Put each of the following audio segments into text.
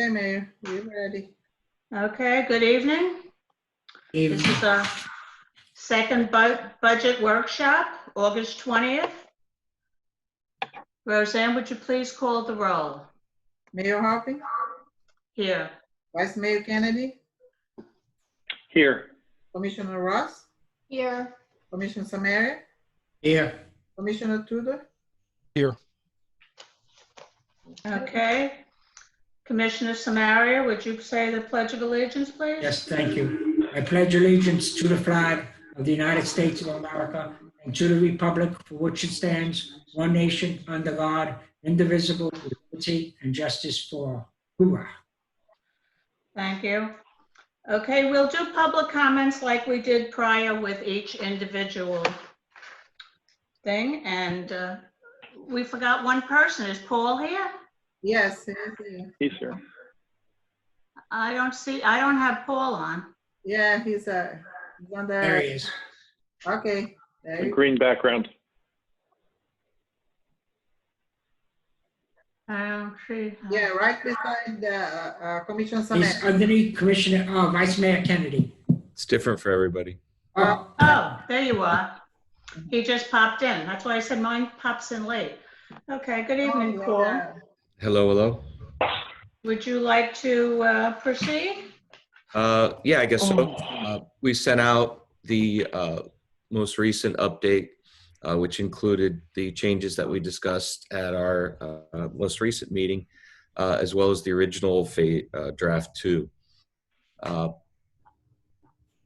Okay, Mayor, we're ready. Okay, good evening. This is our second budget workshop, August 20th. Roseanne, would you please call the roll? Mayor Harvey, Here. Vice Mayor Kennedy, Here. Commissioner Ross, Here. Commissioner Samaria, Here. Commissioner Tudor. Here. Okay. Commissioner Samaria, would you say the Pledge of Allegiance, please? Yes, thank you. I pledge allegiance to the flag of the United States of America and to the republic for which it stands, one nation, under God, indivisible, with liberty and justice for all. Hoorah. Thank you. Okay, we'll do public comments like we did prior with each individual thing. And we forgot one person. Is Paul here? Yes, he is here. He's here. I don't have Paul on. Yeah, he's on There he the, is. okay. There The you green background. I don't see. Yeah, right beside the Commissioner He's Samaria. underneath Vice Mayor Kennedy. It's different for everybody. Oh, Oh, there you are. He just popped in. That's why I said mine pops in late. Okay, good evening, Paul. Yeah. Hello, hello. Would you like to proceed? Yeah, I guess so. We sent out the most recent update, which included the changes that we discussed at our most recent meeting, as well as the original draft 2.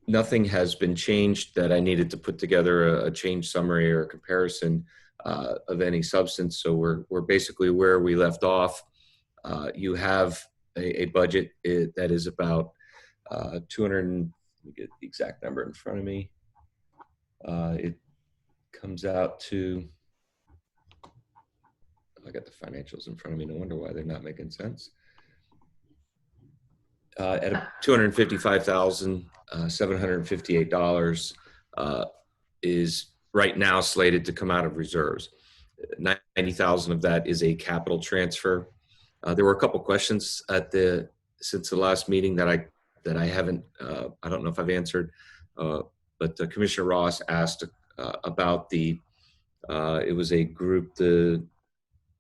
Nothing has been changed that I needed to put together a change summary or a comparison of any substance. So we're basically where we left off. You have a budget that is about 200, let me get the exact number in front of me. It comes out to, I got the financials in front of me. No wonder why they're not making sense. At $255,758 is right now slated to come out of reserves. 90,000 of that is a capital transfer. There were a couple questions since the last meeting that I haven't, I don't know if I've answered, but Commissioner Ross asked about it was a group, the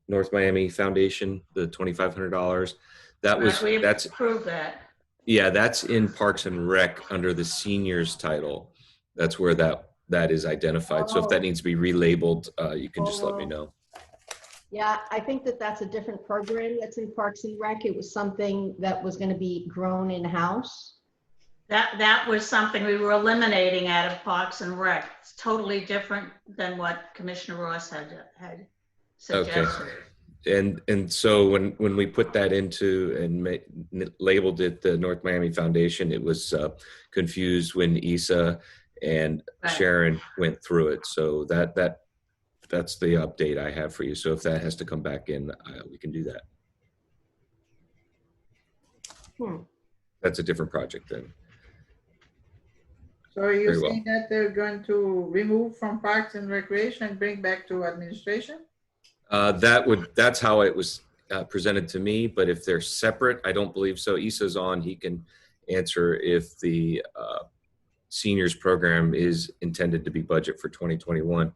North Miami Foundation, the $2,500. That's Prove that. Yeah, that's in Parks and Rec under the seniors title. That's where that is identified. So if that needs to be relabeled, you can just let me know. Yeah, I think that's a different program that's in Parks and Rec. It was something that was going to be grown in-house. That was something we were eliminating out of Parks and Rec. It's totally different than what Commissioner Ross had suggested. Okay. And so when we put that into and labeled it the North Miami Foundation, it was confused when Isa and Sharon went through it. So that's the update I have for you. So if that has to come back in, we can do that. That's a different project then. So you're Very well. saying that they're going to remove from Parks and Recreation and bring back to administration? That's how it was presented to me, but if they're separate, I don't believe so. Isa's on, he can answer if the seniors program is intended to be budget for 2021.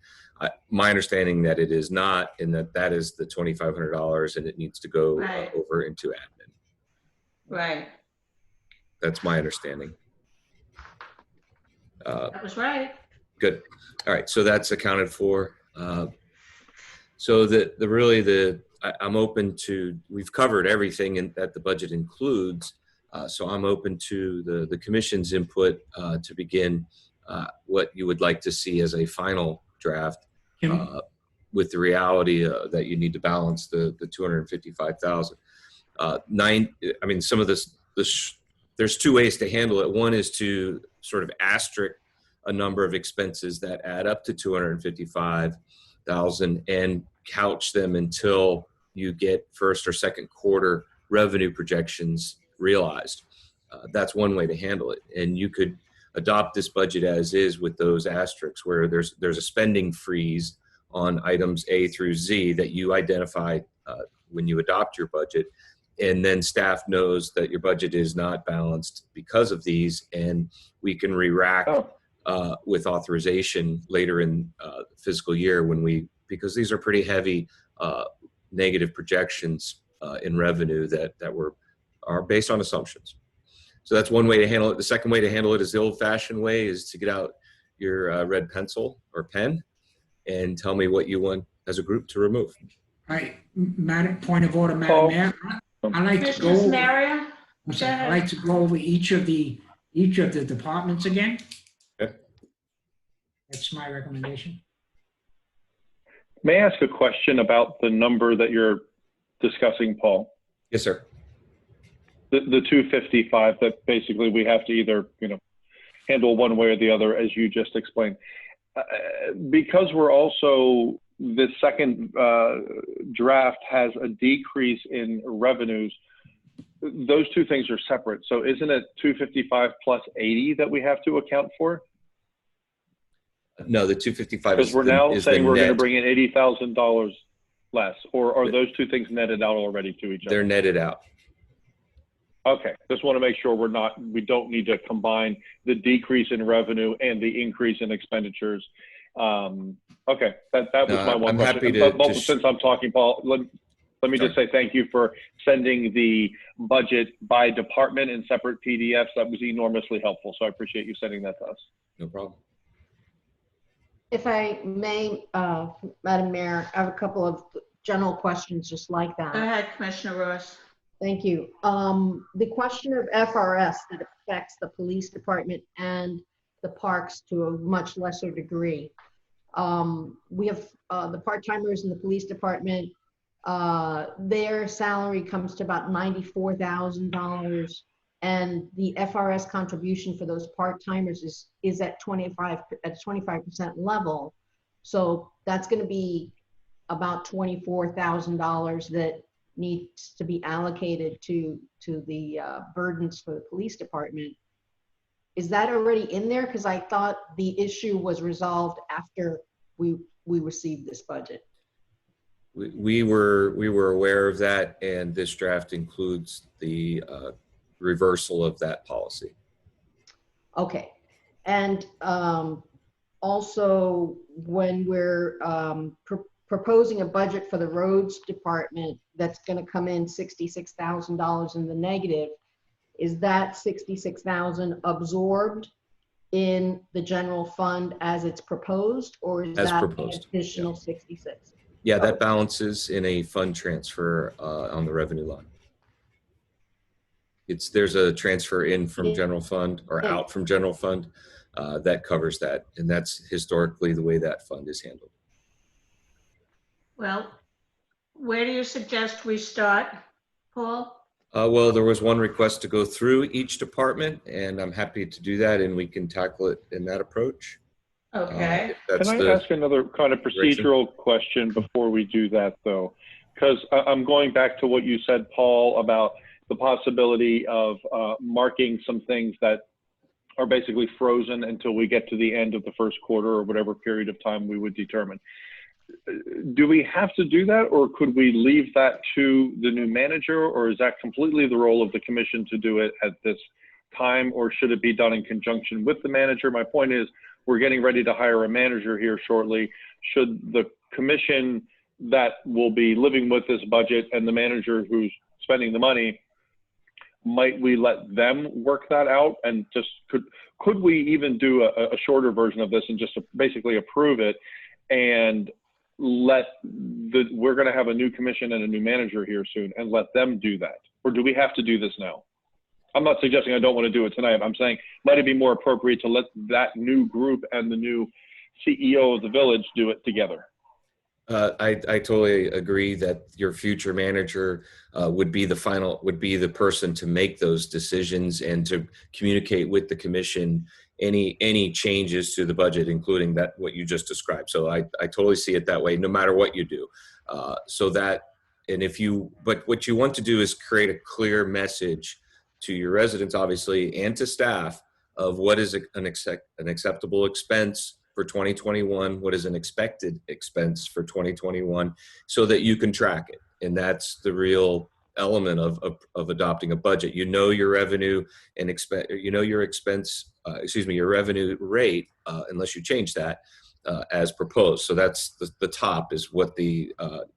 My understanding that it is not, and that is the $2,500 and it needs to go over into admin. Right. That's my understanding. That was right. Good. All right. So that's accounted for. So I'm open to, we've covered everything that the budget includes. So I'm open to the commission's input to begin what you would like to see as a final draft with the reality that you need to balance the 255,000. I mean, some of this, there's two ways to handle it. One is to sort of asterisk a number of expenses that add up to 255,000 and couch them until you get first or second quarter revenue projections realized. That's one way to handle it. And you could adopt this budget as is with those asterisks where there's a spending freeze on items A through Z that you identify when you adopt your budget. and then staff knows that your budget is not balanced because of these, and we can re-rack with authorization later in fiscal year because these are pretty heavy negative projections in revenue that are based on assumptions. So that's one way to handle it. The second way to handle it is the old-fashioned way, is to get out your red pencil or pen and tell me what you want as a group to remove. All right, point of order, Madam Paul? Mayor. I like to go. Commissioner Samaria? I'm sorry, Go I'd ahead. like to go over each of the departments again. Okay. That's my recommendation. May I ask a question about the number that you're discussing, Paul? Yes, sir. The 255 that basically we have to either, handle one way or the other, as you just explained. Because we're also, the second draft has a decrease in revenues, those two things are separate. So isn't it 255 plus 80 that we have to account for? No, the 255 Because is we're now is saying the we're going to net. bring in $80,000 less, or are those two things netted out already to each other? They're netted out. Okay, just want to make sure we don't need to combine the decrease in revenue and the increase in expenditures. Okay, that was my one I'm question. happy to- But since I'm talking, Paul, let me just say thank you for sending the budget by department in separate PDFs. That was enormously helpful. So I appreciate you sending that to us. No problem. If I may, Madam Mayor, I have a couple of general questions just like Go that. ahead, Commissioner Ross. Thank you. The question of FRS that affects the police department and the parks to a much lesser degree. We have the part-timers in the police department. Their salary comes to about $94,000, and the FRS contribution for those part-timers is at 25% level. So that's going to be about $24,000 that needs to be allocated to the burdens for the police department. Is that already in there? Because I thought the issue was resolved after we received this budget. We were aware of that, and this draft includes the reversal of that policy. Okay. And also, when we're proposing a budget for the roads department that's going to come in $66,000 in the negative, is that $66,000 absorbed in the general fund as it's proposed, or is As that proposed, an additional 66? Yeah, that balances in a fund transfer on the revenue line. There's a transfer in from general fund or out from general fund that covers that, and that's historically the way that fund is handled. Well, where do you suggest we start, Paul? Well, there was one request to go through each department, and I'm happy to do that, and we can tackle it in that approach. Okay. Can I ask another kind of procedural question before we do that, though? Because I'm going back to what you said, Paul, about the possibility of marking some things that are basically frozen until we get to the end of the first quarter or whatever period of time we would determine. Do we have to do that, or could we leave that to the new manager, or is that completely the role of the commission to do it at this time, or should it be done in conjunction with the manager? My point is, we're getting ready to hire a manager here shortly. Should the commission that will be living with this budget and the manager who's spending the money, might we let them work that out? And just could we even do a shorter version of this and just basically approve it and we're going to have a new commission and a new manager here soon, and let them do that? Or do we have to do this now? I'm not suggesting I don't want to do it tonight. I'm saying, might it be more appropriate to let that new group and the new CEO of the village do it together? I totally agree that your future manager would be the person to make those decisions and to communicate with the commission any changes to the budget, including what you just described. So I totally see it that way, no matter what you do. But what you want to do is create a clear message to your residents, obviously, and to staff of what is an acceptable expense for 2021, what is an expected expense for 2021, so that you can track it. And that's the real element of adopting a budget. You know your revenue and your expense, your revenue rate, unless you change that, as proposed. So that's the top is what the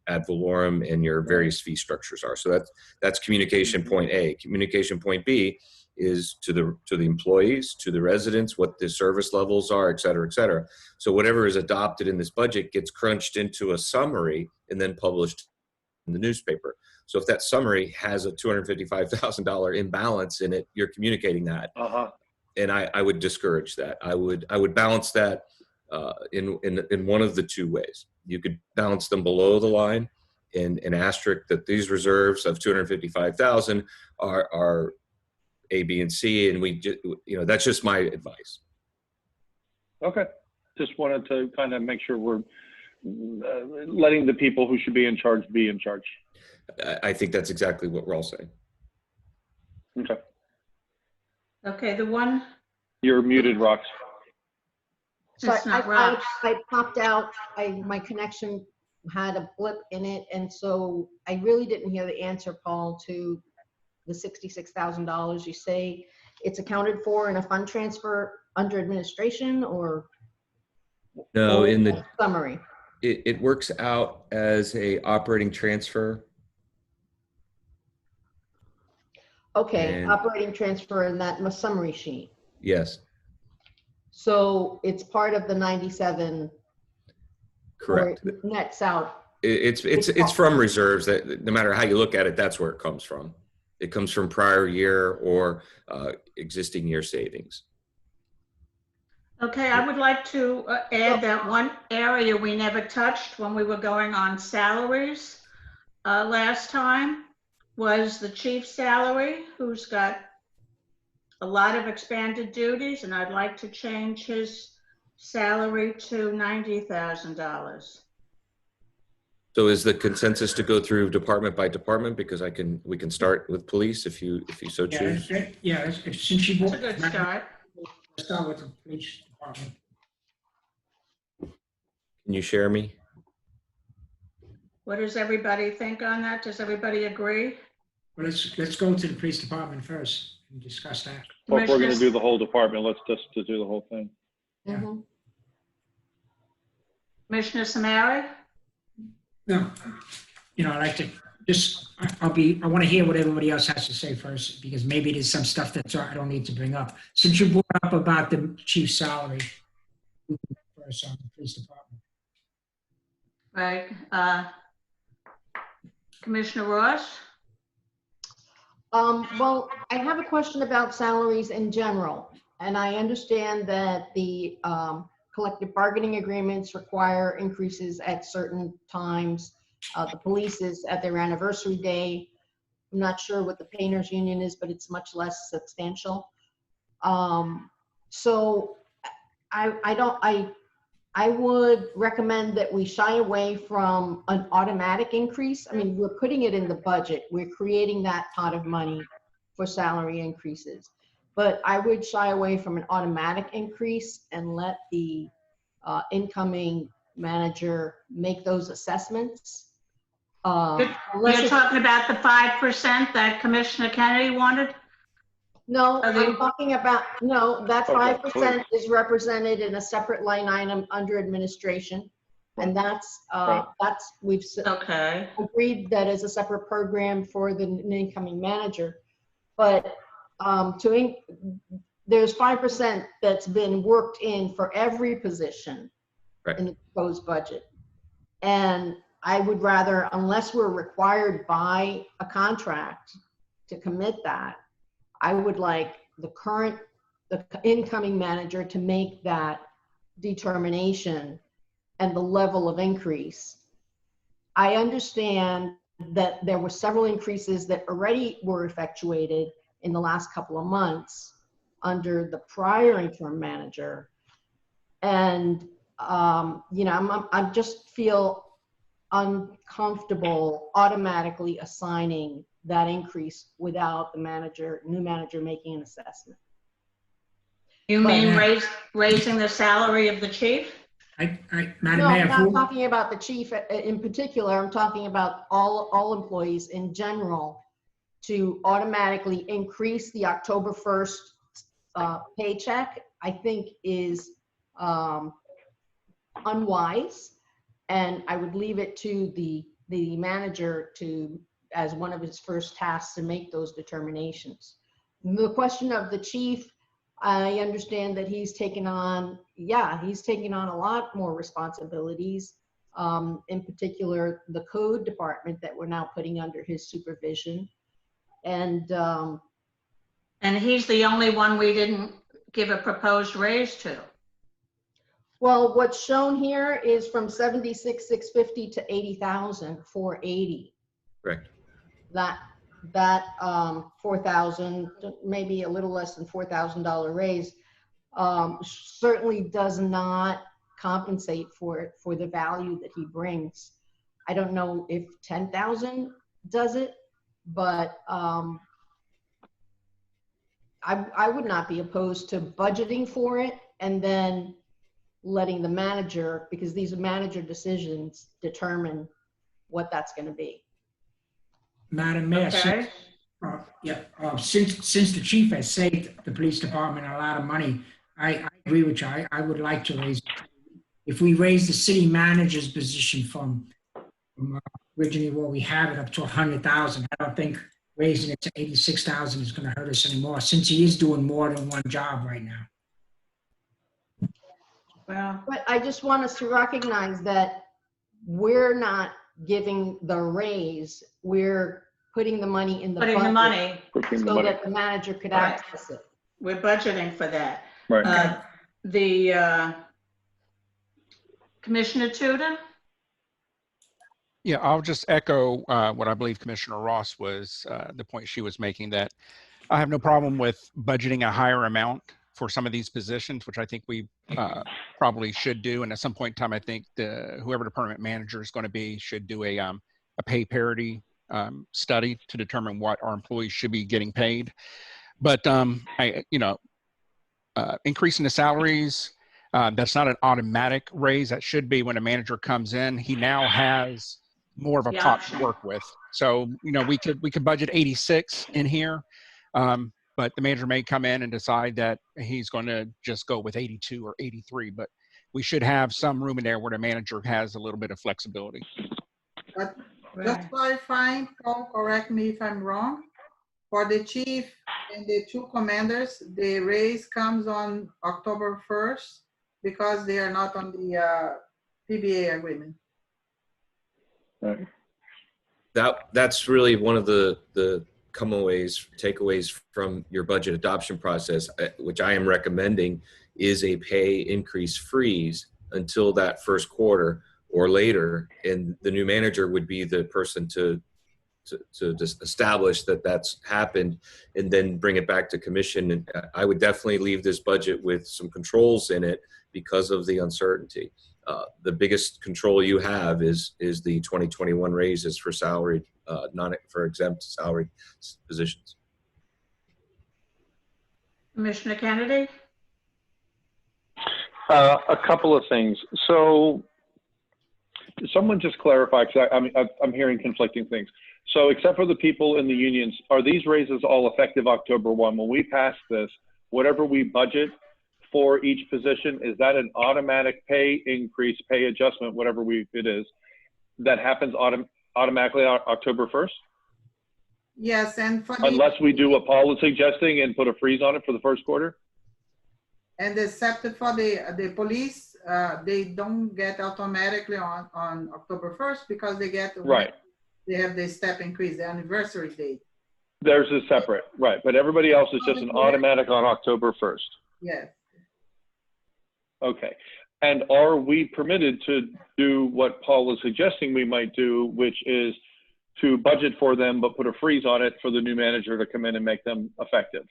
ad valorem and your various fee structures are. So that's communication point A. Communication point B is to the employees, to the residents, what the service levels are, et cetera, et cetera. So whatever is adopted in this budget gets crunched into a summary and then published in the newspaper. So if that summary has a $255,000 imbalance in it, you're communicating that. And I would discourage that. I would balance that in one of the two ways. You could balance them below the line and asterisk that these reserves of 255,000 are A, B, and C, and that's just my advice. Okay, just wanted to kind of make sure we're letting the people who should be in charge be in charge. I think that's exactly what we're all saying. Okay. Okay, the one, You're muted, Rox. So It's not Rox. I popped out, my connection had a blip in it, and so I really didn't hear the answer, Paul, to the $66,000. You say it's accounted for in a fund transfer under administration, or? No, or in the summary. it works out as a operating transfer. Okay, And- operating transfer in that summary sheet. Yes, So it's part of the 97. correct. Or it nets out. It's from reserves. That no matter how you look at it, that's where it comes from. It comes from prior year or existing year savings. okay, I would like to add that one area we never touched when we were going on salaries last time was the chief's salary, who's got a lot of expanded duties, and I'd like to change his salary to $90,000. So is the consensus to go through department by department? Because we can start with police if you so choose. Since you That's brought. a good start. Let's start with the police department. Can you share me? What does everybody think on that? Does everybody agree? Well, let's go to the police department first and discuss that. Well, if we're going to Commissioners- do the whole department, let's just to do the whole thing. Yeah. Mhm. Commissioner Samari? No, I like to I want to hear what everybody else has to say first, because maybe there's some stuff that I don't need to bring up. Since you brought up about the chief's salary, we can go first on the police department. Right. Commissioner Ross? Well, I have a question about salaries in general, and I understand that the collective bargaining agreements require increases at certain times. The police is at their anniversary day. I'm not sure what the painters union is, but it's much less substantial. So I would recommend that we shy away from an automatic increase. I mean, we're putting it in the budget. We're creating that pot of money for salary increases. But I would shy away from an automatic increase and let the incoming manager make those assessments. You're talking about the 5% that Commissioner Kennedy wanted? No, Are they- I'm talking about, no, that Okay, 5% is represented in a separate line item under administration. And that's, Right. we've Okay. agreed that is a separate program for the incoming manager. But there's 5% that's been worked in for every position Right. in the proposed budget. And I would rather, unless we're required by a contract to commit that, I would like the incoming manager to make that determination and the level of increase. I understand that there were several increases that already were effectuated in the last couple of months under the prior interim manager. And, I just feel uncomfortable automatically assigning that increase without the new manager making an assessment. You mean raising the salary of the chief? Madam No, Mayor, I'm not talking about the chief in particular. I'm talking about all employees in general. to automatically increase the October 1st paycheck, I think is unwise. And I would leave it to the manager to, as one of his first tasks, to make those determinations. The question of the chief, I understand that he's taken on, he's taken on a lot more responsibilities. In particular, the code department that we're now putting under his supervision. And he's the only one we didn't give a proposed raise to. well, what's shown here is from 76,650 to 80,480. Correct. That 4,000, maybe a little less than $4,000 raise, certainly does not compensate for the value that he brings. I don't know if 10,000 does it, but I would not be opposed to budgeting for it and then letting the manager, because these manager decisions determine what that's going to be. Madam Mayor, Okay. since the chief has saved the police department a lot of money, I agree with you. I would like to raise, if we raise the city manager's position from originally where we have it up to 100,000, I don't think raising it to 86,000 is going to hurt us anymore, since he is doing more than one job right now. Well, But I just want us to recognize that we're not giving the raise, we're putting the money in the putting the budget money, so that the manager could Right. access it. we're budgeting for that. Right. The Commissioner Tudor? Yeah, I'll just echo what I believe Commissioner Ross was, the point she was making, that I have no problem with budgeting a higher amount for some of these positions, which I think we probably should do. And at some point in time, I think whoever department manager is going to be should do a pay parity study to determine what our employees should be getting paid. But increasing the salaries, that's not an automatic raise. That should be when a manager comes in, he now has more of a The pot option. to work with. So, we could budget 86 in here, but the manager may come in and decide that he's going to just go with 82 or 83, but we should have some room in there where the manager has a little bit of flexibility. But Right. just clarifying, Paul, correct me if I'm wrong. For the chief and the two commanders, the raise comes on October 1st because they are not on the PBA agreement. Right. That's really one of the takeaways from your budget adoption process, which I am recommending, is a pay increase freeze until that first quarter or later, and the new manager would be the person to just establish that that's happened and then bring it back to commission. And I would definitely leave this budget with some controls in it because of the uncertainty. The biggest control you have is the 2021 raises for salaried, not for exempt salaried positions. Commissioner Kennedy? A couple of things. So someone just clarify, because I'm hearing conflicting things. So except for the people in the unions, are these raises all effective October 1? When we pass this, whatever we budget for each position, is that an automatic pay increase, pay adjustment, whatever it is, that happens automatically on October 1st? Yes, and for Unless we do what Paul is suggesting and put a freeze on it for the first quarter? and except for the police, they don't get automatically on October 1st because they get Right. They have the step increase, the anniversary date. There's a separate, right, but everybody else is just an automatic on October 1st. Yes. Okay. And are we permitted to do what Paul was suggesting we might do, which is to budget for them, but put a freeze on it for the new manager to come in and make them effective?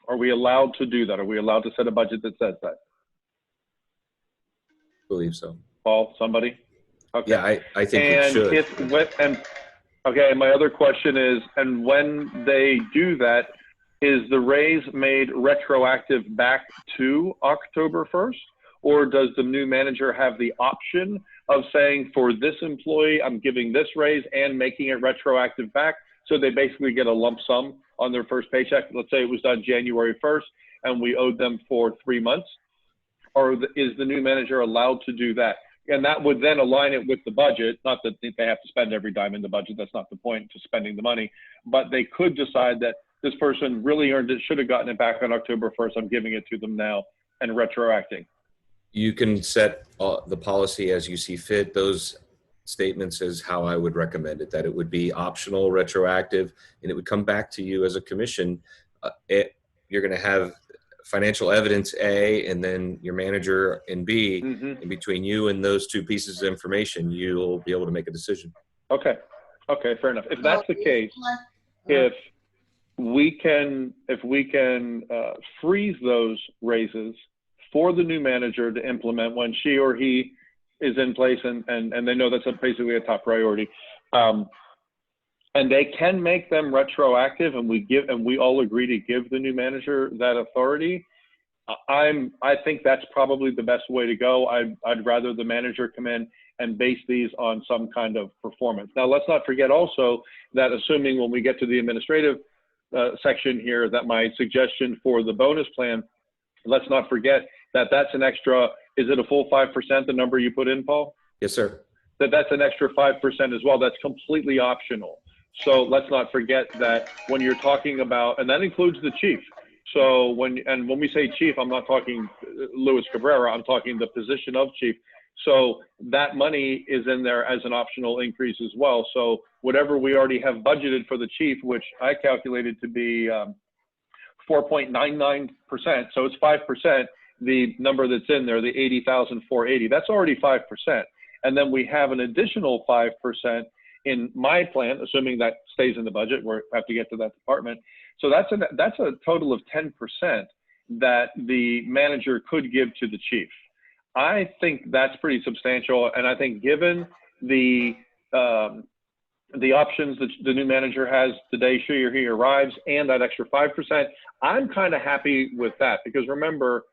Are we allowed to do that? Are we allowed to set a budget that says that? I believe so. Paul, somebody? Okay. Yeah, I think we should. Okay, and my other question is, and when they do that, is the raise made retroactive back to October 1st? Or does the new manager have the option of saying, for this employee, I'm giving this raise and making it retroactive back? So they basically get a lump sum on their first paycheck. Let's say it was done January 1st and we owed them for 3 months. Or is the new manager allowed to do that? And that would then align it with the budget. Not that they have to spend every dime in the budget. That's not the point to spending the money. But they could decide that this person really earned it, should have gotten it back on October 1st. I'm giving it to them now and retroacting. You can set the policy as you see fit. Those statements is how I would recommend it, that it would be optional, retroactive, and it would come back to you as a commission. You're going to have financial evidence A, and then your manager in B, and between you and those two pieces of information, you'll be able to make a decision. Okay. Okay, fair enough. If that's the case, if we can freeze those raises for the new manager to implement when she or he is in place, and they know that's basically a top priority, and they can make them retroactive, and we all agree to give the new manager that authority. I think that's probably the best way to go. I'd rather the manager come in and base these on some kind of performance. Now, let's not forget also that, assuming when we get to the administrative section here, that my suggestion for the bonus plan, let's not forget that that's an extra, is it a full 5%, the number you put in, Paul? Yes, sir. That's an extra 5% as well. That's completely optional. So let's not forget that when you're talking about, and that includes the chief. So when we say chief, I'm not talking Luis Cabrera, I'm talking the position of chief. So that money is in there as an optional increase as well. So whatever we already have budgeted for the chief, which I calculated to be 4.99%, so it's 5%, the number that's in there, the 80,480, that's already 5%. And then we have an additional 5% in my plan, assuming that stays in the budget. We have to get to that department. So that's a total of 10% that the manager could give to the chief. I think that's pretty substantial, and I think given the options that the new manager has the day she or he arrives, and that extra 5%, I'm kind of happy with that, because remember,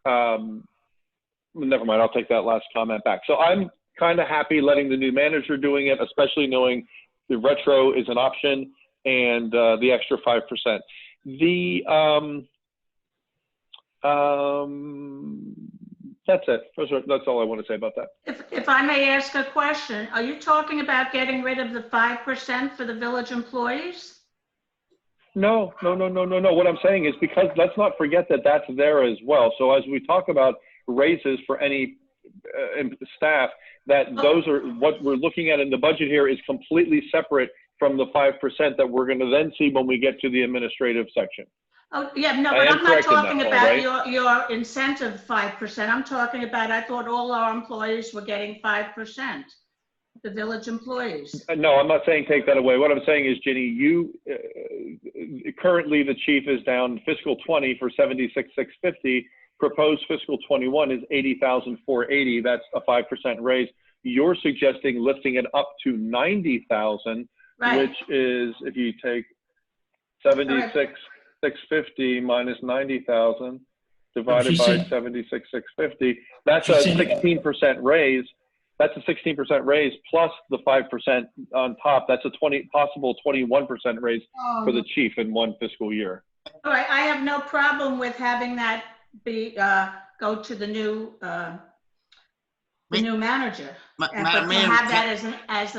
never mind, I'll take that last comment back. So I'm kind of happy letting the new manager doing it, especially knowing the retro is an option and the extra 5%. That's it. That's all I want to say about that. If I may ask a question, are you talking about getting rid of the 5% for the village employees? No. What I'm saying is, because let's not forget that that's there as well. So as we talk about raises for any staff, that those are what we're looking at in the budget here is completely separate from the 5% that we're going to then see when we get to the administrative section. Oh, yeah, no, but I'm not talking about your incentive 5%. I'm talking about, I thought all our employees were getting 5%, the village employees. No, I'm not saying take that away. What I'm saying is, Ginny, you currently the chief is down fiscal 20 for 76,650. Proposed fiscal 21 is 80,480. That's a 5% raise. You're suggesting lifting it up to 90,000, right, which is, if you take 76,650 minus 90,000 divided by 76,650, that's a 16% raise. That's a 16% raise plus the 5% on top. That's a possible 21% raise for the chief in one fiscal year. All right, I have no problem with having that be go to the new manager, but to have that as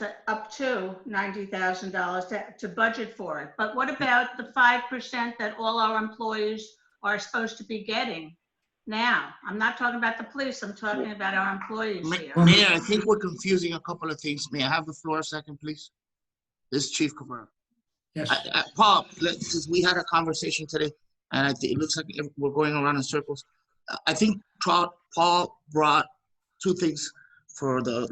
a up to $90,000 to budget for it. But what about the 5% that all our employees are supposed to be getting now? I'm not talking about the police. I'm talking about our employees here. Mayor, I think we're confusing a couple of things. May I have the floor a second, please? This is Chief Cabrera. Yes. Paul, since we had a conversation today, and I think it looks like we're going around in circles. I think Paul brought two things for the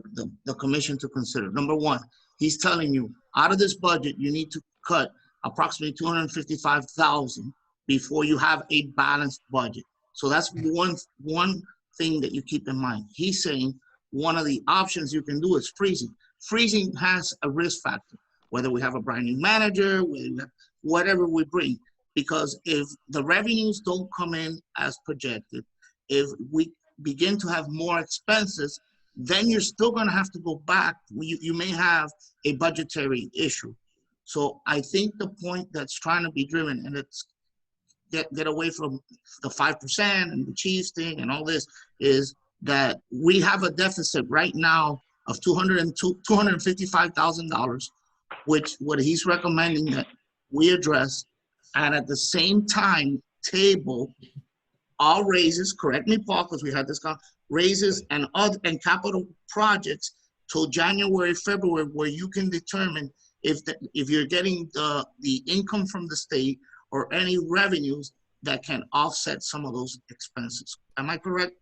commission to consider. Number one, he's telling you out of this budget, you need to cut approximately $255,000 before you have a balanced budget. So that's one thing that you keep in mind. He's saying one of the options you can do is freezing. Freezing has a risk factor, whether we have a brand new manager, whatever we bring. Because if the revenues don't come in as projected, if we begin to have more expenses, then you're still going to have to go back. You may have a budgetary issue. So I think the point that's trying to be driven, and it's get away from the 5% and the cheese thing and all this, is that we have a deficit right now of $255,000, which what he's recommending that we address, and at the same time table all raises, correct me, Paul, because we had this raises and capital projects till January, February, where you can determine if you're getting the income from the state or any revenues that can offset some of those expenses. Am I correct?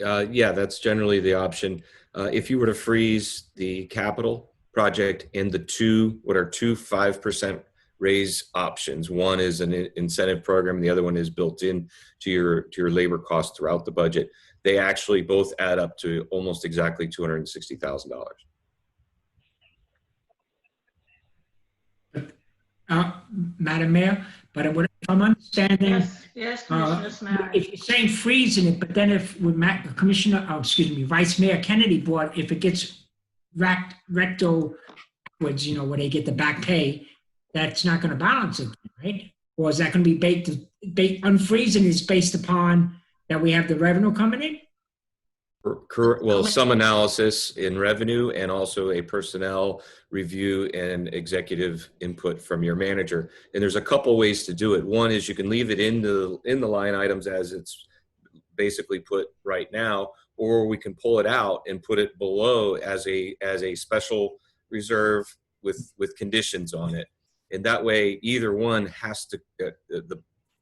Yeah, that's generally the option. If you were to freeze the capital project and the two 5% raise options, one is an incentive program, the other one is built in to your labor costs throughout the budget, they actually both add up to almost exactly $260,000. Madam Mayor, but what if I'm understanding, Yes, Commissioner Smith. if you're saying freezing it, but then if with Vice Mayor Kennedy bought, if it gets recto backwards, where they get the back pay, that's not going to balance it, right? Or is that going to be unfreezing is based upon that we have the revenue coming in? Correct. Well, some analysis in revenue and also a personnel review and executive input from your manager. And there's a couple ways to do it. One is you can leave it in the line items as it's basically put right now, or we can pull it out and put it below as a special reserve with conditions on it. And that way, either one has to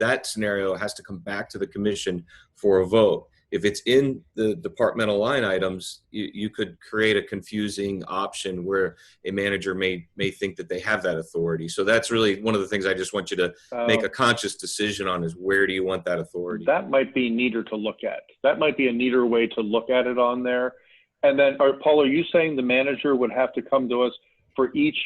that scenario has to come back to the commission for a vote. If it's in the departmental line items, you could create a confusing option where a manager may think that they have that authority. So that's really one of the things I just want you to make a conscious decision on, is where do you want that authority? That might be neater to look at. That might be a neater way to look at it on there. And then, Paul, are you saying the manager would have to come to us for each,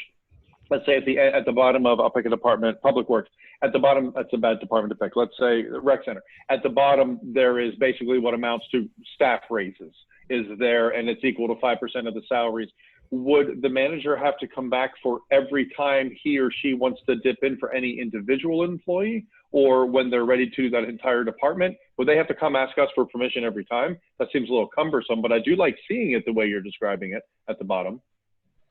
let's say at the bottom of, I'll pick a department, Public Works. At the bottom, that's a bad department to pick. Let's say Rec Center. At the bottom, there is basically what amounts to staff raises is there, and it's equal to 5% of the salaries. Would the manager have to come back for every time he or she wants to dip in for any individual employee, or when they're ready to do that entire department? Would they have to come ask us for permission every time? That seems a little cumbersome, but I do like seeing it the way you're describing it at the bottom.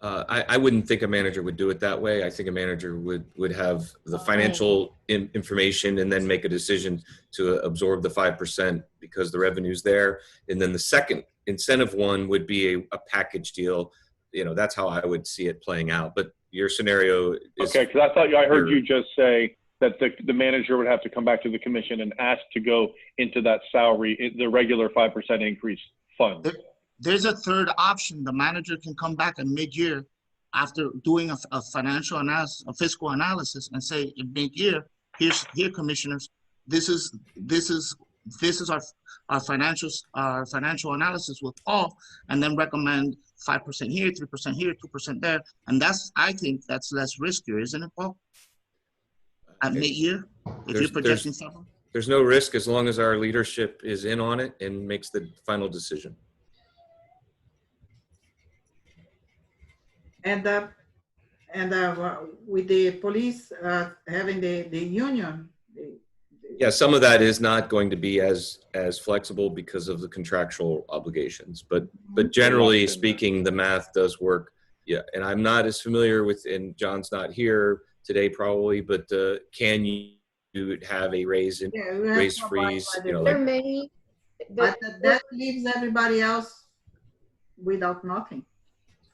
I wouldn't think a manager would do it that way. I think a manager would have the financial information and then make a decision to absorb the 5% because the revenue's there. And then the second incentive one would be a package deal. That's how I would see it playing out. But your scenario is okay, because I heard you just say that the manager would have to come back to the commission and ask to go into that salary, the regular 5% increase fund. There's a third option. The manager can come back in mid-year after doing a financial analysis, a fiscal analysis, and say in mid-year, here, commissioners, this is our financial analysis with Paul, and then recommend 5% here, 3% here, 2% there, and I think that's less riskier, isn't it, Paul? At mid-year, if you're projecting something. There's no risk as long as our leadership is in on it and makes the final decision. And with the police having the union. Yeah, some of that is not going to be as flexible because of the contractual obligations, but generally speaking, the math does work. Yeah, and I'm not as familiar with, and John's not here today probably, but can you have a raise freeze? But that leaves everybody else without nothing.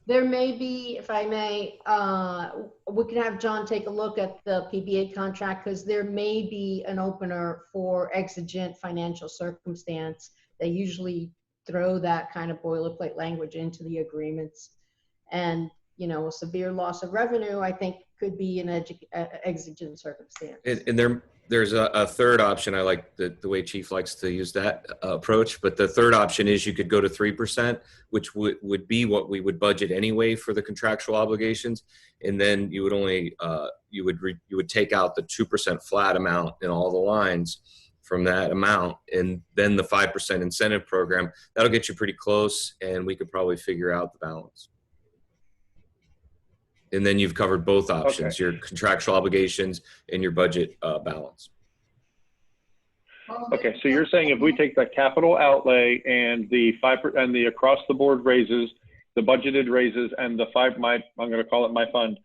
There may be, if I may, we can have John take a look at the PBA contract, because there may be an opener for exigent financial circumstance. They usually throw that kind of boilerplate language into the agreements. And, a severe loss of revenue, I think, could be an exigent circumstance. And there's a third option. I like the way Chief likes to use that approach, but the third option is you could go to 3%, which would be what we would budget anyway for the contractual obligations. And then you would only, you would take out the 2% flat amount in all the lines from that amount. And then the 5% incentive program, that'll get you pretty close, and we could probably figure out the balance. And then you've covered both options, Okay. your contractual obligations and your budget balance. Okay, so you're saying if we take that capital outlay and the 5% and the across the board raises, the budgeted raises and the I'm going to call it my fund.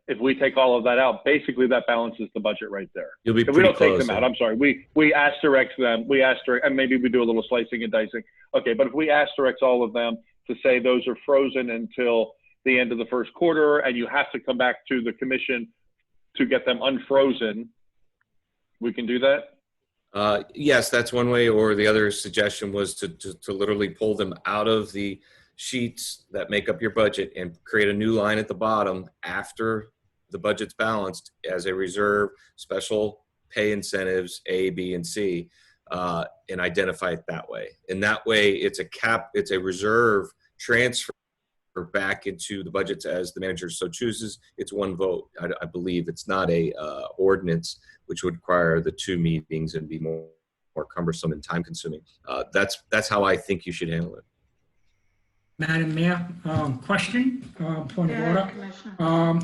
If we take all of that out, basically that balances the budget right there. You'll be If we pretty don't take close. them out, I'm sorry, we asterisk them, and maybe we do a little slicing and dicing. Okay, but if we asterisk all of them to say those are frozen until the end of the first quarter, and you have to come back to the commission to get them unfrozen, we can do that? Yes, that's one way. Or the other suggestion was to literally pull them out of the sheets that make up your budget and create a new line at the bottom after the budget's balanced as a reserve, special pay incentives, A, B, and C, and identify it that way. And that way it's a reserve transfer back into the budgets as the manager so chooses. It's one vote. I believe it's not a ordinance, which would require the 2 meetings and be more cumbersome and time consuming. That's how I think you should handle it. Madam Mayor, question, point of Yeah, order. Commissioner.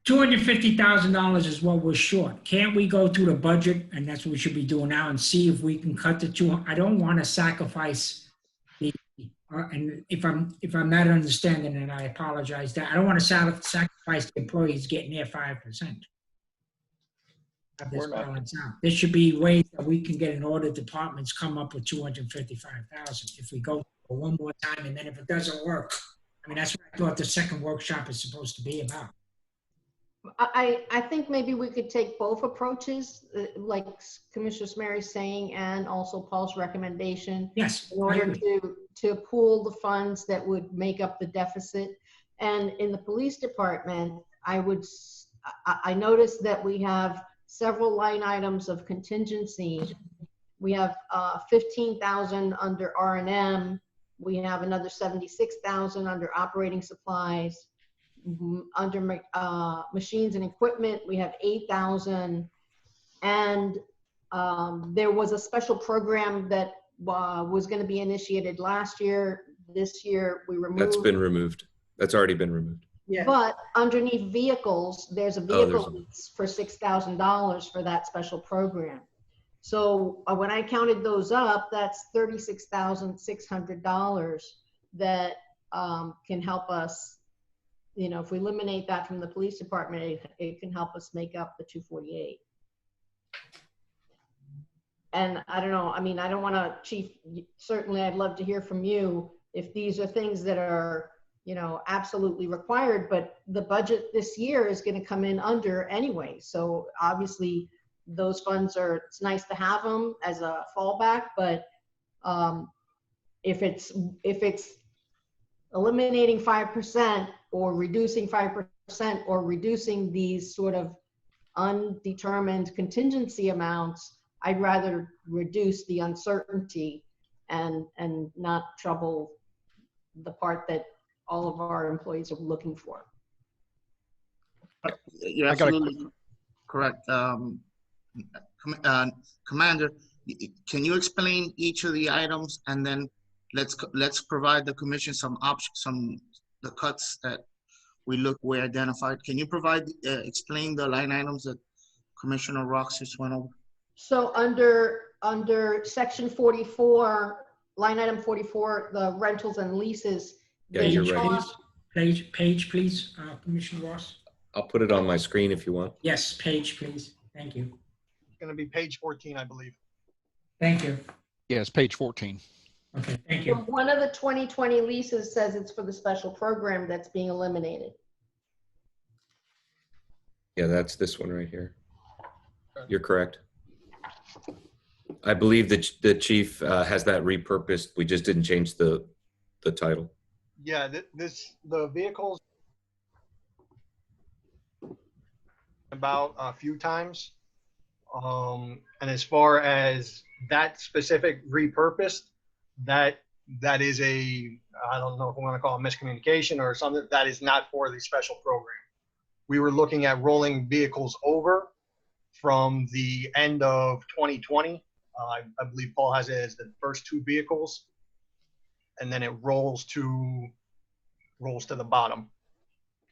$250,000 is what we're short. Can't we go through the budget, and that's what we should be doing now, and see if we can cut the two? I don't want to sacrifice the, and if I'm not understanding, and I apologize, that I don't want to sacrifice the employees getting their 5%. Have this balance out. There should be ways that we can get in order departments come up with 255,000 if we go for one more time, and then if it doesn't work, I mean, that's what I thought the second workshop is supposed to be about. I think maybe we could take both approaches, like Commissioner Smary's saying, and also Paul's recommendation. Yes. In order to pool the funds that would make up the deficit. And in the police department, I noticed that we have several line items of contingency. We have 15,000 under R&M. We have another 76,000 under operating supplies. Under machines and equipment, we have 8,000. And there was a special program that was going to be initiated last year. This year, we removed. That's been removed. That's already been removed. Yeah. But underneath vehicles, there's a vehicle lease for $6,000 for that special program. So when I counted those up, that's $36,600 that can help us. You know, if we eliminate that from the police department, it can help us make up the 248. And I don't know, I mean, I don't want to, Chief, certainly I'd love to hear from you if these are things that are, you know, absolutely required, but the budget this year is going to come in under anyway. So obviously those funds it's nice to have them as a fallback, but if it's eliminating 5% or reducing 5% or reducing these sort of undetermined contingency amounts, I'd rather reduce the uncertainty and not trouble the part that all of our employees are looking for. You're absolutely correct. Commander, can you explain each of the items, and then let's provide the commission some options, the cuts that we identified. Can you explain the line items that Commissioner Ross just went over? So under section 44, line item 44, the rentals and leases. Yeah, you're right. Page, please, Commissioner Ross. I'll put it on my screen if you want. Yes, page, please. Thank you. It's going to be page 14, I believe. Thank you. Yes, page 14. Okay, thank So you. one of the 2020 leases says it's for the special program that's being eliminated. Yeah, that's this one right here. You're correct. I believe that the chief has that repurposed. We just didn't change the title. Yeah, the vehicles about a few times. And as far as that specific repurposed, that is I don't know if we want to call it miscommunication or something. That is not for the special program. We were looking at rolling vehicles over from the end of 2020. I believe Paul has it as the first 2 vehicles. And then it rolls to rolls to the bottom.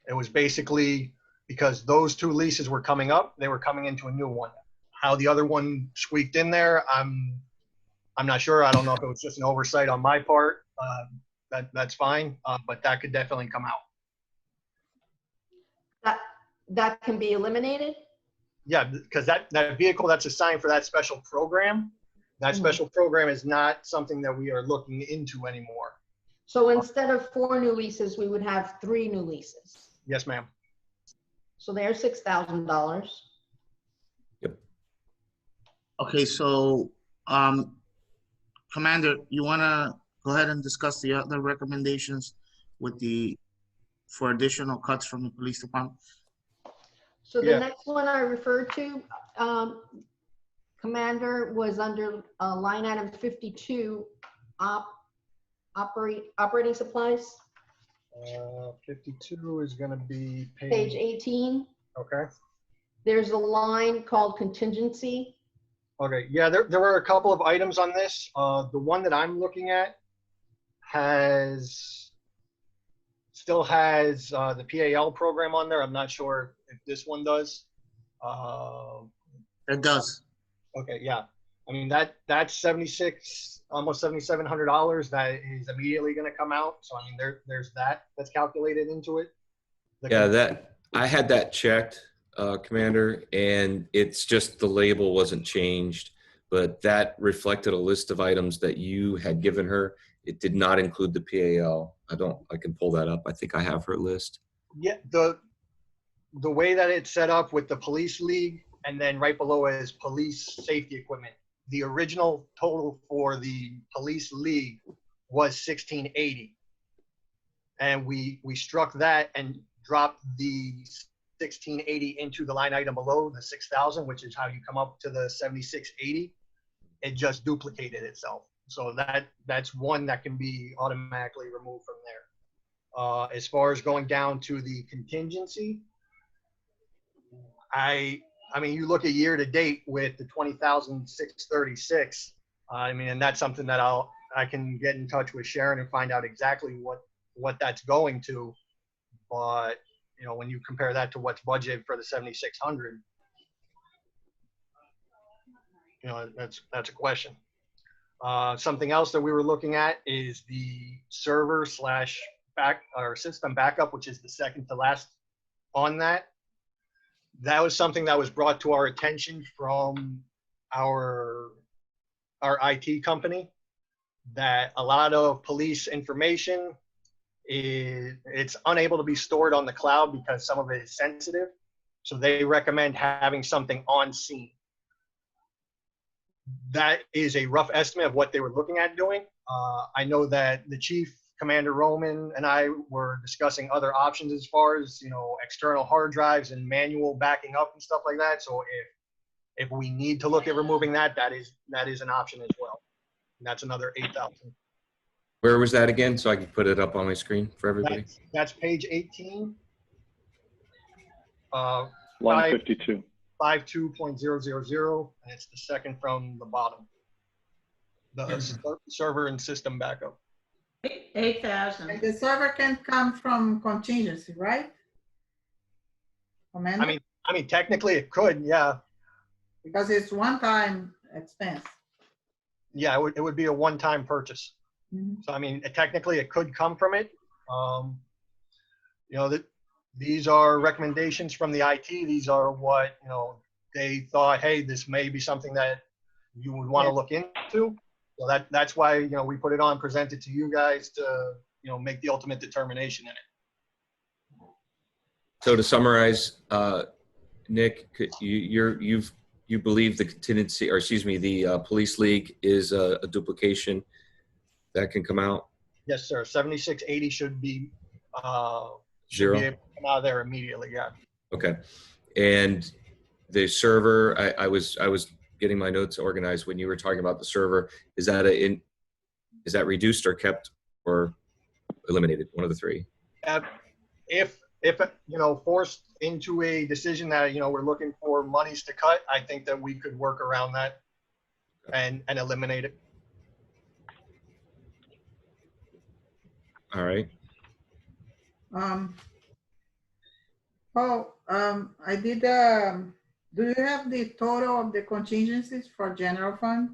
It was basically because those two leases were coming up, they were coming into a new one. How the other one squeaked in there, I'm not sure. I don't know if it was just an oversight on my part. That's fine, but that could definitely come out. That can be eliminated? Yeah, because that vehicle that's assigned for that special program, that special program is not something that we are looking into anymore. So instead of 4 new leases, we would have 3 new leases. Yes, ma'am. So there's $6,000. Okay, so, Commander, you wanna go ahead and discuss the other recommendations for additional cuts from the police department? So the Yeah. next one I referred to, Commander, was under line item 52, operating supplies, 52 is going to be page 18. Okay. There's a line called contingency. Okay. Yeah, there were a couple of items on this. The one that I'm looking at still has the PAL program on there. I'm not sure if this one does. It does. Okay, yeah. I mean that's almost $7,700 that is immediately going to come out. So I mean there's that's calculated into it. I had that checked, Commander, and it's just the label wasn't changed, but that reflected a list of items that you had given her. It did not include the PAL. I can pull that up. I think I have her list. Yeah, the way that it's set up with the police league and then right below is police safety equipment. The original total for the police league was $1,680. And we struck that and dropped the $1,680 into the line item below, the 6,000, which is how you come up to the $7,680. It just duplicated itself. So that's one that can be automatically removed from there. As far as going down to the contingency, I mean, you look at year to date with the 20,636. I mean, and that's something that I can get in touch with Sharon and find out exactly what that's going to. But you know, when you compare that to what's budgeted for the 7,600, you know, that's a question. Something else that we were looking at is the server / system backup, which is the second to last on that. That was something that was brought to our attention from our IT company, that a lot of police information it's unable to be stored on the cloud because some of it is sensitive. So they recommend having something on scene. That is a rough estimate of what they were looking at doing. I know that the chief, Commander Roman, and I were discussing other options as far as, you know, external hard drives and manual backing up and stuff like that. So if we need to look at removing that is an option as well. And that's another 8,000. Where was that again? So I can put it up on my screen for everybody. That's page 18. Line 52. 52.000, and it's the second from the bottom. The server and system backup. 8,000. And the server can come from contingency, right? Commander? I mean, technically it could, yeah. Because it's one-time expense. Yeah, it would be a one-time purchase. Mhm. So I mean, technically it could come from it. You know, these are recommendations from the IT. These are what, you know, they thought, hey, this may be something that you would want to look into. So that's why, you know, we put it on, present it to you guys to, you know, make the ultimate determination in it. So to summarize, Nick, you believe the contingency, or excuse me, the police league is a duplication that can come out? Yes, sir. 7680 should be Zero. be able to come out of there immediately. Yeah. Okay. And the server, I was getting my notes organized when you were talking about the server. Is that reduced or kept or eliminated? One of the three. If you know, forced into a decision that, you know, we're looking for monies to cut, I think that we could work around that and eliminate it. All right. Paul, I did, do you have the total of the contingencies for general fund?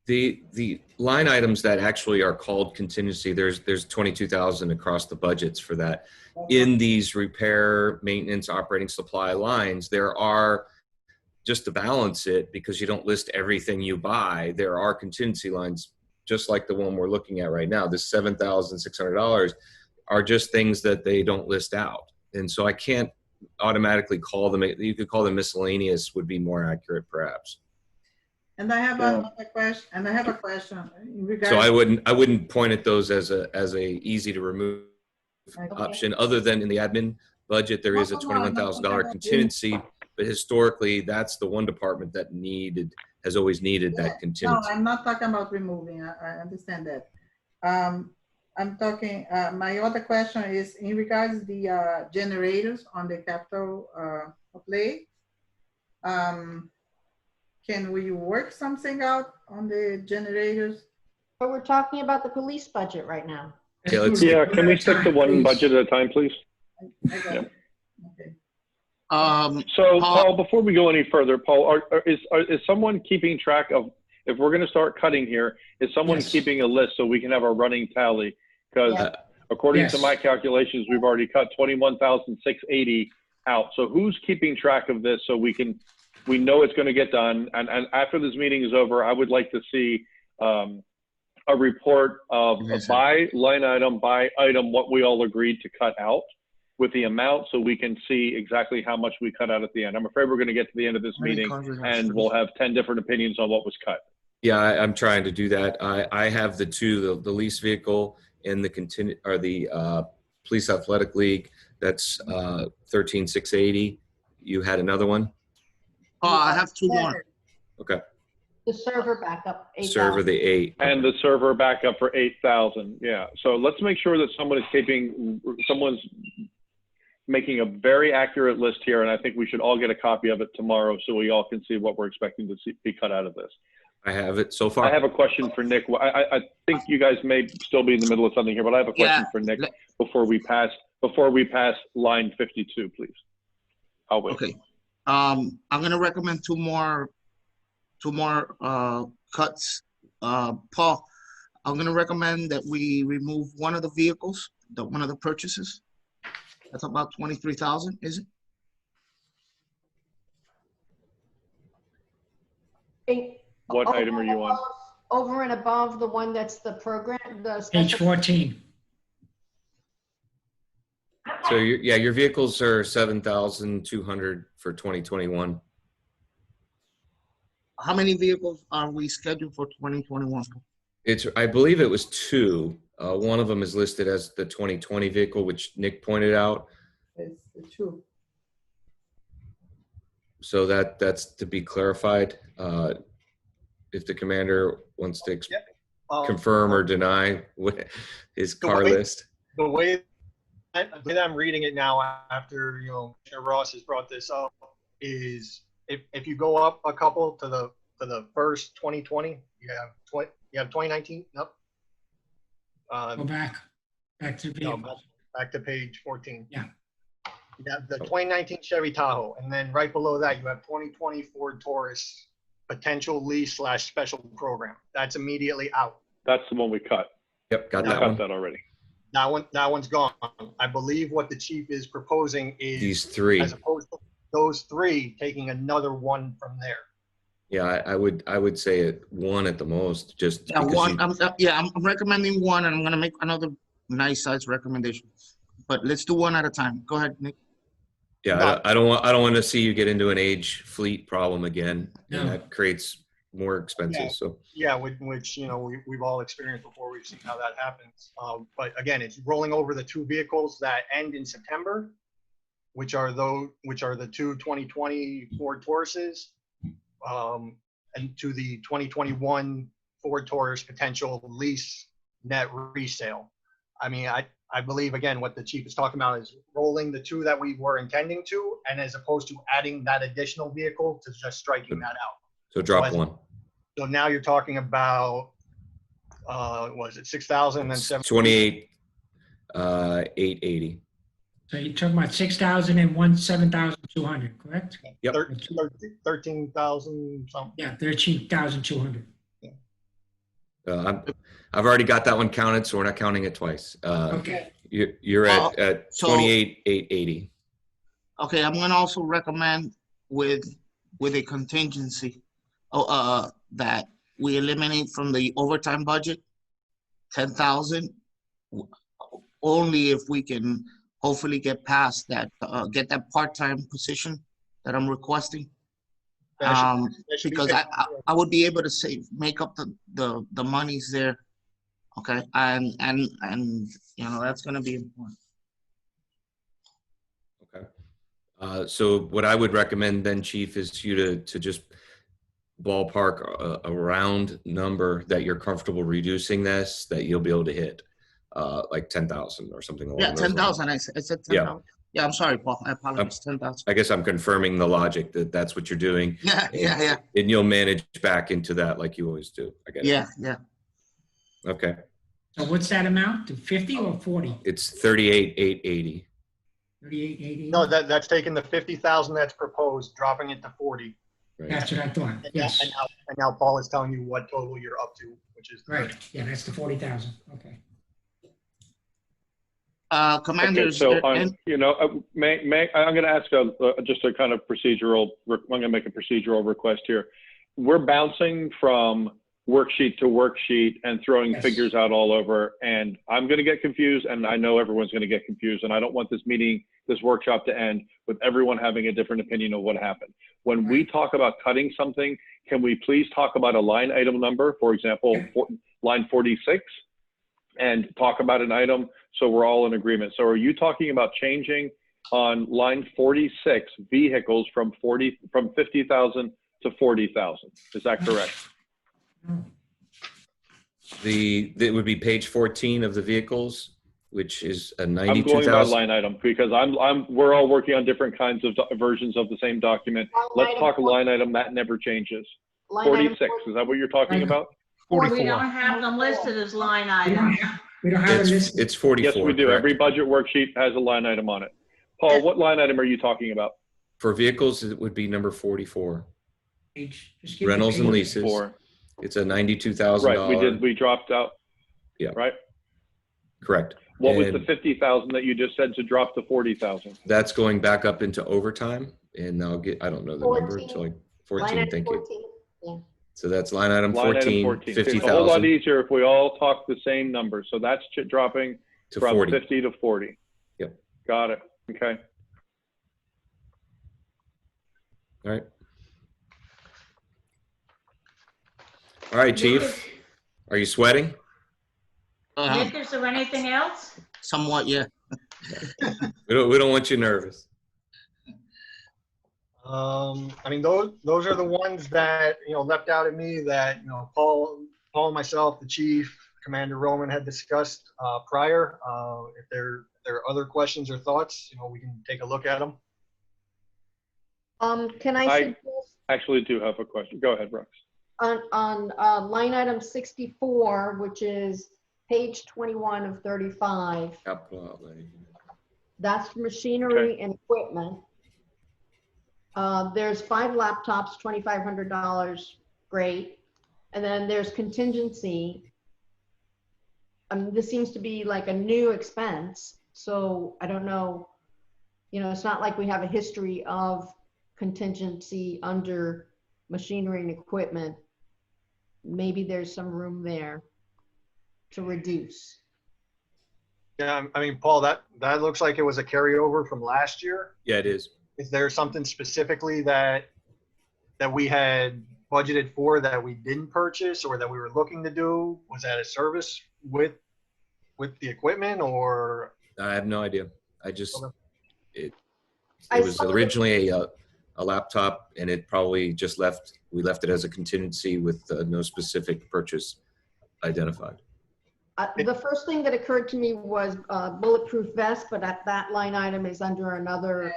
The line items that actually are called contingency, there's 22,000 across the budgets for that. In these repair, maintenance, operating supply lines, there are, just to balance it, because you don't list everything you buy, there are contingency lines, just like the one we're looking at right now. This $7,600 are just things that they don't list out. And so I can't automatically call them, you could call them miscellaneous, would be more accurate perhaps. And I have another question, in regards. So I wouldn't point at those as a easy to remove option, other than in the admin budget, there is a $21,000 contingency, but historically that's the one department that has always needed that contingency. No, I'm not talking about removing, I understand that. I'm talking, my other question is in regards the generators on the capital outlay. Can we work something out on the generators? But we're talking about the police budget right now. Yeah, can we stick to one budget at a time, please? I got it. Okay. So Paul, before we go any further, Paul, is someone keeping track of, if we're going to start cutting here, is someone keeping a list so we can have a running tally? Because according to my calculations, we've already cut 21,680 out. So who's keeping track of this so we know it's going to get done? And after this meeting is over, I would like to see a report of by line item, by item, what we all agreed to cut out with the amount, so we can see exactly how much we cut out at the end. I'm afraid we're going to get to the end of this meeting and we'll have 10 different opinions on what was cut. Yeah, I'm trying to do that. I have the two, the lease vehicle and the police athletic league. That's 13,680. You had another one? I have two more. Okay. The server backup, 8,000. Server, the 8. And the server backup for 8,000. Yeah. So let's make sure that someone's making a very accurate list here. And I think we should all get a copy of it tomorrow so we all can see what we're expecting to be cut out of this. I have it so far. I have a question for Nick. I think you guys may still be in the middle of something here, but I have a question for Nick before we pass line 52, please. I'll wait. Okay. I'm going to recommend two more cuts. Paul, I'm going to recommend that we remove one of the vehicles, one of the purchases. That's about 23,000, is Hey, What item are you on? Over and above the one that's the program, the Page special. 14. So your vehicles are 7,200 for 2021. How many vehicles are we scheduled for 2021? I believe it was 2. One of them is listed as the 2020 vehicle, which Nick pointed out. It's the 2. So that's to be clarified. If the commander wants to confirm or deny his car list. The way I'm reading it now, after Commissioner Ross has brought this up, is if you go up a couple to the first 2020, you have 2019. Nope. Go back to vehicles. Back to page 14. Yeah. You have the 2019 Chevy Tahoe, and then right below that you have 2020 Ford Taurus potential lease/special program. That's immediately out. That's the one we cut. Yep, got We that cut one. that already. That one's gone. I believe what the chief is proposing is These 3. as opposed to those 3, taking another one from there. Yeah, I would say 1 at the most. Just Yeah, because one. I'm recommending 1, and I'm going to make another nice size recommendation. But let's do 1 at a time. Go ahead, Nick. Yeah, I don't want to see you get into an age fleet problem again, No. and that creates more expenses. So Yeah, which we've all experienced before. We've seen how that happens. But again, it's rolling over the 2 vehicles that end in September, which are the 2 2020 Ford Tauruses, and to the 2021 Ford Taurus potential lease net resale. I mean, I believe, again, what the chief is talking about is rolling the 2 that we were intending to, and as opposed to adding that additional vehicle to just striking that out. so drop 1. So now you're talking about, was it 6,000 and then 7? 28, 880. So you're talking about 6,000 and one 7,200, correct? Yep. 13,000 something. Yeah, 13,200. I've already got that one counted, so we're not counting it twice. Okay. You're at So- 28,880. Okay, I'm gonna also recommend with a contingency, that we eliminate from the overtime budget 10,000, only if we can hopefully get past that, get that part-time position that I'm requesting. That should be Because fixed. I would be able to make up the monies there. Okay, and you know, that's gonna be important. Okay. So what I would recommend then, Chief, is you to just ballpark a round number that you're comfortable reducing this, that you'll be able to hit, like 10,000 or something along Yeah, those lines. 10,000, I said 10,000. Yeah, I'm sorry, Paul, I apologize, 10,000. I guess I'm confirming the logic that that's what you're doing. Yeah. And you'll manage back into that like you always do. I get it. Yeah. Okay. So what's that amount? To 50 or 40? It's 38,880. 3880? No, that's taking the 50,000 that's proposed, dropping it to 40. Right. That's what I thought. Yes. And now Paul is telling you what total you're up to, which is Right. Yeah, that's the 40,000. Okay. Commander, Okay, is so there I'm any- going to ask just a kind of procedural. I'm going to make a procedural request here. We're bouncing from worksheet to worksheet and throwing Yes. figures out all over, and I'm going to get confused, and I know everyone's going to get confused, and I don't want this meeting, this workshop to end with everyone having a different opinion of what happened. When we talk about cutting something, can we please talk about a line item number, for example, line 46, and talk about an item so we're all in agreement? So are you talking about changing on line 46 vehicles from 50,000 to 40,000? Is that correct? It would be page 14 of the vehicles, which is a I'm going by 92,000. line item because we're all working on different kinds of versions of the same document. Let's talk a line item that never changes. Line item 46, is that what you're talking about? We 44. don't have them listed as line We don't items. have a list. It's 44. Yes, we do. correct? Every budget worksheet has a line item on it. Paul, what line item are you talking about? For vehicles, it would be number 44. Page. Just give the Rentals and page. leases. For It's a $92,000. right, we dropped out. Yeah. Right. Correct. What was the And 50,000 that you just said to drop to 40,000? that's going back up into overtime, and I don't know the number 14. until like Line 14. item Thank you. 14. Yeah. So that's line item Line 14, item 14. It's a whole lot 50,000 easier if we all talk the same number. So that's dropping to from 40. 50 to 40. Yep. Got it. Okay. All right. All right, Chief. Are you sweating? Nick, is there anything else? Somewhat, yeah. We don't want you nervous. I mean, those are the ones that, left out at me that, Paul, myself, the chief, Commander Roman had discussed prior. If there are other questions or thoughts, we can take a look at them. Can I I suggest actually do have a question. Go ahead, Rex. on line item 64, which is page 21 of 35, Capital outlay. that's for machinery and equipment. There's 5 laptops, $2,500, great. And then there's contingency. This seems to be like a new expense. So I don't know, it's not like we have a history of contingency under machinery and equipment. Maybe there's some room there to reduce. Yeah, I mean, Paul, that looks like it was a carryover from last year. Yeah, it is. Is there something specifically that we had budgeted for that we didn't purchase or that we were looking to do? Was that a service with the equipment, or? I have no idea. I just, Okay. it I was saw that- originally a laptop, and it probably just we left it as a contingency with no specific purchase identified. The first thing that occurred to me was bulletproof vest, but that line item is under another.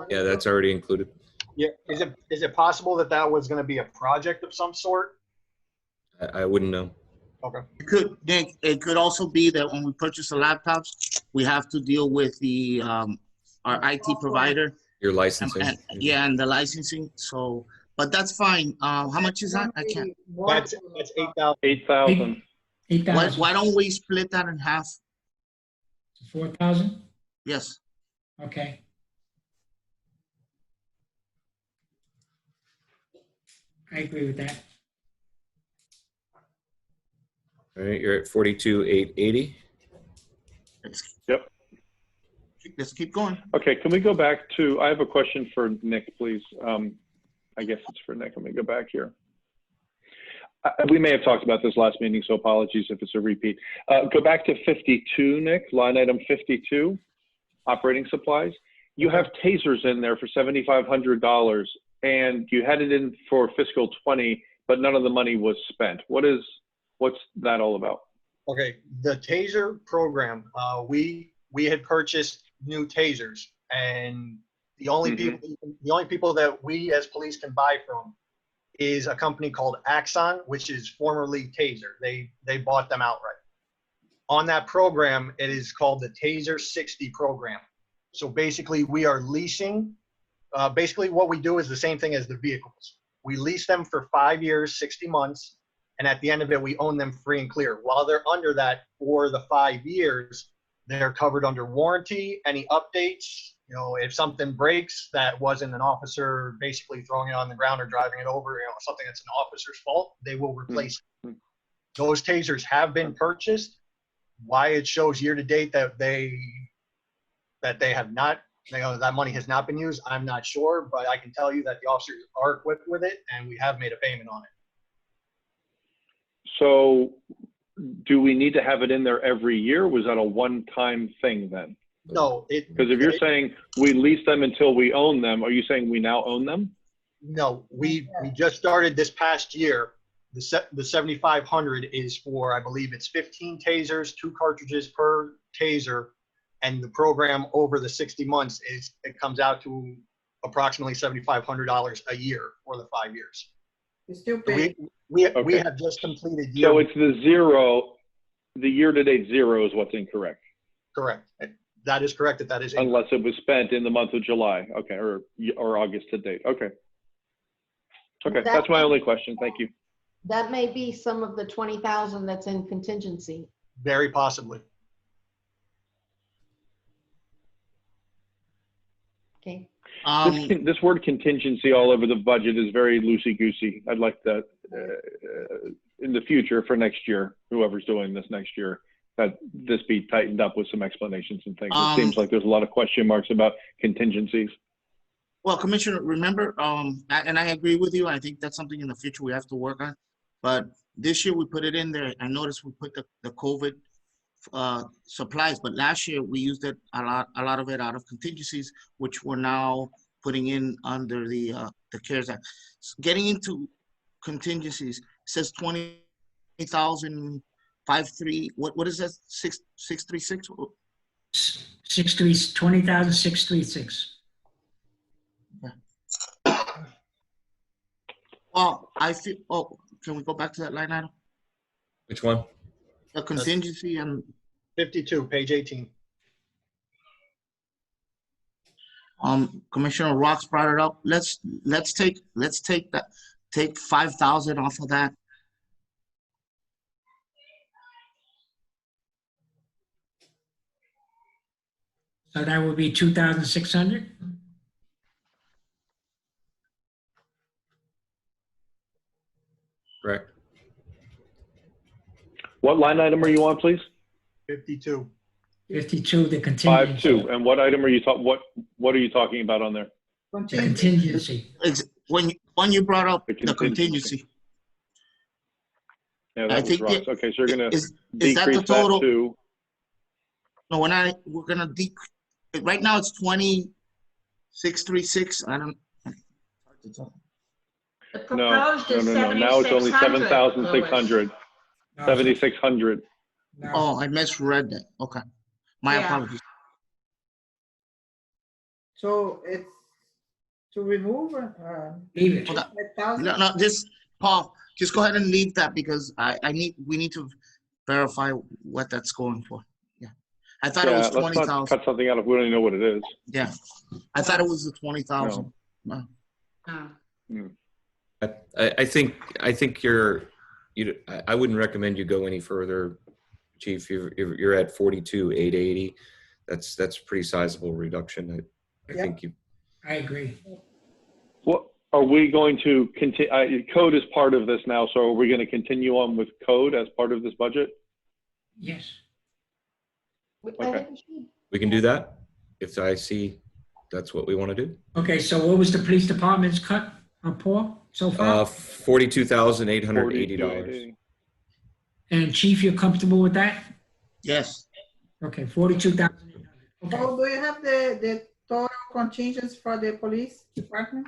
Yeah, that's already included. Yeah, is it possible that was going to be a project of some sort? I wouldn't know. Okay. Nick, it could also be that when we purchase the laptops, we have to deal with the our IT provider. Your licensing. Yeah, and the licensing. So, but that's fine. How much is that? I can't. That's 8,000. 8,000. 8,000, Why don't we split that in half? 4,000? Yes. Okay. I agree with that. All right, you're at 42,880. Yep. Let's keep going. Okay, can we go back to, I have a question for Nick, please. I guess it's for Nick. Let me go back here. We may have talked about this last meeting, so apologies if it's a repeat. Go back to 52, Nick, line item 52, operating supplies. You have tasers in there for $7,500, and you had it in for fiscal 20, but none of the money was spent. What's that all about? Okay, the taser program, we had purchased new tasers, and the only people that we as police can buy from is a company called Axon, which is formerly Taser. They bought them outright. On that program, it is called the Taser 60 program. So basically, we are leasing. Basically, what we do is the same thing as the vehicles. We lease them for 5 years, 60 months, and at the end of it, we own them free and clear. While they're under that for the 5 years, they're covered under warranty. Any updates, if something breaks that wasn't an officer basically throwing it on the ground or driving it over, something that's an officer's fault, they will replace it. Those tasers have been purchased. Why it shows year to date that they have not, that money has not been used, I'm not sure, but I can tell you that the officers are equipped with it and we have made a payment on it. So do we need to have it in there every year? Was that a one-time thing then? No. Because if you're saying we lease them until we own them, are you saying we now own them? No, we just started this past year. The 7,500 is for, I believe it's 15 tasers, 2 cartridges per taser, and the program over the 60 months it comes out to approximately $7,500 a year for the 5 years. You still pay. We have just completed year. So it's the zero, the year-to-date zero is what's incorrect. Correct. That is correct. That is incorrect. Unless it was spent in the month of July, okay, or August to date, okay. Okay, that's my only question. Thank you. That may be some of the 20,000 that's in contingency. Very possibly. Okay. This word contingency all over the budget is very loosey-goosey. I'd like that in the future for next year, whoever's doing this next year, that this be tightened up with some explanations and things. It seems like there's a lot of question marks about contingencies. Well, Commissioner, remember, and I agree with you. I think that's something in the future we have to work on. But this year we put it in there. I noticed we put the COVID supplies, but last year we used it a lot of it out of contingencies, which we're now putting in under the CARES Act. Getting into contingencies, says 20,053. What is that? 636? 20,636. Well, I feel. Oh, can we go back to that line item? Which one? The contingency and 52, page 18. Commissioner Rocks brought it up. Let's take 5,000 off of that. So that would be 2,600? Correct. What line item are you on, please? 52. 52, the contingency. 5.2. And what item are you what are you talking about on there? The contingency. When you brought up the contingency. Yeah, that was Ross. Okay, so you're gonna decrease that total? to. No, we're gonna decrease. Right now it's 20,636. I don't. The proposed is No. Now it's only 7,600. 7,600. No. Oh, I misread that. Okay, my Yeah. apologies. So it's to remove. Leave it. Hold on. 5,000? No, just Paul. Just go ahead and leave that because we need to verify what that's going for. Yeah, I thought it Yeah, was let's not 20,000. cut something out if we don't even know what it is. Yeah, I thought it was the 20,000. Oh. I think I wouldn't recommend you go any further, Chief. You're at 42,880. That's a pretty sizable reduction. I Yep. think you. I agree. What are we going to continue? Code is part of this now, so are we going to continue on with code as part of this budget? Yes. I think we should. We can do that if I see that's what we want to do. Okay, so what was the police department's cut, Paul, so far? $42,880. And Chief, you're comfortable with that? Yes. Okay, 42,000. Okay. Oh, do you have the total contingents for the police department?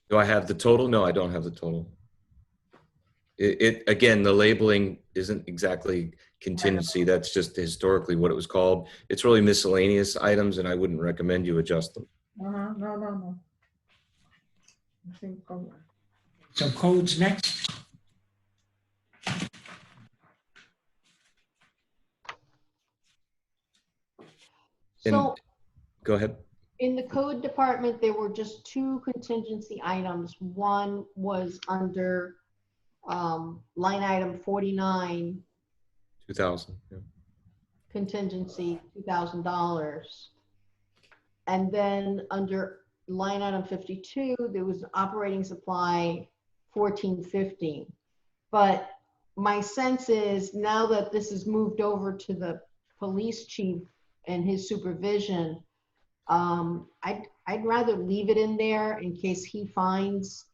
Do I have the total? No, I don't have the total. It again, the labeling isn't exactly contingency. That's just historically what it was called. It's really miscellaneous items, and I wouldn't recommend you adjust them. No. I think So codes next. So Go ahead. in the code department, there were just two contingency items. One was under line item 49, 2,000. Yeah. contingency, $2,000. And then under line item 52, there was operating supply 1415. But my sense is now that this is moved over to the police chief and his supervision, I'd rather leave it in there in case he finds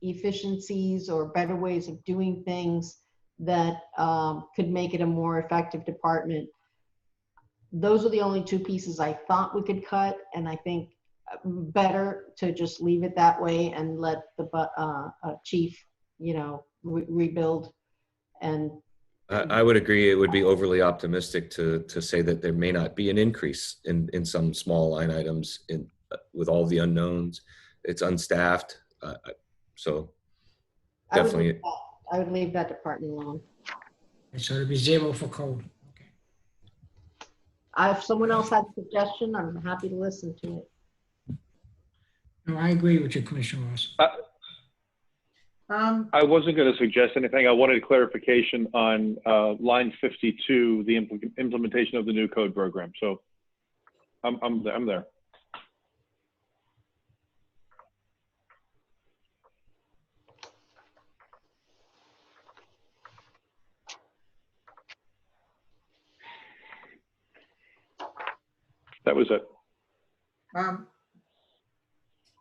efficiencies or better ways of doing things that could make it a more effective department. Those are the only two pieces I thought we could cut, and I think better to just leave it that way and let the chief, rebuild. And I would agree. It would be overly optimistic to say that there may not be an increase in some small line items with all the unknowns. It's unstaffed, so definitely. I would leave that department alone. So it'll be 0 for code. Okay. If someone else had a suggestion, I'm happy to listen to it. No, I agree with you, Commissioner Ross. I wasn't going to suggest anything. I wanted clarification on line 52, the implementation of the new code program. So I'm there. That was it.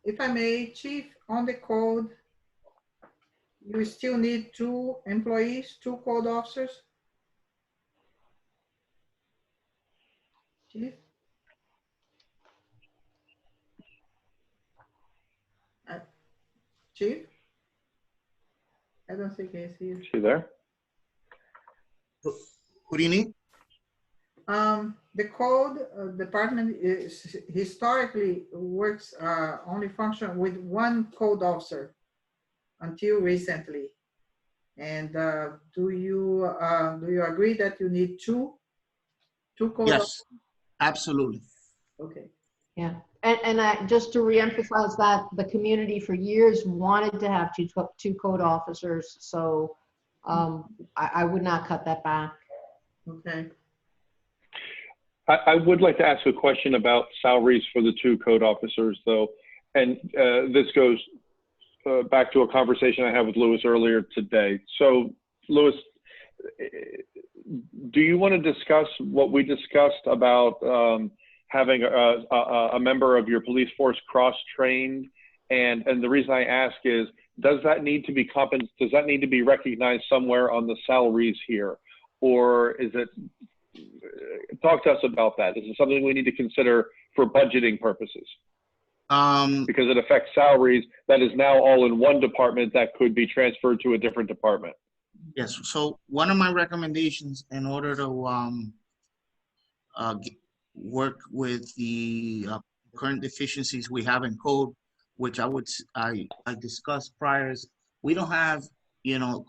If I may, Chief, on the code, you still need 2 employees, 2 code officers? Chief? Chief? I don't think he's here. Is she there? What do you need? The code department is historically works only function with 1 code officer until recently. And do you agree that you need two code Yes, officers? absolutely. Okay. Yeah, and just to reemphasize that, the community for years wanted to have two code officers, so I would not cut that back. Okay. I would like to ask a question about salaries for the 2 code officers, though. And this goes back to a conversation I had with Louis earlier today. So, Louis, do you want to discuss what we discussed about having a member of your police force cross-trained? And the reason I ask is, does that need to be does that need to be recognized somewhere on the salaries here? Or is it, talk to us about that. Is it something we need to consider for budgeting purposes? Because it affects salaries that is now all in one department that could be transferred to a different department. Yes, so one of my recommendations in order to work with the current deficiencies we have in code, which I discussed prior, is we don't have,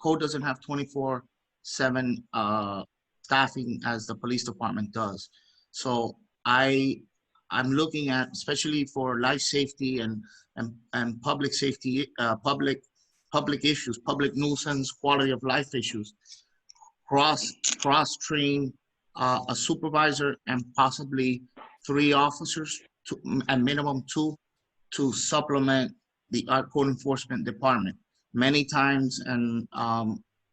code doesn't have 24/7 staffing as the police department does. So I'm looking at, especially for life safety and public safety, public issues, public nuisance, quality of life issues, cross train a supervisor and possibly 3 officers, at minimum 2, to supplement the our code enforcement department. Many times, and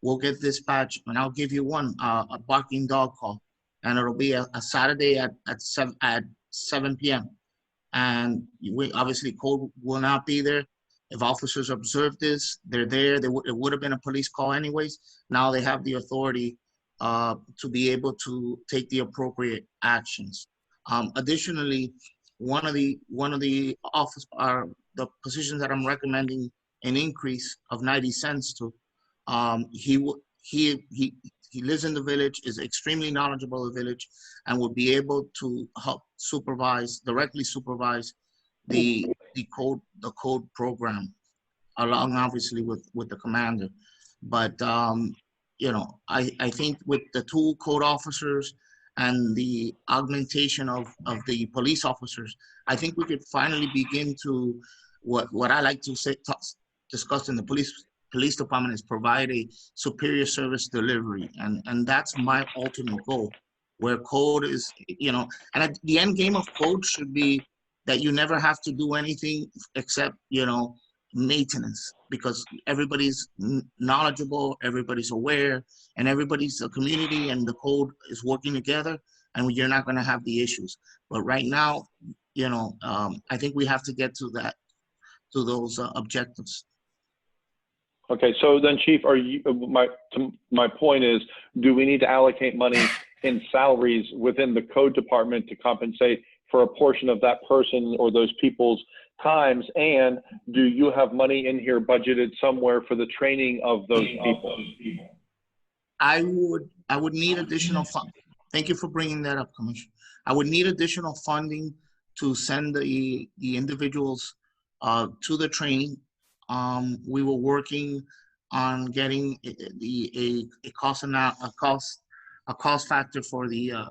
we'll get dispatched, and I'll give you one, a barking dog call, and it'll be a Saturday at 7 p.m. And we obviously code will not be there. If officers observe this, they're there. It would have been a police call anyways. Now they have the authority to be able to take the appropriate actions. Additionally, one of the the positions that I'm recommending an increase of 90 cents to, he lives in the village, is extremely knowledgeable of the village, and will be able to help directly supervise the code program, along obviously with the commander. But you know, I think with the 2 code officers and the augmentation of the police officers, I think we could finally begin to what I like to say, discuss in the police department, is provide a superior service delivery, and that's my ultimate goal. Where code is, you know, and the end game of code should be that you never have to do anything except, you know, maintenance, because everybody's knowledgeable, everybody's aware, and everybody's a community, and the code is working together, and you're not going to have the issues. But right now, you know, I think we have to get to those objectives. Okay, so then, Chief, my point is, do we need to allocate money in salaries within the code department to compensate for a portion of that person or those people's times? And do you have money in here budgeted somewhere for the training of those people? I would need additional funding. Thank you for bringing that up, Commissioner. I would need additional funding to send the individuals to the training. We were working on getting a cost factor for the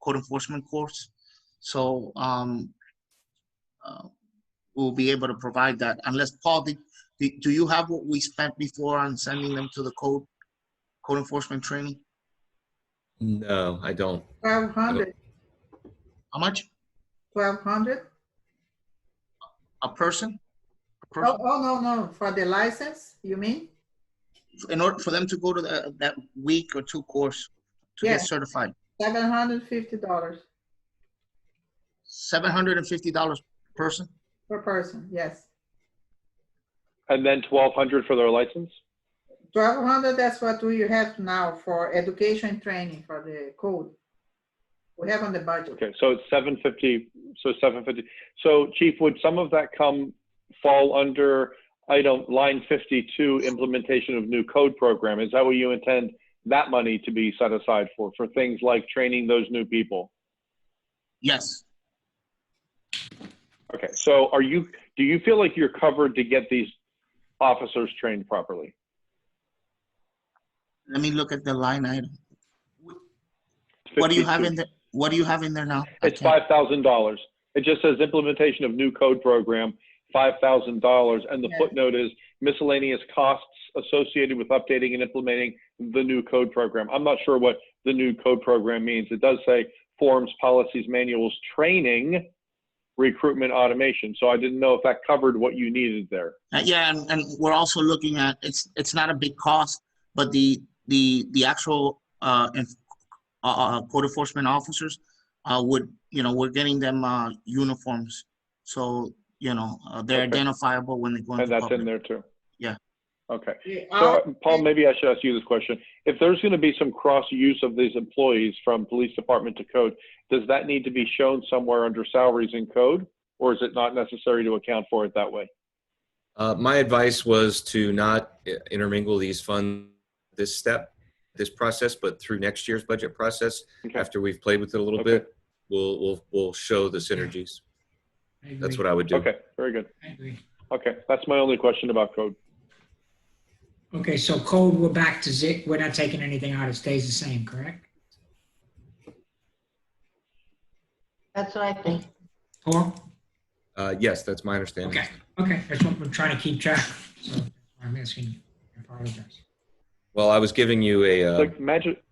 code enforcement course. So we'll be able to provide that. Unless, Paul, do you have what we spent before on sending them to the code enforcement training? No, I don't. 1,200. How much? 1,200. A person? Oh, no, for the license, you mean? In order for them to go to that week or 2 course to get certified. $750. $750 per person? Per person, yes. And then 1,200 for their license? 1,200, that's what we have now for education training for the code. We have on the budget. Okay, so it's 750. So 750. So, Chief, would some of that fall under item line 52, implementation of new code program? Is that what you intend that money to be set aside for things like training those new people? Yes. Okay, so do you feel like you're covered to get these officers trained properly? Let me look at the line item. What do you have in there? What do you have in there now? It's $5,000. It just says implementation of new code program, $5,000, and the footnote is miscellaneous costs associated with updating and implementing the new code program. I'm not sure what the new code program means. It does say forms, policies, manuals, training, recruitment, automation. So I didn't know if that covered what you needed there. Yeah, and we're also looking at, it's not a big cost, but the actual code enforcement officers we're getting them uniforms, so they're identifiable when they go into and that's public. in there too. Yeah. Okay. So Paul, maybe I should ask you this question. If there's going to be some cross use of these employees from police department to code, does that need to be shown somewhere under salaries and code, or is it not necessary to account for it that way? My advice was to not intermingle these funds this process, but through next year's budget process, after we've played with it a little bit, we'll show the synergies. That's what I would do. Okay, very good. I agree. Okay, that's my only question about code. Okay, so code, we're back to we're not taking anything out, it stays the same, correct? That's what I think. Paul? Yes, that's my understanding. Okay, okay, that's what we're trying to keep track of. So that's why I'm asking, I apologize. Well, I was giving you a, Like magistrate.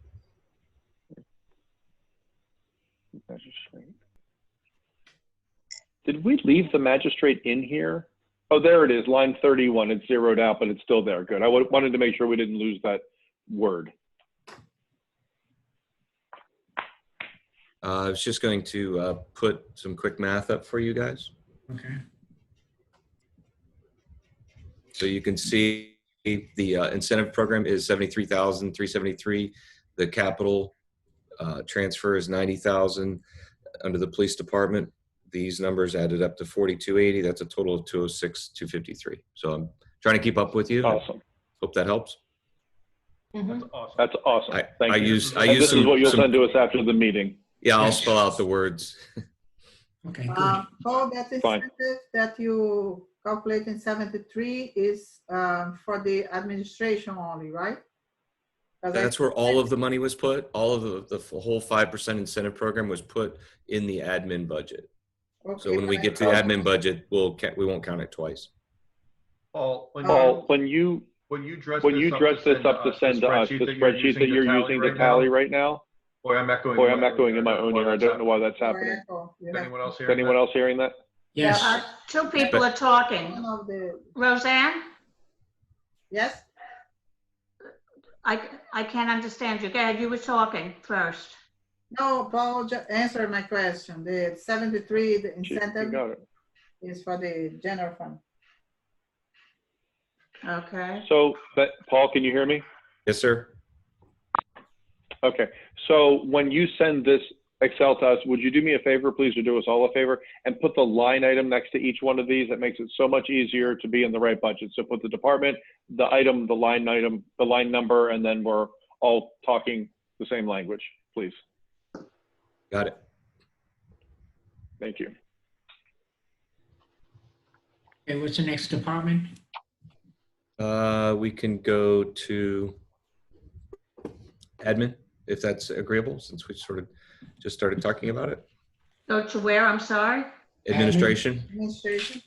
Did we leave the magistrate in here? Oh, there it is, line 31. It's zeroed out, but it's still there. Good. I wanted to make sure we didn't lose that word. I was just going to put some quick math up for you guys. Okay, So you can see the incentive program is 73,373. The capital transfer is 90,000 under the police department. These numbers added up to 4280. That's a total of 206,253. So I'm trying to keep up with you. Awesome. Hope that helps. Mhm. That's awesome. Thank you. This And this is what you'll send to us after the meeting. Yeah, I'll spell out the words. okay, good. Paul, that Fine. incentive that you calculate in 73 is for the administration only, right? 'Cause I- That's where all of the money was put. All of the whole 5% incentive program was put in the admin budget. So okay, when we but get to the admin budget, we won't count it twice. Paul, Paul, when you dress this up to send to us, the spreadsheet that you're using to tally right now, Boy, I'm echoing. boy, I'm echoing in my own ear. I don't know why that's happening. You Is have anyone else Is hearing anyone that? else hearing that? Yes, Two people are talking. one of the, Roseanne, yes? I can't understand you. Go ahead, you were talking first. No, Paul just answered my question. The 73, the You incentive got it. is for the general fund. Okay. So, Paul, can you hear me? Yes, sir. Okay. So when you send this Excel to us, would you do me a favor, please, or do us all a favor, and put the line item next to each one of these? That makes it so much easier to be in the right budget. So put the department, the item, the line number, and then we're all talking the same language, please. Got it. Thank you. okay, what's the next department? We can go to admin, if that's agreeable, since we sort of just started talking about it. Go to where, I'm sorry? Administration. Administration.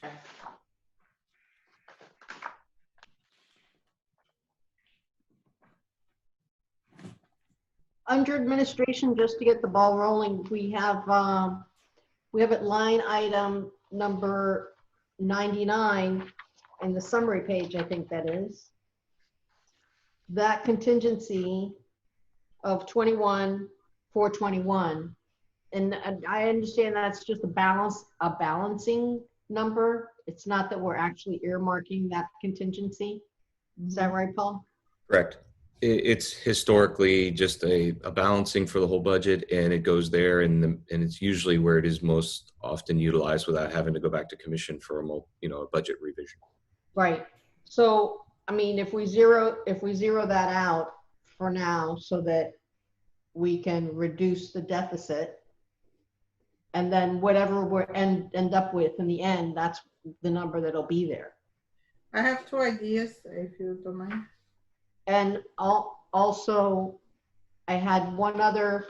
Under administration, just to get the ball rolling, we have it line item number 99 in the summary page, I think that is. That contingency of 21,421. And I understand that's just a balancing number. It's not that we're actually earmarking that contingency. Is that right, Paul? Correct. It's historically just a balancing for the whole budget, and it goes there, and it's usually where it is most often utilized without having to go back to commission for a budget revision. Right. So, I mean, if we zero that out for now so that we can reduce the deficit, and then whatever we end up with in the end, that's the number that'll be there. I have two ideas, if you don't mind. And also, I had one other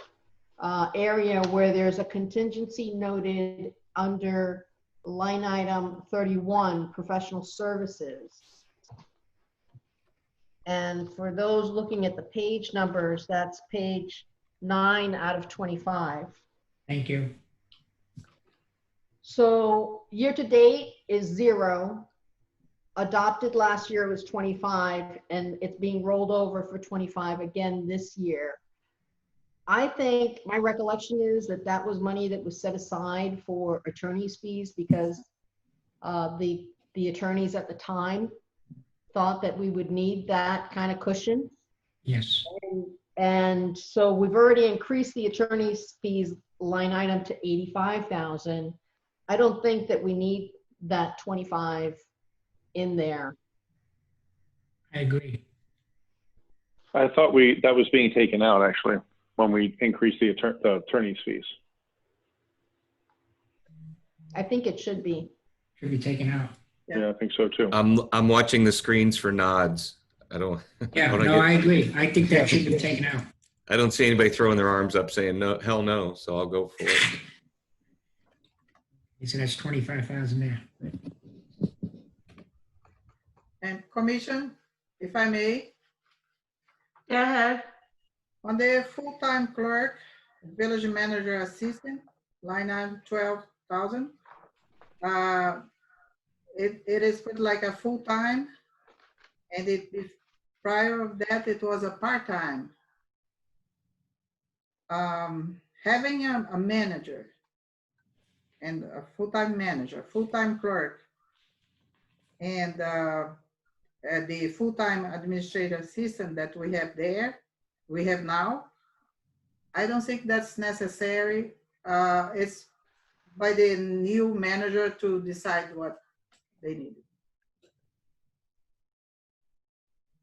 area where there's a contingency noted under line item 31, professional services. And for those looking at the page numbers, that's page 9 out of 25. Thank you. So year to date is 0. Adopted last year was 25, and it's being rolled over for 25 again this year. I think my recollection is that that was money that was set aside for attorney's fees because the attorneys at the time thought that we would need that kind of cushion. Yes. And so we've already increased the attorney's fees line item to 85,000. I don't think that we need that 25 in there. I agree. I thought that was being taken out actually when we increased the attorney's fees. I think it should be. Should be taken out. Yeah, I think so too. I'm watching the screens for nods. I don't. Yeah, when no, I agree. I think that should be taken out. I don't see anybody throwing their arms up saying no, hell no. So I'll go for it. So that's 25,000 there. And commission, if I may, Go ahead. on the full-time clerk, village manager assistant, line item 12,000. It is put like a full-time, and prior of that, it was a part-time. Having a manager and a full-time manager, full-time clerk, and the full-time administrative assistant that we have now, I don't think that's necessary. It's by the new manager to decide what they need.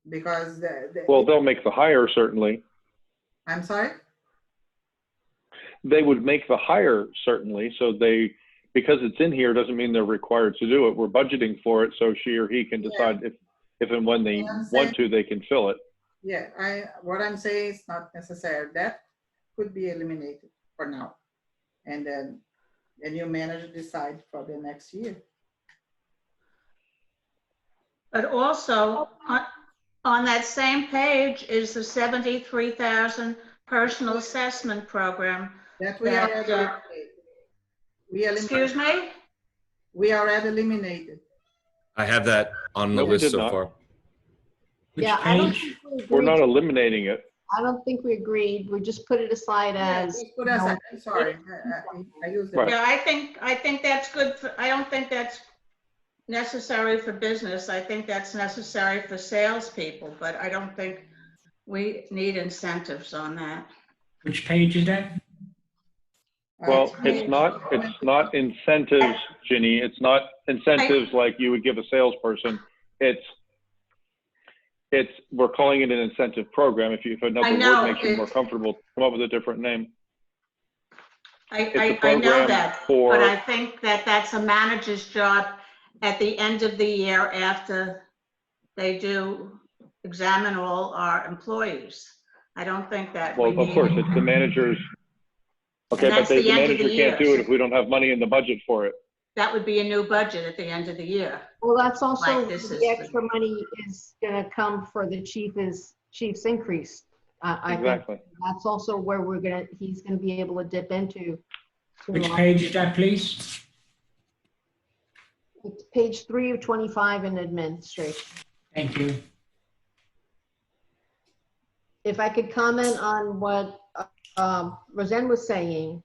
Because Well, they'll make the hire, certainly. I'm sorry? They would make the hire, certainly. So because it's in here doesn't mean they're required to do it. We're budgeting for it, so she or he can decide if and when they want to, they can fill it. Yeah, what I'm saying is not necessary. That could be eliminated for now. And then the new manager decide for the next year. But also, on that same page is the 73,000 personal assessment program. That we already eliminated. Excuse me? We already eliminated. I have that on the No, we list did so not. far. Which Yeah, I don't page? think we We're not agreed. eliminating it. I don't think we agreed. We just put it aside as. Just put aside. I'm sorry, I used it. Right. Yeah, I think that's good. I don't think that's necessary for business. I think that's necessary for salespeople, but I don't think we need incentives on that. Which page is that? Well, it's not incentives, Ginny. It's not incentives like you would give a salesperson. We're calling it an incentive program. If another know, word makes you more comfortable, come up with a different name. I It's a know program that, for- but I think that that's a manager's job at the end of the year after they do examine all our employees. I don't think that. Well, we of course, need- it's the manager's. Okay, And but that's the the end of manager the can't year. do it if we don't have money in the budget for it. That would be a new budget at the end of the year. Well, that's also Like where this is the extra money is gonna come for the chief's increase. I think Exactly. that's also where he's gonna be able to dip into. Which page is that, please? It's page 3 of 25 in administration. Thank you. If I could comment on what Roseanne was saying,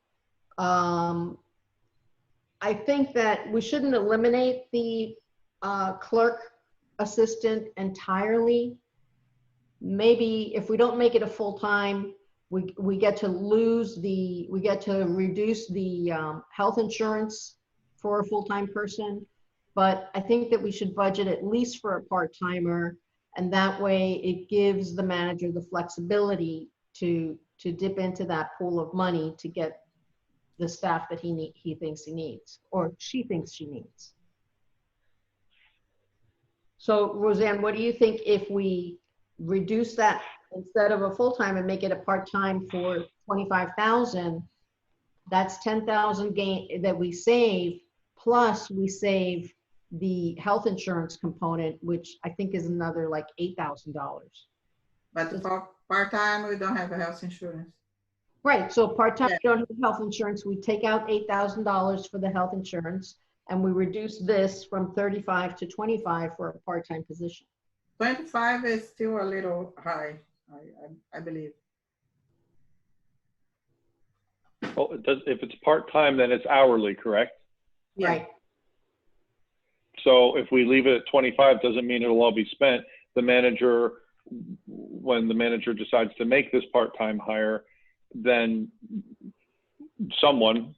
I think that we shouldn't eliminate the clerk assistant entirely. Maybe if we don't make it a full-time, we get to reduce the health insurance for a full-time person. But I think that we should budget at least for a part-timer, and that way it gives the manager the flexibility to dip into that pool of money to get the staff that he thinks he needs, or she thinks she needs. So Roseanne, what do you think if we reduce that instead of a full-time and make it a part-time for 25,000? That's 10,000 gain that we save, plus we save the health insurance component, which I think is another like $8,000. But for part-time, we don't have a health insurance. Right, so part-time, we don't have health insurance, we take out $8,000 for the health insurance, and we reduce this from 35 to 25 for a part-time position. 25 is still a little high, I believe. Well, if it's part-time, then it's hourly, correct? Yeah. Right, So if we leave it at 25, doesn't mean it'll all be spent. The manager, when the manager decides to make this part-time hire, then someone,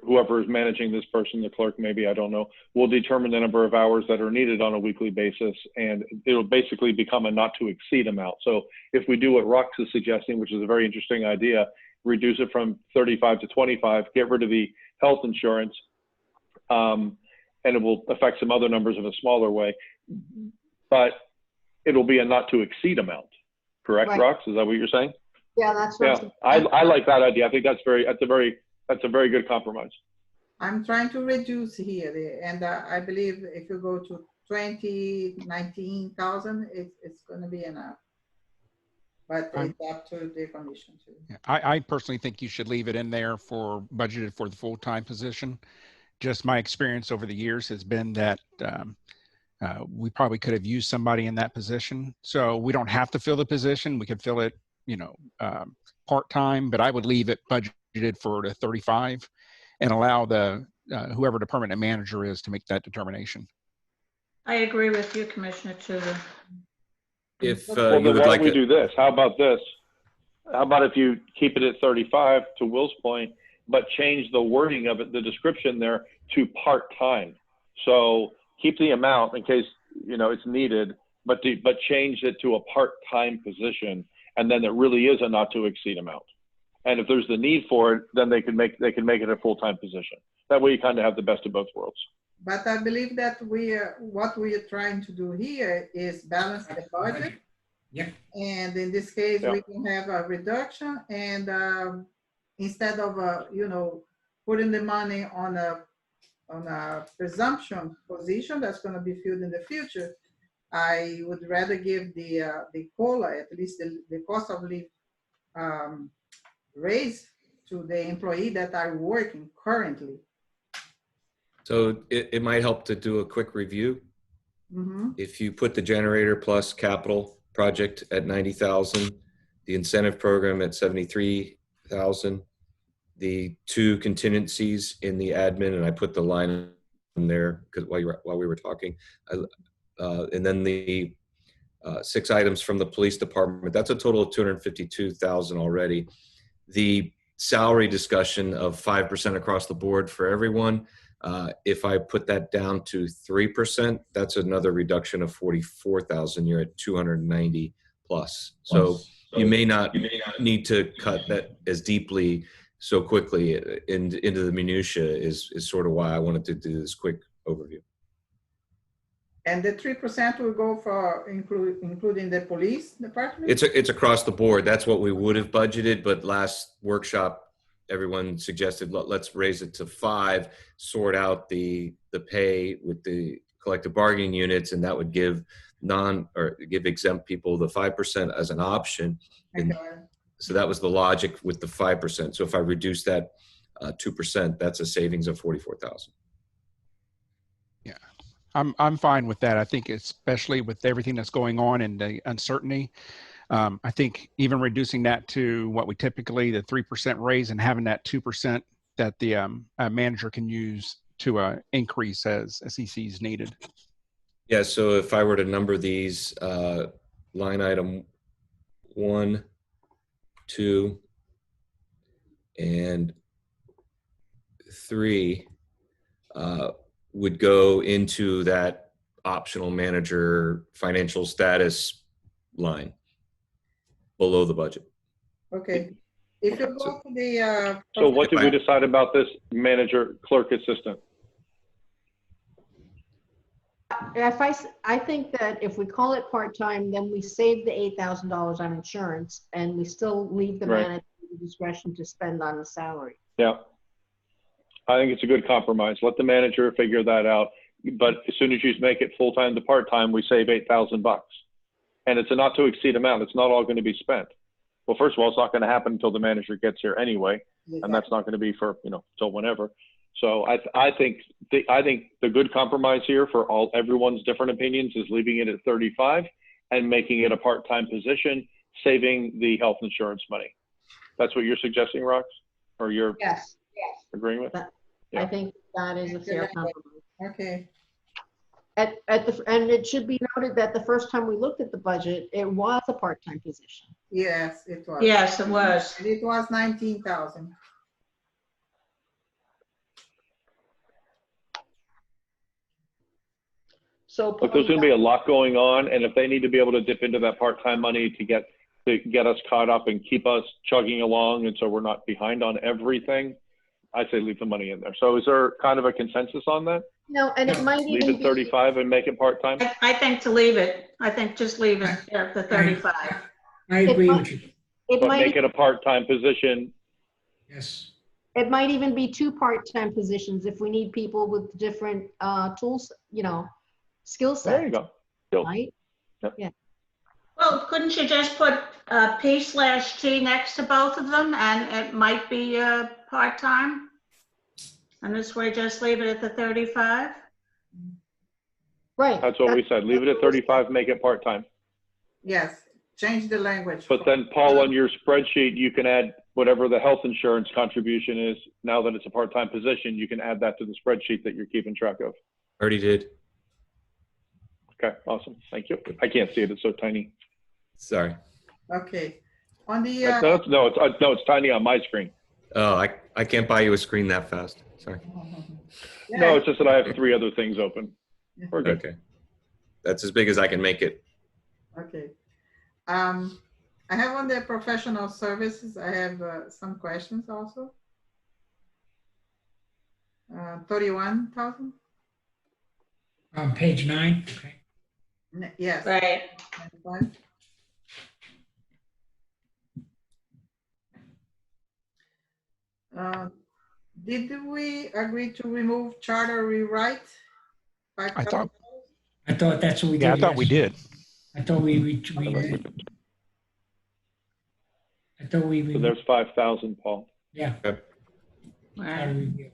whoever is managing this person, the clerk maybe, I don't know, will determine the number of hours that are needed on a weekly basis, and it'll basically become a not to exceed amount. So if we do what Rox is suggesting, which is a very interesting idea, reduce it from 35 to 25, get rid of the health insurance, and it will affect some other numbers in a smaller way, but it'll be a not to exceed amount, correct, Right. Rox? Is that what you're saying? yeah, that's what Yeah, I like that idea. I think that's a very good compromise. I'm trying to reduce here, and I believe if you go to 19,000, it's going to be enough. But it's up to the commission too. Yeah, I personally think you should leave it in there for budgeted for the full-time position. Just my experience over the years has been that we probably could have used somebody in that position. So we don't have to fill the position. We could fill it, part-time, but I would leave it budgeted for the 35 and allow the whoever the permanent manager is to make that determination. I agree with you, Commissioner Tuda. If Well, you then would why like don't we it, do this? How about this? How about if you keep it at 35, to Will's point, but change the wording of it, the description there, to part-time. So keep the amount in case, it's needed, but change it to a part-time position, and then it really is a not to exceed amount. And if there's the need for it, then they can make it a full-time position. That way you kind of have the best of both worlds. But I believe that what we are trying to do here is balance the budget. Yeah. And in this case, Yeah. we can have a reduction, and instead of putting the money on a presumption position that's going to be filled in the future, I would rather give the COLA, at least the cost of living raise to the employee that are working currently. so it might help to do a quick review. Mm-hmm. If you put the generator plus capital project at 90,000, the incentive program at 73,000, the two contingencies in the admin, and I put the line in there because while we were talking, and then the 6 items from the police department, that's a total of 252,000 already. The salary discussion of 5% across the board for everyone, if I put that down to 3%, that's another reduction of 44,000. You're at 290 plus. So you may not need to cut that as deeply so quickly into the minutia is sort of why I wanted to do this quick overview. And the 3% will go for including the police department? It's across the board. That's what we would have budgeted, but last workshop, everyone suggested let's raise it to 5, sort out the pay with the collective bargaining units, and that would give exempt people the 5% as an option. And so that was the logic with the 5%. So if I reduce that 2%, that's a savings of 44,000. Yeah, I'm fine with that. I think especially with everything that's going on and the uncertainty, I think even reducing that to what we typically, the 3% raise, and having that 2% that the manager can use to increase as he sees needed. Yeah, so if I were to number these, line item 1, 2, and 3 would go into that optional manager financial status line below the budget. Okay. If you go to the... So what did we decide about this manager clerk assistant? I think that if we call it part-time, then we save the $8,000 on insurance, and we still leave the Right. manager the discretion to spend on the salary. Yeah. I think it's a good compromise. Let the manager figure that out. But as soon as you make it full-time to part-time, we save $8,000. And it's a not to exceed amount. It's not all going to be spent. Well, first of all, it's not going to happen until the manager gets here anyway. And that's not going to be for, till whenever. So I think the good compromise here for everyone's different opinions is leaving it at 35 and making it a part-time position, saving the health insurance money. That's what you're suggesting, Rox? Or you're Yes. agreeing with? I think that is a fair compromise. Okay. And it should be noted that the first time we looked at the budget, it was a part-time position. Yes, it was. Yes, it was. And it was 19,000. So Look, there's going to be a lot going on, and if they need to be able to dip into that part-time money to get us caught up and keep us chugging along, and so we're not behind on everything, I say leave the money in there. So is there kind of a consensus on that? No, and it might Leave even it be 35 and make it part-time? I think to leave it. I think just leave it at the 35. I agree with you. It But might make it a part-time position. Yes. It might even be 2 part-time positions if we need people with different tools, skill There you sets, go. Still, right? Well, couldn't you just put P/T next to both of them and it might be part-time? And this way just leave it at the 35? Right. that's what we said. Leave it at 35, make it part-time. Yes, change the language. But then, Paul, on your spreadsheet, you can add whatever the health insurance contribution is. Now that it's a part-time position, you can add that to the spreadsheet that you're keeping track of. Already did. Okay, awesome. Thank you. I can't see it. It's so tiny. Sorry. Okay. On the, No, it's tiny on my screen. Oh, I can't buy you a screen that fast. Sorry. No, it's just that I have 3 other things open. We're good. Okay. That's as big as I can make it. Okay. I have on the professional services, I have some questions also. 31,000? On page 9, okay. Yes. Right. 95. Did we agree to remove charter rewrite? I thought, I thought that's what we did. yeah, I thought we yesterday. did. I thought we So there's 5,000, Paul. yeah. Right.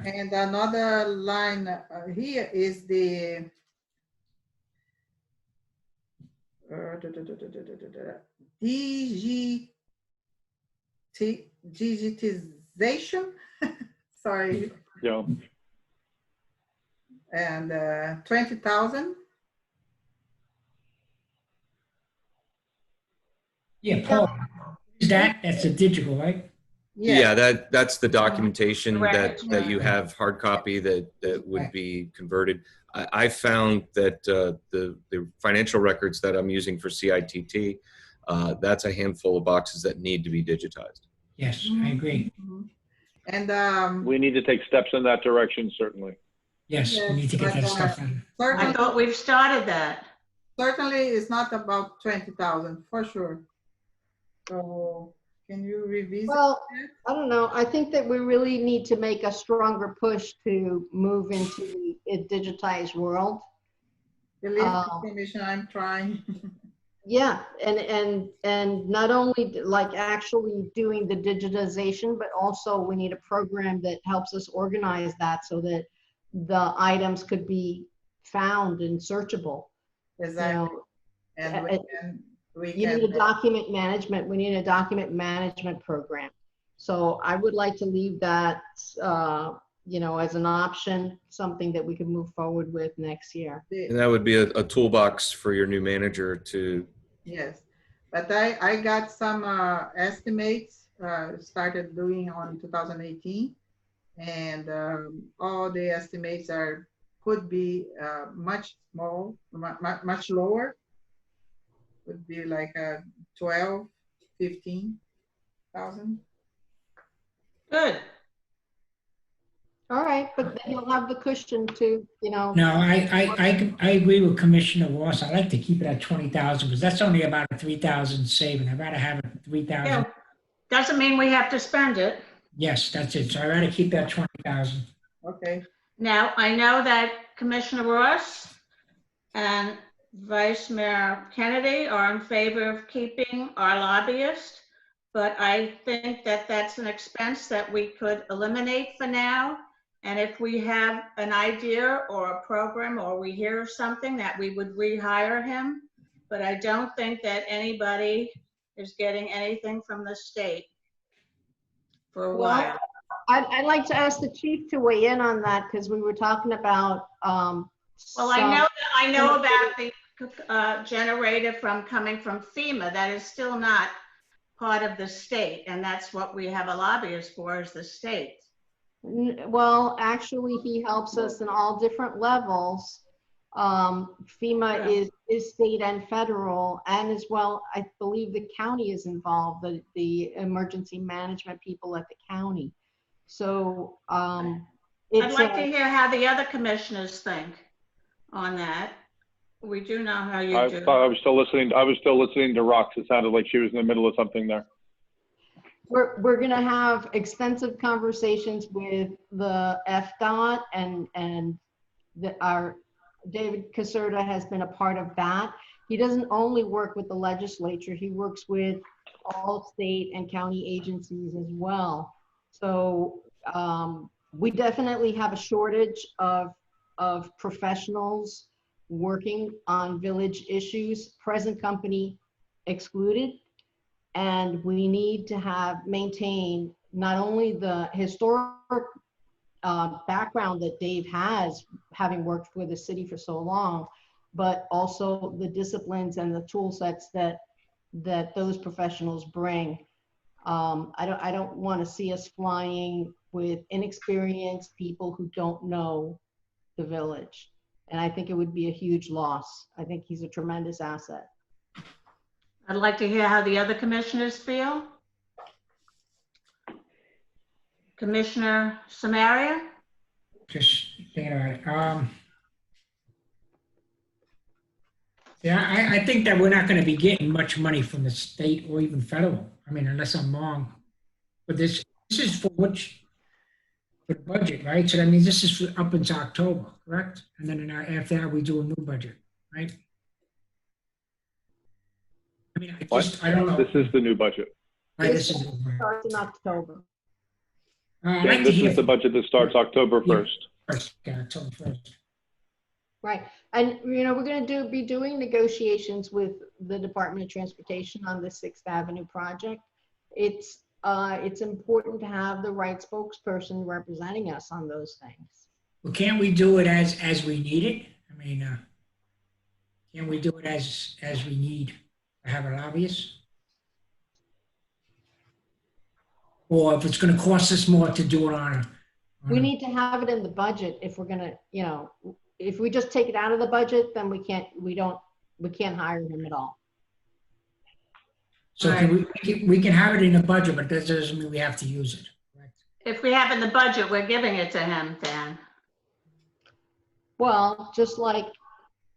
And another line here is the digitization. Sorry. Yeah. And 20,000. Yeah, Paul, is that's a digital, right? Yeah, that's the documentation Correct. that you have hard copy that would be converted. I found that the financial records that I'm using for CITT, that's a handful of boxes that need to be digitized. Yes, I agree. And We need to take steps in that direction, certainly. Yes, we need to get that stuff done. I thought we've started that. Certainly it's not about 20,000 for sure. So can you revisit? Well, I don't know. I think that we really need to make a stronger push to move into the digitized world. Believe me, Commissioner, I'm trying. Yeah, and not only like actually doing the digitization, but also we need a program that helps us organize that so that the items could be found and searchable. Exactly. And we You need a document management. We need a document management program. So I would like to leave that, as an option, something that we could move forward with next year. And that would be a toolbox for your new manager to. Yes, but I got some estimates started doing on 2018, and all the estimates could be much lower. Would be like 12, 15,000. Good. All right, but then you'll have the cushion to, No, I agree with Commissioner Ross. I like to keep it at 20,000 because that's only about a 3,000 saving. I'd rather have it at 3,000. Yeah. Doesn't mean we have to spend it. Yes, that's it. So I'd rather keep that 20,000. Okay. Now, I know that Commissioner Ross and Vice Mayor Kennedy are in favor of keeping our lobbyist, but I think that that's an expense that we could eliminate for now. And if we have an idea or a program or we hear something that we would rehire him, but I don't think that anybody is getting anything from the state for a while. I'd like to ask the chief to weigh in on that because we were talking about. Well, I know about the generator coming from FEMA. That is still not part of the state, and that's what we have a lobbyist for, is the state. Well, actually, he helps us in all different levels. FEMA is state and federal, and as well, I believe the county is involved, the emergency management people at the county. So I'd like to hear how the other commissioners think on that. We do know how you do. I was still listening. I was still listening to Rox. It sounded like she was in the middle of something there. We're gonna have extensive conversations with the FDOT and our David Caserta has been a part of that. He doesn't only work with the legislature, he works with all state and county agencies as well. So we definitely have a shortage of professionals working on village issues, present company excluded. And we need to maintain not only the historic background that Dave has, having worked with the city for so long, but also the disciplines and the tool sets that those professionals bring. I don't want to see us flying with inexperienced people who don't know the village. And I think it would be a huge loss. I think he's a tremendous asset. I'd like to hear how the other commissioners feel. Commissioner Samaria? Just thinking about it. Yeah, I think that we're not going to be getting much money from the state or even federal. I mean, unless I'm wrong. But this is for the budget, right? So that means this is for up until October, correct? And then after that, we do a new budget, right? I mean, I don't know. This is the new budget. Right, this is Starts in October. I'd Yeah, like to this hear is the budget that starts October 1st. first. Yeah, October 1st. Right. And, you know, we're going to be doing negotiations with the Department of Transportation on the 6th Avenue project. It's important to have the right spokesperson representing us on those things. Well, can't we do it as we need it? I mean, can we do it as we need to have a lobbyist? Or if it's going to cost us more to do it on We need to have it in the budget if we're going to, you know, if we just take it out of the budget, then we can't hire him at all. So we can have it in the budget, but that doesn't mean we have to use it. Right? If we have in the budget, we're giving it to him, Dan. Well, just like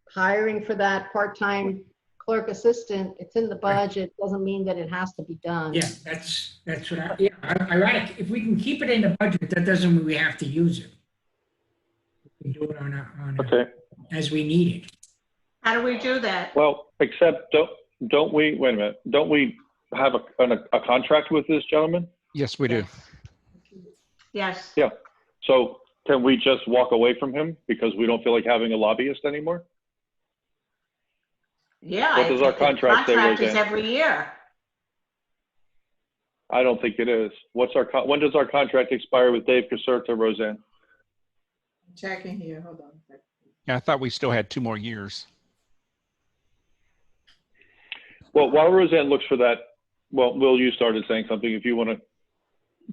hiring for that part-time clerk assistant, it's in the budget, doesn't mean that it has to be done. Yeah, that's what I like. If we can keep it in the budget, that doesn't mean we have to use it. We can do it Okay. as we need it. How do we do that? Well, except don't we, wait a minute, don't we have a contract with this gentleman? Yes, we do. Yes. Yeah. So can we just walk away from him because we don't feel like having a lobbyist anymore? Yeah. What does our contract say, Contract is Roseanne? every year. I don't think it is. When does our contract expire with Dave Caserta, Roseanne? Checking here, hold on. Yeah, I thought we still had 2 more years. Well, while Roseanne looks for that, well, Will, you started saying something. If you want to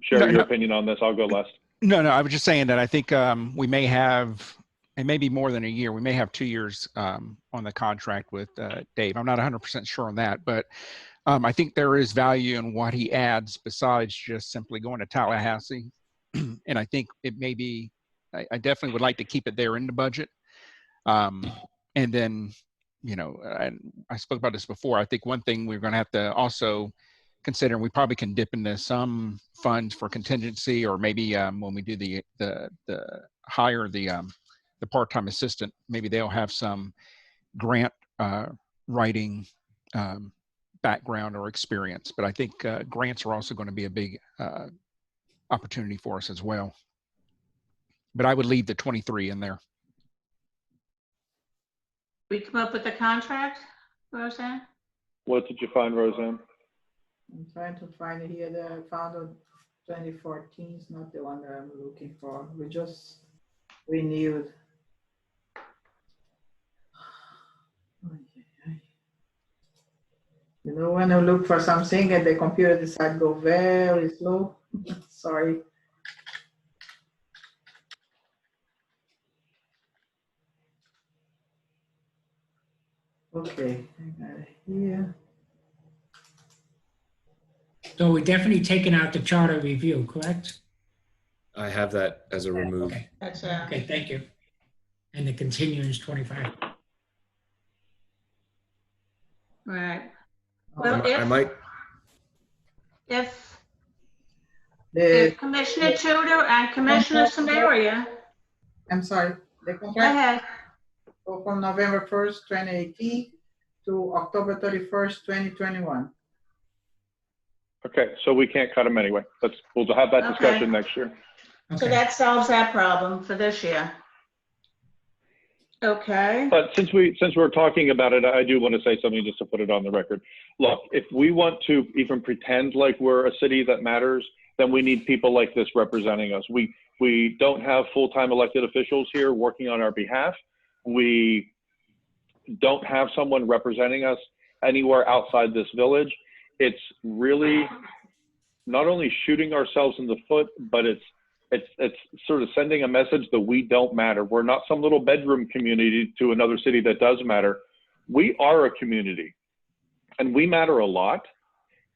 share your opinion on this, I'll go last. No, I was just saying that I think we may have, it may be more than a year. We may have 2 years on the contract with Dave. I'm not 100% sure on that, but I think there is value in what he adds besides just simply going to Tallahassee. And I think it may be, I definitely would like to keep it there in the budget. And then, you know, I spoke about this before. I think one thing we're going to have to also consider, and we probably can dip into some funds for contingency, or maybe when we do the hire the part-time assistant, maybe they'll have some grant writing background or experience. But I think grants are also going to be a big opportunity for us as well. But I would leave the 23 in there. We come up with the contract, Roseanne? What did you find, Roseanne? I'm trying to find it here. That I found it 2014 is not the one that I'm looking for. We just renewed. You know, when I look for something and the computer decides to go very slow. Sorry. Okay, I got it here. So we're definitely taking out the charter review, correct? I have that as a remove. Okay, That's okay, thank you. And the continuance 25. right. Well, I might, if The, If Commissioner Tudor and Commissioner Samaria, I'm sorry, the go contract ahead. go from November 1st, 2018 to October 31st, 2021. Okay, so we can't cut them anyway. We'll have that Okay. discussion next year. So Okay. that solves that problem for this year. Okay. But since we're talking about it, I do want to say something just to put it on the record. Look, if we want to even pretend like we're a city that matters, then we need people like this representing us. We don't have full-time elected officials here working on our behalf. We don't have someone representing us anywhere outside this village. It's really not only shooting ourselves in the foot, but it's sort of sending a message that we don't matter. We're not some little bedroom community to another city that does matter. We are a community and we matter a lot.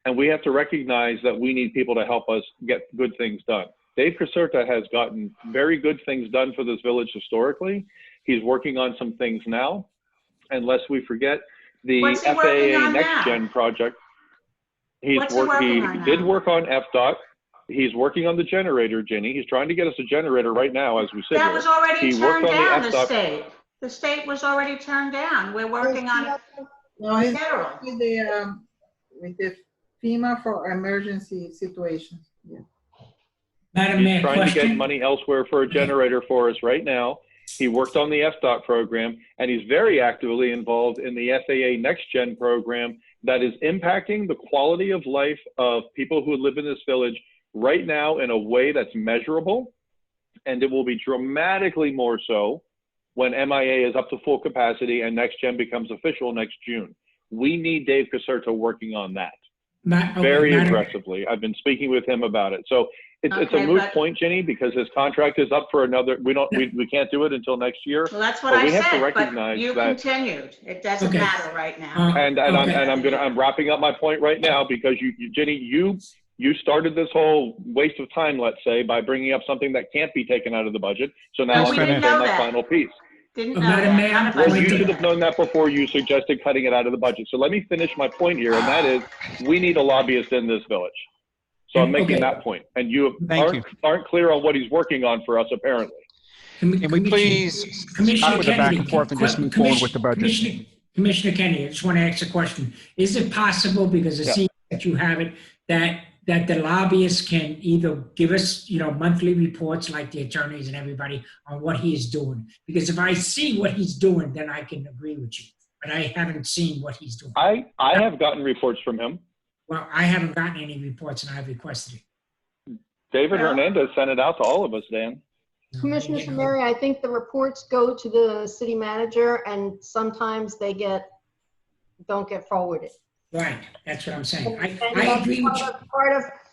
And we have to recognize that we need people to help us get good things done. Dave Caserta has gotten very good things done for this village historically. He's working on some things now. And lest we forget the What's he working FAA on Next now? Gen project. What's he working on He did now? work on FDOT. He's working on the generator, Ginny. He's trying to get us a generator right now as we sit That here. was already He worked turned on the down, the FDOT. state. The state was already turned down. We're working on it. No, he's Federal. with the FEMA for emergency situations. Yeah. Madam He's Mayor, trying to get question? money elsewhere for a generator for us right now. He worked on the FDOT program, and he's very actively involved in the FAA Next Gen program that is impacting the quality of life of people who live in this village right now in a way that's measurable. And it will be dramatically more so when MIA is up to full capacity and Next Gen becomes official next June. We need Dave Caserta working on that very aggressively. I've been speaking with him about it. So it's Okay, a moot but- point, Ginny, because his contract is up for another, we can't do it until next year. Well, that's what But I we have to said, but recognize you that- continued. It doesn't Okay. matter right now. And Okay. I'm wrapping up my point right now because Ginny, you started this whole waste of time, let's say, by bringing up something that can't be taken out of the budget. So now No, I'm we going to didn't say know my that. final piece. Didn't know Madam that. Mayor, None of Well, us you knew should that. have known that before you suggested cutting it out of the budget. So let me finish my point here, and that is we need a lobbyist in this village. So I'm making Okay. that point, and you Thank aren't clear on what he's working on for us, apparently. Can we please stop with the back and forth and just move forward with the budget? Commissioner Kennedy, I just want to ask a question. Is it possible, because it Yeah. seems that you have it, that the lobbyists can either give us, monthly reports like the attorneys and everybody on what he is doing? Because if I see what he's doing, then I can agree with you. But I haven't seen what he's doing. I have gotten reports from him. Well, I haven't gotten any reports and I've requested it. David Hernandez sent it out to all of us, Dan. Commissioner Samaria, I think the reports go to the city manager and sometimes they don't get forwarded. Right, that's what I'm saying. And I that's agree with you.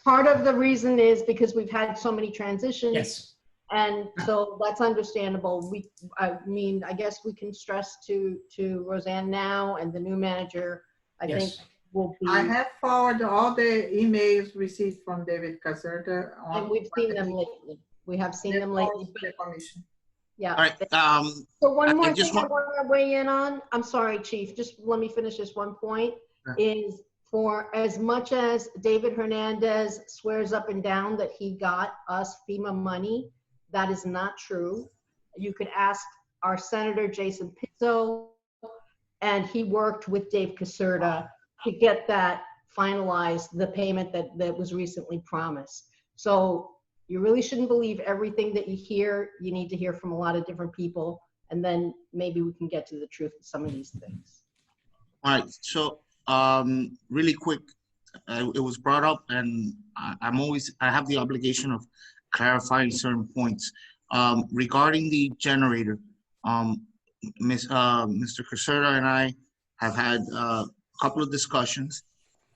Part of the reason is because we've had so many transitions. Yes. And so that's understandable. I mean, I guess we can stress to Roseanne now and the new manager, I think Yes. will be, I have forwarded all the emails received from David Caserta. and we've seen them lately. We have seen them lately. The commission. Yeah. All right, So one I more just thing I want- want to weigh in on, I'm sorry, Chief, just let me finish this one point, is for as much as David Hernandez swears up and down that he got us FEMA money, that is not true. You could ask our Senator Jason Pizzo, and he worked with Dave Caserta to get that finalized, the payment that was recently promised. So you really shouldn't believe everything that you hear. You need to hear from a lot of different people, and then maybe we can get to the truth of some of these things. all right, so really quick, it was brought up, and I have the obligation of clarifying certain points. Regarding the generator, Mr. Caserta and I have had a couple of discussions.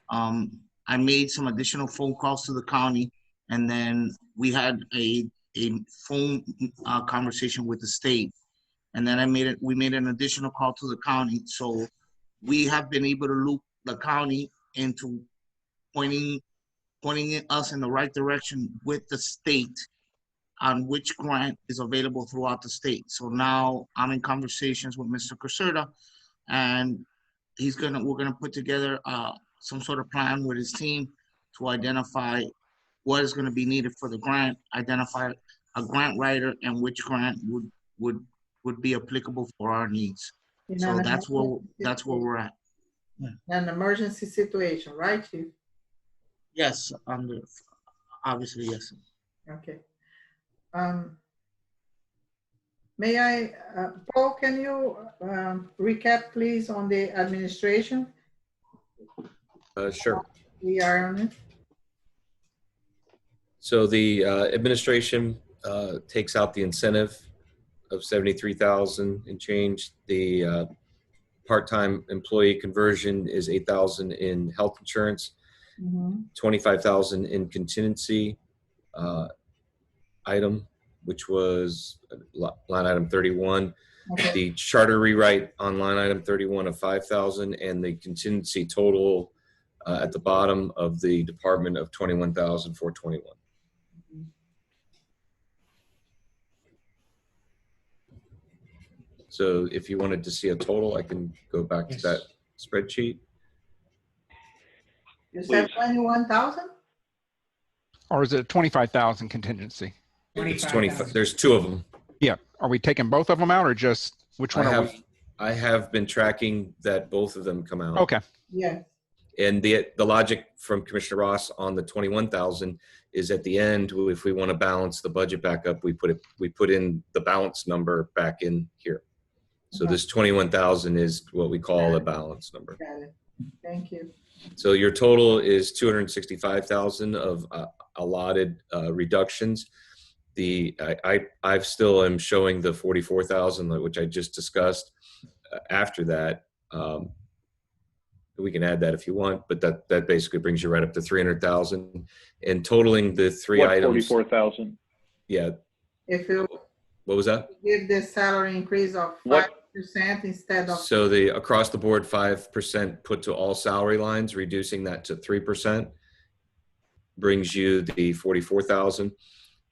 I made some additional phone calls to the county, and then we had a phone conversation with the state. And then we made an additional call to the county. So we have been able to loop the county into pointing us in the right direction with the state on which grant is available throughout the state. So now I'm in conversations with Mr. Caserta, and we're gonna put together some sort of plan with his team to identify what is going to be needed for the grant, identify a grant writer, and which grant would be applicable for our needs. In So an that's where emergency we're at. An emergency situation, right, Chief? Yes, obviously, yes. Okay. May I, Paul, can you recap, please, on the administration? Sure. We are on it. So the administration takes out the incentive of 73,000 and change. The part-time employee conversion is 8,000 in health insurance, 25,000 in contingency item, which was line item 31. Okay. The charter rewrite on line item 31 of 5,000, and the contingency total at the bottom of the department of 21,421. So if you wanted to see a total, I can go back to that spreadsheet. You said 21,000? Or is it 25,000 contingency? It's 25. There's two of them. Yeah. Are we taking both of them out or just which one are we? I have been tracking that both of them come out. Okay. Yes. And the logic from Commissioner Ross on the 21,000 is at the end, if we want to balance the budget back up, we put in the balance number back in here. So this 21,000 is what we call a balance number. Got it. Thank you. So your total is 265,000 of allotted reductions. I still am showing the 44,000, which I just discussed. After that, we can add that if you want, but that basically brings you right up to 300,000. And totaling the three items. 44,000. Yeah. If you What was that? give the salary increase of 5% instead of. So the across the board 5% put to all salary lines, reducing that to 3% brings you the 44,000.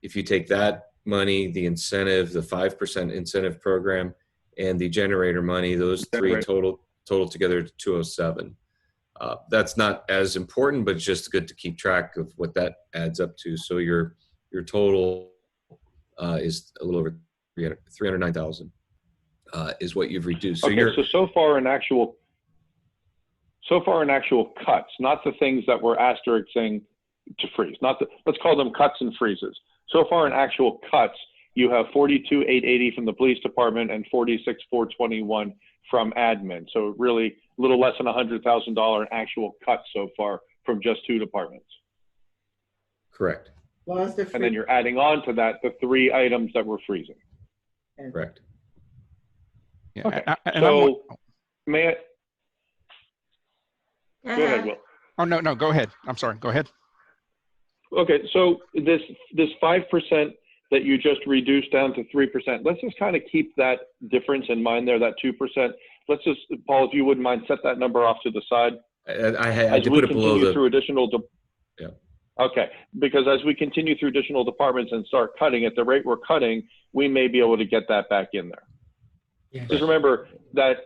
If you take that money, the incentive, the 5% incentive program, and the generator money, those three total together to 207. That's not as important, but it's just good to keep track of what that adds up to. So your total is a little over 309,000 is what you've reduced. So Okay, so far in actual cuts, not the things that we're asterisking to freeze, let's call them cuts and freezes. So far in actual cuts, you have 42,880 from the police department and 46,421 from admin. So really a little less than $100,000 in actual cuts so far from just two departments. Correct. Plus the And then you're adding on to that the three items that we're freezing. Correct. Yeah. Okay. And So may I? Go Go ahead, Will. Oh, no, go ahead. I'm sorry. Go ahead. Okay, so this 5% that you just reduced down to 3%, let's just kind of keep that difference in mind there, that 2%. Let's just, Paul, if you wouldn't mind, set that number off to the side. I did put it below the. Through additional. Yeah. Okay, because as we continue through additional departments and start cutting at the rate we're cutting, we may be able to get that back in there. Yes. Just remember that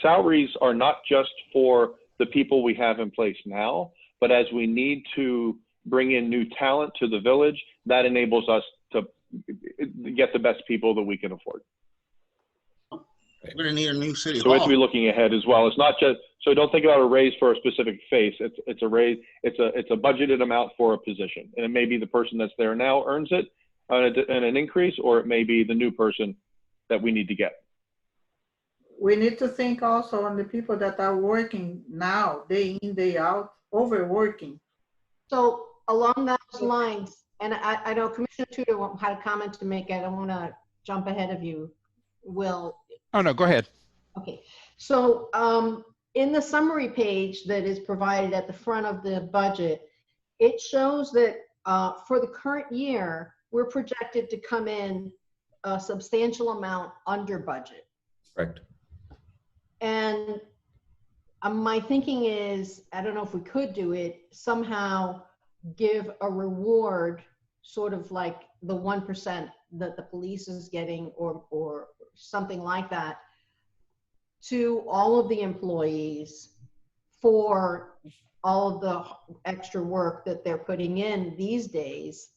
salaries are not just for the people we have in place now, but as we need to bring in new talent to the village, that enables us to get the best people that we can afford. We're gonna need a new city So we have hall. to be looking ahead as well. It's not just, so don't think about a raise for a specific face. It's a raise, it's a budgeted amount for a position. And it may be the person that's there now earns it and an increase, or it may be the new person that we need to get. We need to think also on the people that are working now, day in, day out, overworking. So along those lines, and I know Commissioner Tudor had a comment to make. I don't want to jump ahead of you, Will. Oh, no, go ahead. Okay, so in the summary page that is provided at the front of the budget, it shows that for the current year, we're projected to come in a substantial amount under budget. Correct. And my thinking is, I don't know if we could do it, somehow give a reward, sort of like the 1% that the police is getting or something like that, to all of the employees for all of the extra work that they're putting in these days,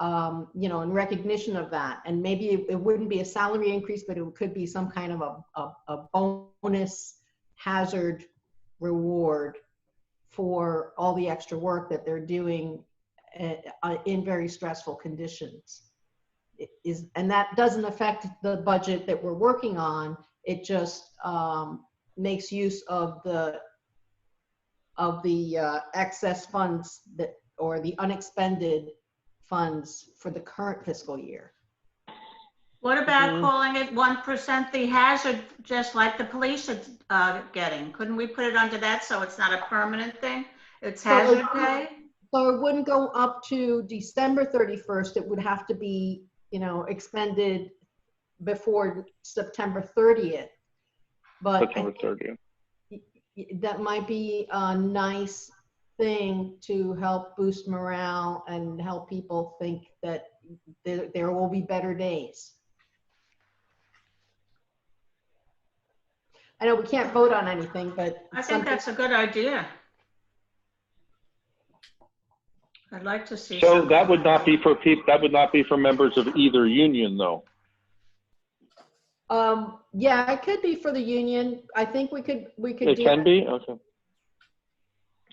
you know, in recognition of that. And maybe it wouldn't be a salary increase, but it could be some kind of a bonus hazard reward for all the extra work that they're doing in very stressful conditions. And that doesn't affect the budget that we're working on. It just makes use of the excess funds that, or the unexpended funds for the current fiscal year. What about calling it 1% the hazard, just like the police are getting? Couldn't we put it under that so it's not a permanent thing? It's hazard pay? So it wouldn't go up to December 31st. It would have to be, you know, expended before September 30th. But September 30th. that might be a nice thing to help boost morale and help people think that there will be better days. I know we can't vote on anything, but I think that's a good idea. I'd like to see. So that would not be for that would not be for members of either union, though. Yeah, it could be for the union. I think we could It do can that. be? Okay.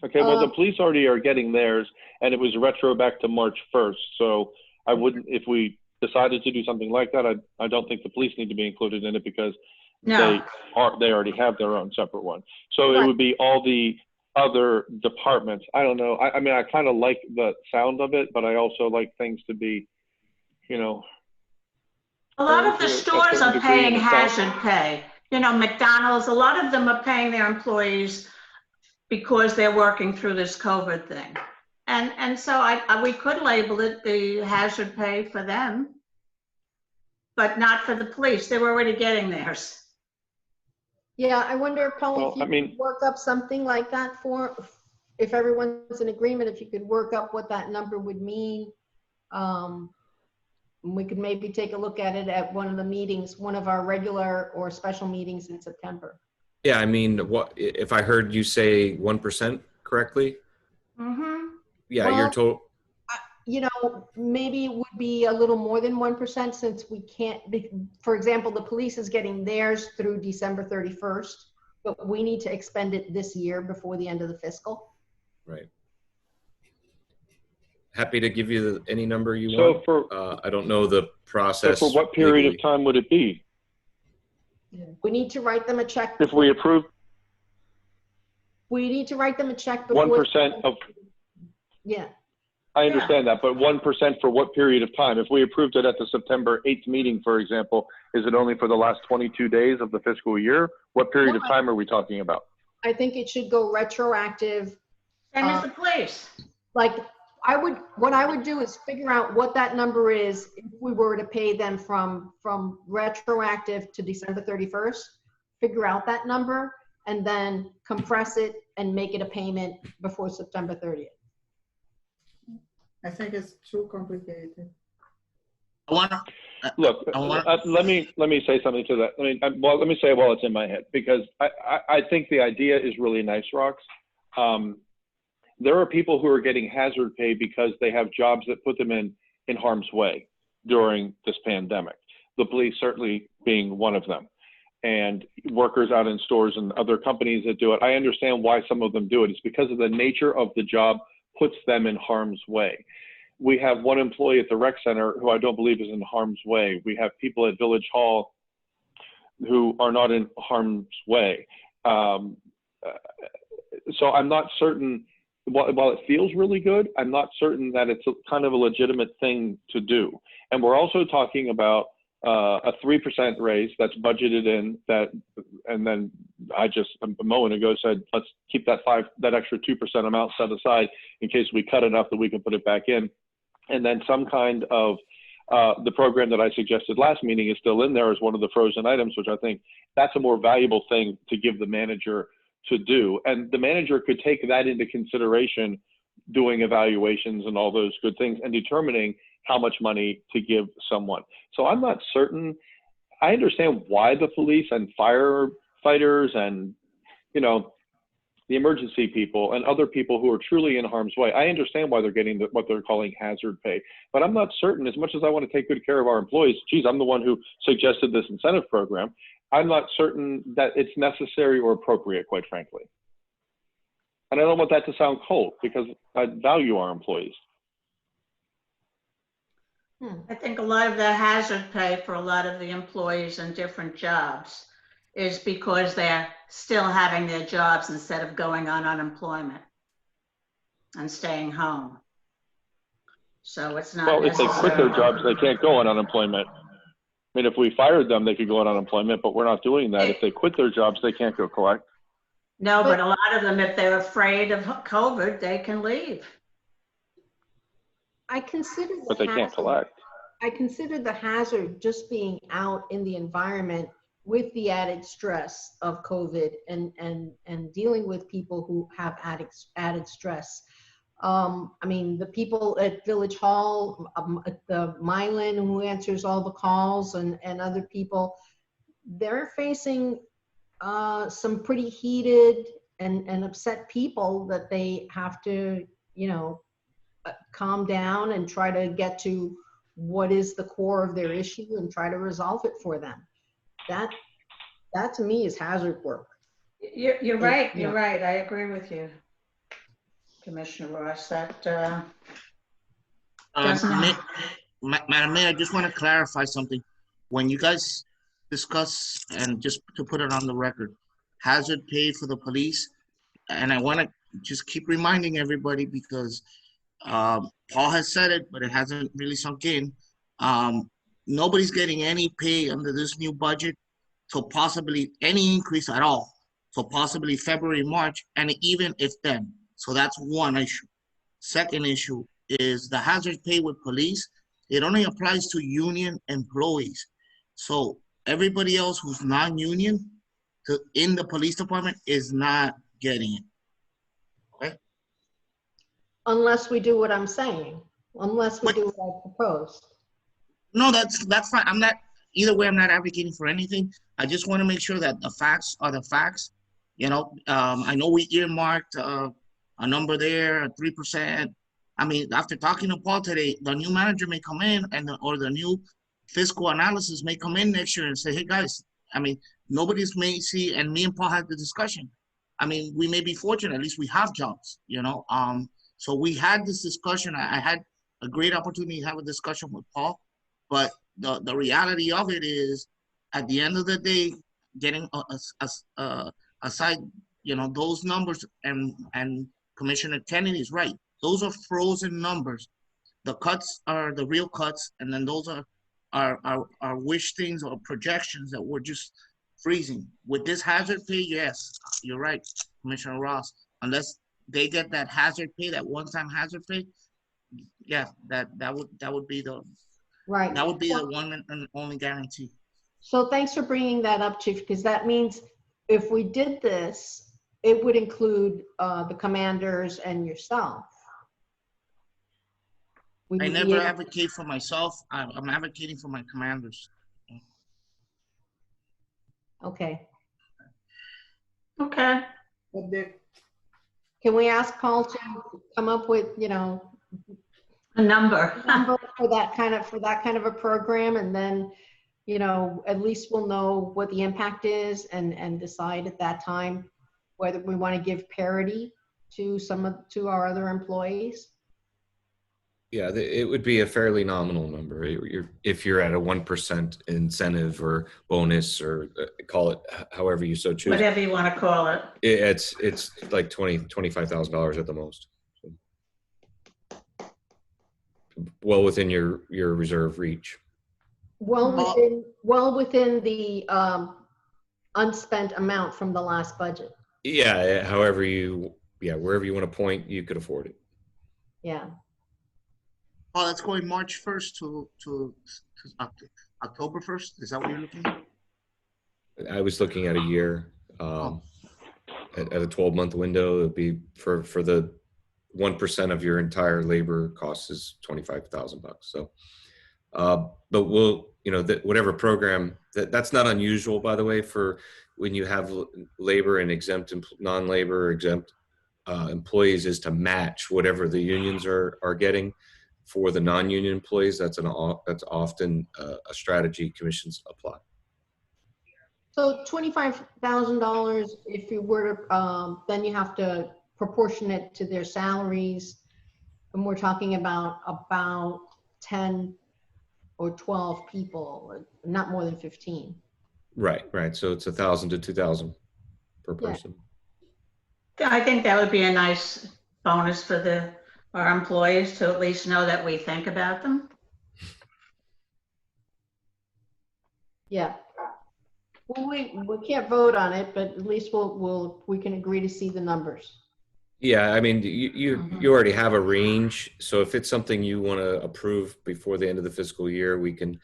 Okay, well, the police already are getting theirs, and it was retro back to March 1st. So I wouldn't, if we decided to do something like that, I don't think the police need to be included in it because No. they already have their own separate one. So Right. it would be all the other departments. I don't know. I mean, I kind of like the sound of it, but I also like things to be, you know. A lot of to the a stores certain are degree, paying and it sounds- hazard pay. You know, McDonald's, a lot of them are paying their employees because they're working through this COVID thing. And so we could label it the hazard pay for them, but not for the police. They were already getting theirs. Yeah, I wonder, Paul, Well, if you I mean- could work up something like that for, if everyone's in agreement, if you could work up what that number would mean. We could maybe take a look at it at one of the meetings, one of our regular or special meetings in September. Yeah, I mean, what if I heard you say 1% correctly? Mm-hmm. Yeah, Well, you're told. You know, maybe it would be a little more than 1% since we can't be, for example, the police is getting theirs through December 31st, but we need to expend it this year before the end of the fiscal. Right. Happy to give you any number you So want. for, I don't know the so process. for what period legally. of time would it be? We need to write them a check. If we approve We need to write them a check before. 1% of, Yeah. I understand that, but 1% for what period of time? If we approved it at the September 8th meeting, for example, is it only for the last 22 days of the fiscal year? What period of time are we talking about? I think it should go retroactive. Same as the police. Like, what I would do is figure out what that number is if we were to pay them from retroactive to December 31st, figure out that number and then compress it and make it a payment before September 30th. I think it's too complicated. Look, let me say something to that. Let me say it while it's in my head, because I think the idea is really nice, Rox. There are people who are getting hazard pay because they have jobs that put them in harm's way during this pandemic. The police certainly being one of them, and workers out in stores and other companies that do it. I understand why some of them do it. It's because of the nature of the job puts them in harm's way. We have one employee at the rec center who I don't believe is in harm's way. We have people at Village Hall who are not in harm's way. So I'm not certain, while it feels really good, I'm not certain that it's kind of a legitimate thing to do. And we're also talking about a 3% raise that's budgeted in that, and then I just a moment ago said, let's keep that extra 2% amount set aside in case we cut enough that we can put it back in. And then some kind of, the program that I suggested last meeting is still in there as one of the frozen items, which I think that's a more valuable thing to give the manager to do. And the manager could take that into consideration, doing evaluations and all those good things and determining how much money to give someone. So I'm not certain. I understand why the police and firefighters and, the emergency people and other people who are truly in harm's way. I understand why they're getting what they're calling hazard pay, but I'm not certain, as much as I want to take good care of our employees, geez, I'm the one who suggested this incentive program. I'm not certain that it's necessary or appropriate, quite frankly. And I don't want that to sound cold, because I value our employees. I think a lot of the hazard pay for a lot of the employees in different jobs is because they're still having their jobs instead of going on unemployment and staying home. So it's not Well, if they quit their necessarily- jobs, they can't go on unemployment. I mean, if we fired them, they could go on unemployment, but we're not doing that. If they quit their jobs, they can't go collect. No, but a lot of them, if they're afraid of COVID, they can leave. I consider But they can't collect. I consider the hazard just being out in the environment with the added stress of COVID and dealing with people who have added stress. I mean, the people at Village Hall, the Mylan who answers all the calls and other people, they're facing some pretty heated and upset people that they have to, you know, calm down and try to get to what is the core of their issue and try to resolve it for them. That to me is hazard work. You're right. Yeah. You're right. I agree with you, Commissioner Ross. That doesn't. Madam Mayor, I just want to clarify something. When you guys discuss, and just to put it on the record, hazard pay for the police, and I want to just keep reminding everybody, because Paul has said it, but it hasn't really sunk in. Nobody's getting any pay under this new budget, so possibly any increase at all. So possibly February, March, and even if then. So that's one issue. Second issue is the hazard pay with police. It only applies to union employees. So everybody else who's non-union in the police department is not getting it. Okay? Unless we do what I'm saying, unless we do what I proposed. No, that's fine. I'm not, either way, I'm not advocating for anything. I just want to make sure that the facts are the facts. You know, I know we earmarked a number there, 3%. I mean, after talking to Paul today, the new manager may come in or the new fiscal analysis may come in next year and say, hey guys, I mean, nobody's may see, and me and Paul had the discussion. I mean, we may be fortunate, at least we have jobs, you know? So we had this discussion. I had a great opportunity to have a discussion with Paul, but the reality of it is, at the end of the day, getting aside, you know, those numbers, and Commissioner Kennedy is right. Those are frozen numbers. The cuts are the real cuts, and then those are wish things or projections that we're just freezing. With this hazard pay, yes, you're right, Commissioner Ross. Unless they get that hazard pay, that one-time hazard pay, yeah, that would be the Right. that would be the one and only guarantee. So thanks for bringing that up, Chief, because that means if we did this, it would include the commanders and yourself. We I would be never able- advocate for myself. I'm advocating for my commanders. Okay. Okay. But the, Can we ask Paul to come up with, you know, A number. number for that kind of a program, and then, you know, at least we'll know what the impact is and decide at that time whether we want to give parity to to our other employees. Yeah, it would be a fairly nominal number. If you're at a 1% incentive or bonus, or call it however you so choose. Whatever you want to call it. It's like $25,000 at the most. So, well within your reserve reach. Well within the unspent amount from the last budget. Yeah, wherever you want to point, you could afford it. Yeah. Oh, that's going March 1st to October 1st. Is that what you're looking at? I was looking at a year, at a 12-month window. It'd be for the 1% of your entire labor cost is $25,000. So, but we'll, you know, that whatever program that's not unusual, by the way, when you have labor and exempt, non-labor exempt employees is to match whatever the unions are getting. For the non-union employees, that's often a strategy commissions apply. So $25,000, if you were to, then you have to proportion it to their salaries. And we're talking about 10 or 12 people, not more than 15. Right. So it's 1,000 to 2,000 per Yeah. person. I think that would be a nice bonus for our employees to at least know that we think about them. Yeah. Well, we can't vote on it, but at least we can agree to see the numbers. Yeah, I mean, you already have a range. So if it's something you want to approve before the end of the fiscal year, we can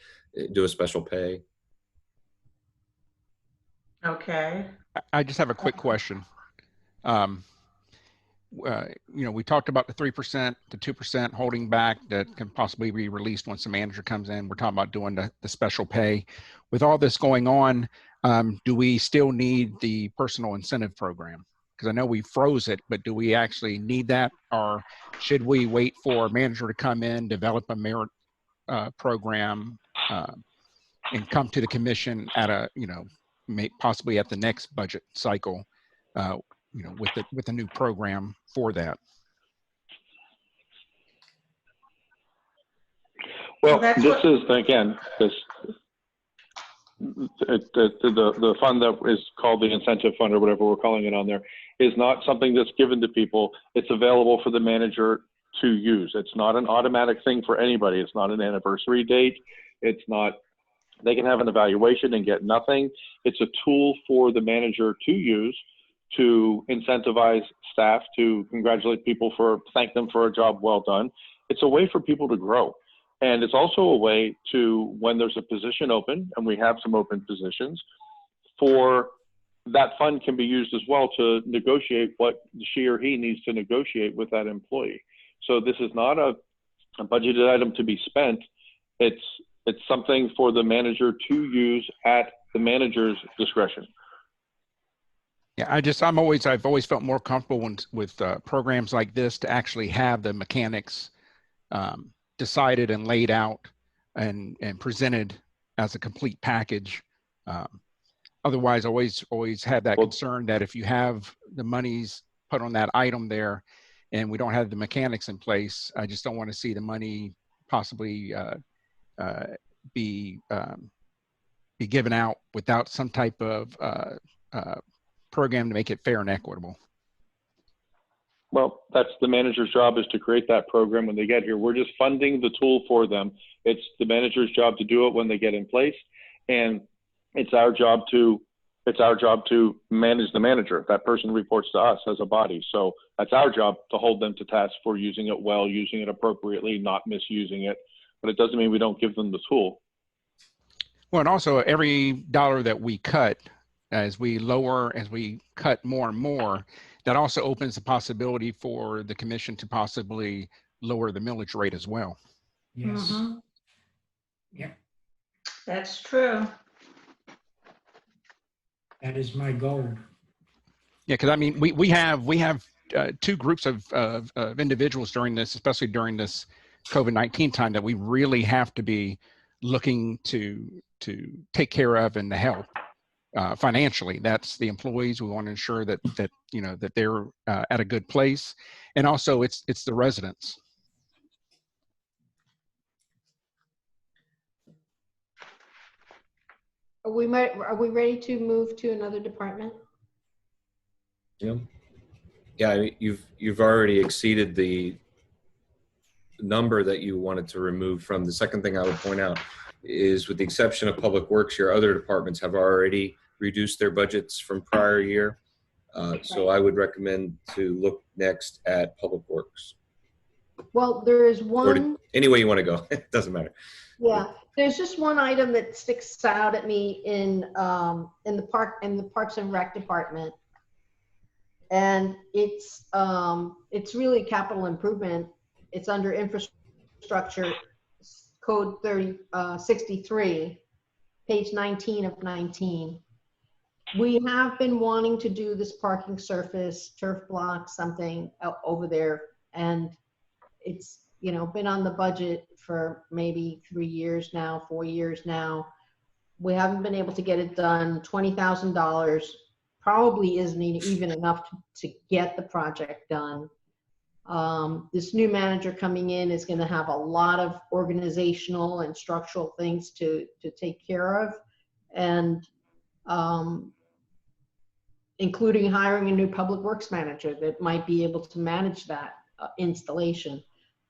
do a special pay. Okay. I just have a quick question. We talked about the 3% to 2% holding back that can possibly be released once the manager comes in. We're talking about doing the special pay. With all this going on, do we still need the personal incentive program? Because I know we froze it, but do we actually need that? Or should we wait for a manager to come in, develop a merit program, and come to the commission at possibly at the next budget cycle, with a new program for that? Well, that's this what- is, again, the fund that is called the incentive fund or whatever we're calling it on there is not something that's given to people. It's available for the manager to use. It's not an automatic thing for anybody. It's not an anniversary date. It's not, they can have an evaluation and get nothing. It's a tool for the manager to use to incentivize staff, to congratulate people, thank them for a job well done. It's a way for people to grow. And it's also a way to, when there's a position open, and we have some open positions, for that fund can be used as well to negotiate what she or he needs to negotiate with that employee. So this is not a budgeted item to be spent. It's something for the manager to use at the manager's discretion. Yeah, I've always felt more comfortable with programs like this to actually have the mechanics decided and laid out and presented as a complete package. Otherwise, always had that concern that if you have the monies put on that item there and we don't have the mechanics in place, I just don't want to see the money possibly be given out without some type of program to make it fair and equitable. Well, that's the manager's job, is to create that program when they get here. We're just funding the tool for them. It's the manager's job to do it when they get in place, and it's our job to manage the manager. That person reports to us as a body, so that's our job to hold them to task for using it well, using it appropriately, not misusing it. But it doesn't mean we don't give them the tool. Well, and also every dollar that we cut, as we cut more and more, that also opens the possibility for the commission to possibly lower the millage rate as well. Yes. Mhm. Yeah, That's true. that is my goal. Yeah, because I mean, we have two groups of individuals during this, especially during this COVID-19 time, that we really have to be looking to take care of and to help. Financially, that's the employees. We want to ensure that they're at a good place, and also it's the residents. Are we ready to move to another department? Jim? Yeah, you've already exceeded the number that you wanted to remove from. The second thing I would point out is, with the exception of Public Works, your other departments have already reduced their budgets from prior year. So I would recommend to look next at Public Works. Well, there is Or one. any way you want to go, it doesn't matter. Yeah, there's just one item that sticks out at me in the Parks and Rec department, and it's really capital improvement. It's under infrastructure code 63, page 19 of 19. We have been wanting to do this parking surface, turf block, something over there. And it's, you know, been on the budget for maybe 3 years now, 4 years now. We haven't been able to get it done. $20,000 probably isn't even enough to get the project done. This new manager coming in is going to have a lot of organizational and structural things to take care of, and including hiring a new public works manager that might be able to manage that installation.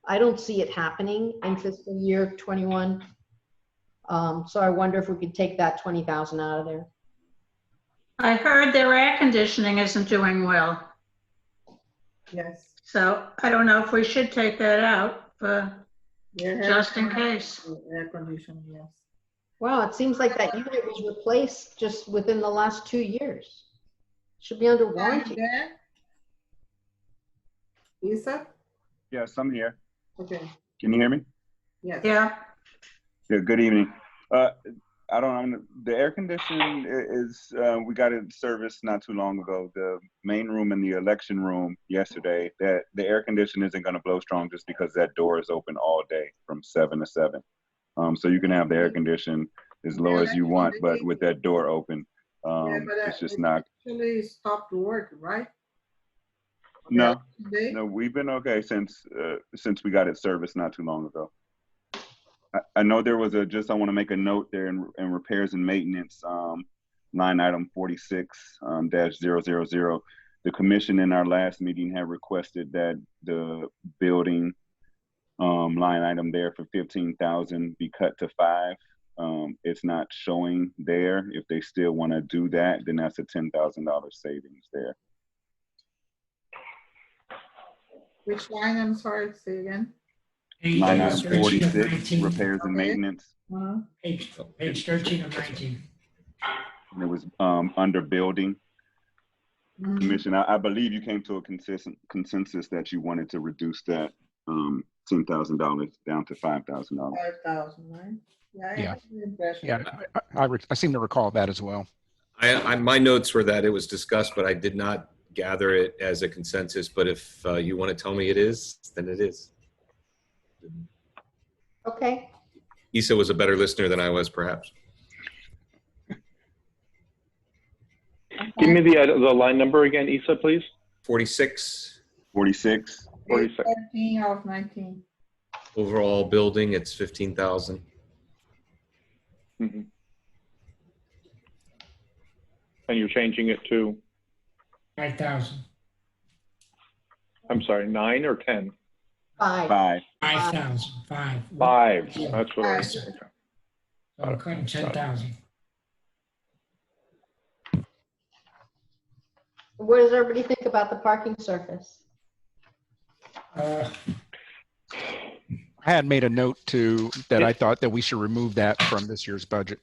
I don't see it happening in fiscal year 21. So I wonder if we could take that 20,000 out of there. I heard their air conditioning isn't doing well. Yes. So I don't know if we should take that out, but Yeah, just in case. air conditioning, yes. Wow, it seems like that unit was replaced just within the last 2 years. Should be under Are you warranty. there? Lisa? Yes, I'm here. Okay, Can you hear me? yes. Yeah, Yeah, good evening. I don't know, the air conditioning is, we got it serviced not too long ago. The main room and the election room yesterday, that the air conditioning isn't gonna blow strong just because that door is open all day from 7 to 7. So you can have the air condition as low as you want, but with that door open, Yeah, but it's just it not. actually stopped work, right? No, Today? no, we've been okay since we got it serviced not too long ago. I know there was I want to make a note there in repairs and maintenance, line item 46 -000. The commission in our last meeting had requested that the building line item there for 15,000 be cut to 5. It's not showing there. If they still want to do that, then that's a $10,000 savings there. Which line, I'm sorry, say again? Line item 13 of 46, 19. repairs and Okay. maintenance. Uh-huh. Page 13 of 19. And it was under building. Mhm. Commission, I believe you came to a consensus that you wanted to reduce that $10,000 down to $5,000. 5,000, right? Yeah. I Yeah. have the impression. Yeah, I seem to recall that as well. My notes were that it was discussed, but I did not gather it as a consensus. But if you want to tell me it is, then it is. Okay. Issa was a better listener than I was, perhaps. Give me the line number again, Issa, please. 46 46. Page 46. 13 of 19. overall building, it's 15,000. Mhm. And you're changing it to, 5,000. I'm sorry, 9 or 10? 5. 5. 5,000. 5. 5. Yeah. That's what I was. Five. Okay. So I'm cutting 10,000. What does everybody think about the parking surface? I had made a note too that I thought that we should remove that from this year's budget,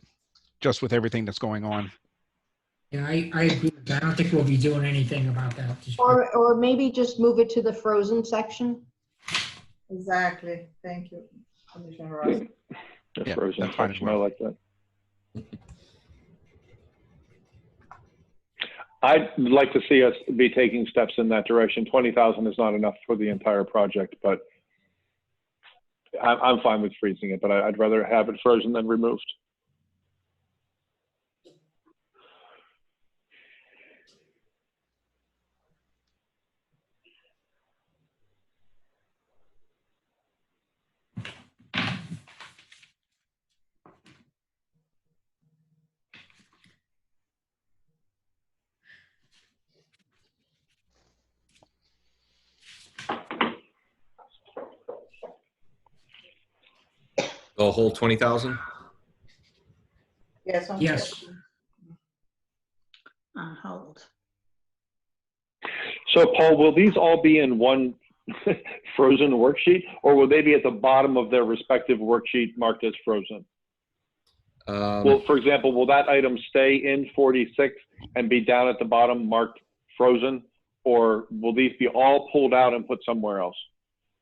just with everything that's going on. Yeah, I agree with that. I don't think we'll be doing anything about that this year. Or maybe just move it to the frozen section? Exactly. Thank you, Commissioner Ross. The Yeah, frozen that's fine as section, well. I like that. I'd like to see us be taking steps in that direction. 20,000 is not enough for the entire project, but I'm fine with freezing it, but I'd rather have it frozen than removed. The whole 20,000? Yes. on Yes. 14. on hold. So Paul, will these all be in one frozen worksheet, or will they be at the bottom of their respective worksheet marked as frozen? Well, for example, will that item stay in 46 and be down at the bottom marked frozen, or will these be all pulled out and put somewhere else?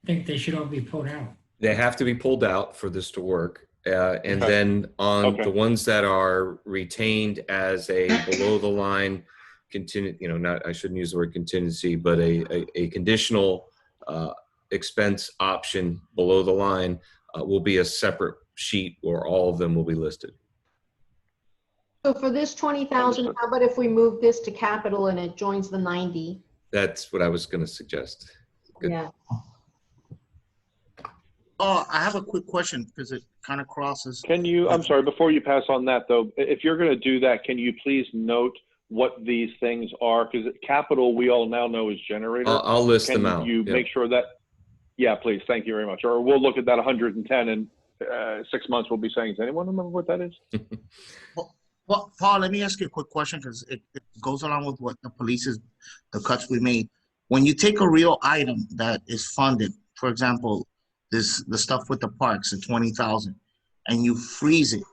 I think they should all be pulled out. They have to be pulled out for this to work. And Okay. then on Okay. the ones that are retained as a below the line continue, not, I shouldn't use the word contingency, but a conditional expense option below the line will be a separate sheet where all of them will be listed. So for this 20,000, how about if we move this to capital and it joins the 90? That's what I was going to suggest. Good. Yeah. Oh, I have a quick question because it kind of crosses. Can you, I'm sorry, before you pass on that though, if you're going to do that, can you please note what these things are? Because capital, we all now know is generator. I'll list them out. Can you Yeah. make sure that, yeah, please, thank you very much. Or we'll look at that 110 and 6 months we'll be saying, does anyone remember what that is? Well, Paul, let me ask you a quick question because it goes along with what the police is, the cuts we made. When you take a real item that is funded, for example, the stuff with the parks, the 20,000, and you freeze it,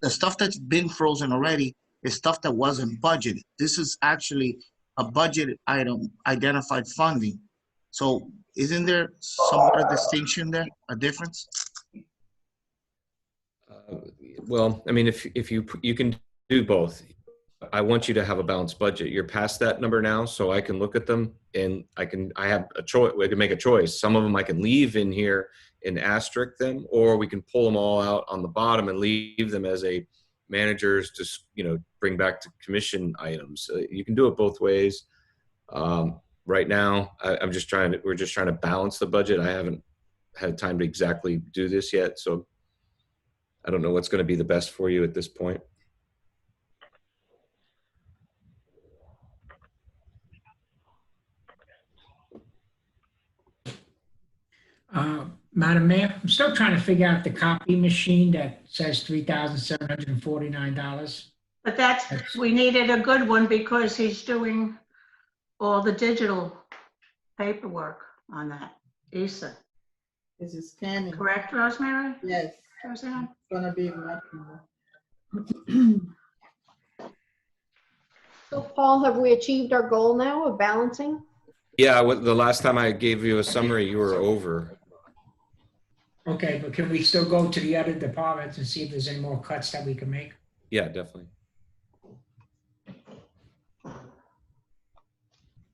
the stuff that's been frozen already is stuff that wasn't budgeted. This is actually a budget item, identified funding. So isn't there somewhat a distinction there, a difference? Well, I mean, if you can do both. I want you to have a balanced budget. You're past that number now, so I can look at them and I have a choice. We can make a choice. Some of them I can leave in here and asterisk them, or we can pull them all out on the bottom and leave them as a managers to bring back to commission items. You can do it both ways. Right now, we're just trying to balance the budget. I haven't had time to exactly do this yet, so I don't know what's going to be the best for you at this point. Madam Mayor, I'm still trying to figure out the copy machine that says $3,749. But we needed a good one because he's doing all the digital paperwork on that, Issa. This is scanning. Correct, Rosemary? Yes, Roseanne? it's gonna be much more. So Paul, have we achieved our goal now of balancing? Yeah, the last time I gave you a summary, you were over. Okay, but can we still go to the other departments and see if there's any more cuts that we can make? Yeah, definitely.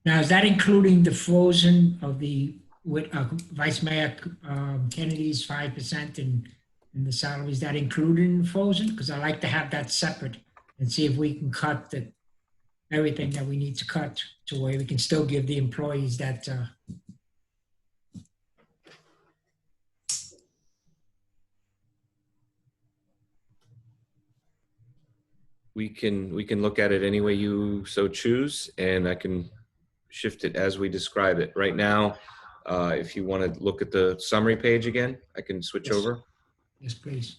Now, is that including the frozen of the Vice Mayor Kennedy's 5% in the salary? Is that included in frozen? Because I like to have that separate and see if we can cut everything that we need to cut to where we can still give the employees that. We can look at it any way you so choose, and I can shift it as we describe it. Right now, if you want to look at the summary page again, I can switch Yes. over. Yes, please.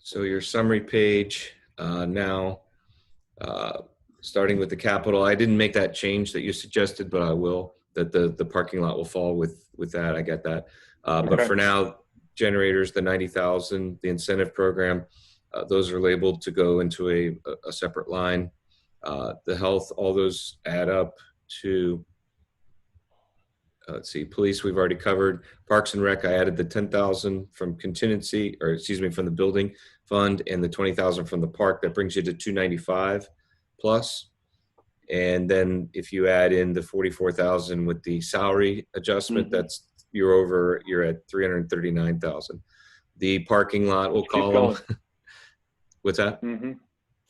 So your summary page now, starting with the capital, I didn't make that change that you suggested, but I will, that the parking lot will fall with that. I get that. But Okay. for now, generators, the 90,000, the incentive program, those are labeled to go into a separate line. The health, all those add up to, let's see, police we've already covered. Parks and Rec, I added the 10,000 from contingency, or excuse me, from the building fund, and the 20,000 from the park. That brings you to 295 plus. And then if you add in the 44,000 with the salary adjustment, that's you're at 339,000. The parking lot will call them. What's that? Mm-hmm.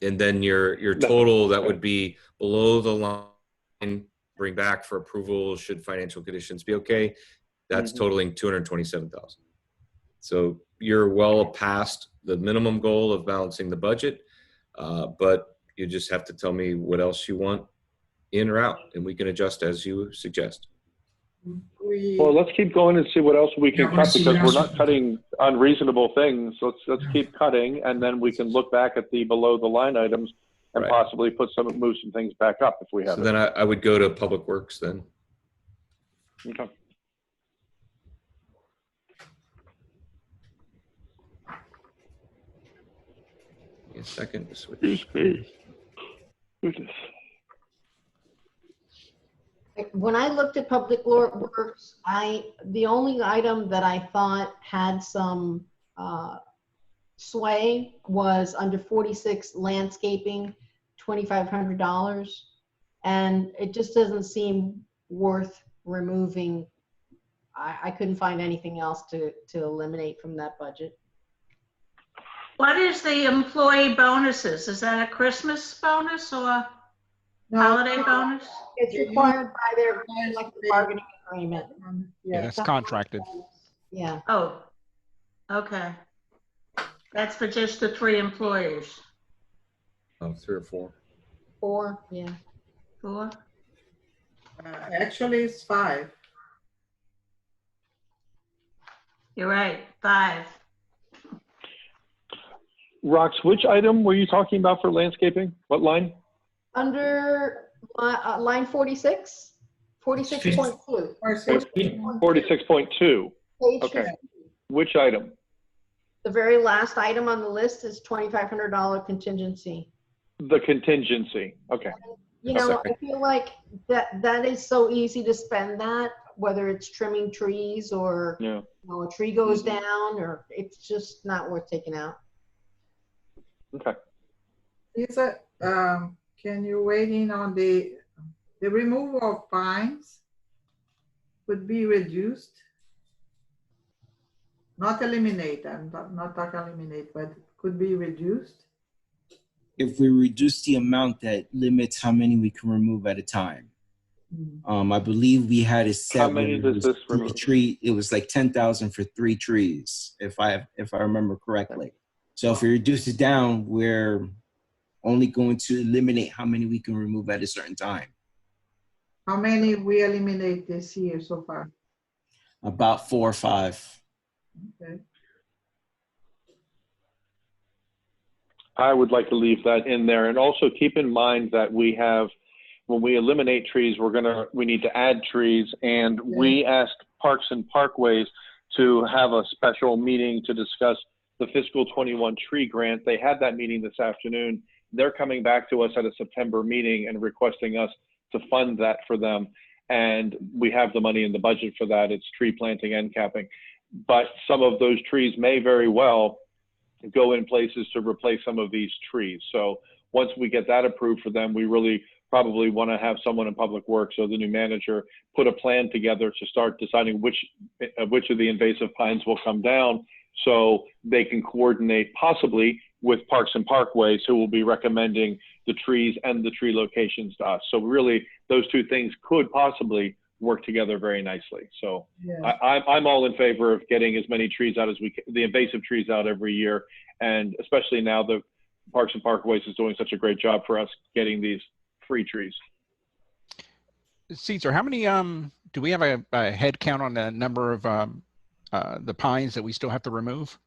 And then your total that would be below the line, bring back for approval should financial conditions be okay. That's totaling 227,000. So you're well past the minimum goal of balancing the budget, but you just have to tell me what else you want in or out, and we can adjust as you suggest. Well, let's keep going and see what else we can Yeah, I wanna cut, see because what we're else not we can cutting unreasonable things. Let's keep cutting, and then we can look back at the below the line items and Right. possibly move some things back up if we have So it. then I would go to Public Works then. Okay. Give me a second to switch. Excuse me. Goodness. When I looked at Public Works, the only item that I thought had some sway was under 46 landscaping, $2,500. And it just doesn't seem worth removing. I couldn't find anything else to eliminate from that budget. What is the employee bonuses? Is that a Christmas bonus or a No, holiday bonus? It's required by their collective bargaining agreement. Yeah, that's contracted. Yeah. Oh, okay. That's for just the 3 employees. 3 or 4. 4, yeah. 4? Actually, it's 5. You're right, 5. Rox, which item were you talking about for landscaping? What line? Under line 46, 46.2. 46.2. Page Okay. 50. Which item? The very last item on the list is $2,500 contingency. The contingency. Okay. You know, I feel like that is so easy to spend that, whether it's trimming trees or Yeah. you know, a tree goes down, or it's just not worth taking out. Okay. Lisa, can you weigh in on the removal of pines would be reduced? Not eliminate, I'm not talking eliminate, but could be reduced. If we reduce the amount that limits how many we can remove at a time. I believe we had it set. How many does this remove? It was like 10,000 for 3 trees, if I remember correctly. So if we reduce it down, we're only going to eliminate how many we can remove at a certain time. How many we eliminate this year so far? About 4 or 5. Okay. I would like to leave that in there, and also keep in mind that we have, when we eliminate trees, we need to add trees, and we asked Parks and Parkways to have a special meeting to discuss the fiscal 21 tree grant. They had that meeting this afternoon. They're coming back to us at a September meeting and requesting us to fund that for them, and we have the money in the budget for that. It's tree planting and capping, but some of those trees may very well go in places to replace some of these trees. So once we get that approved for them, we really probably want to have someone in Public Works or the new manager put a plan together to start deciding which of the invasive pines will come down, so they can coordinate possibly with Parks and Parkways, who will be recommending the trees and the tree locations to us. So really, those two things could possibly work together very nicely. So I'm all in favor of getting as many trees out as we can, the invasive trees out every year, and especially now that Parks and Parkways is doing such a great job for us getting these free trees. Caesar, how many do we have a head count on the number of the pines that we still have to remove?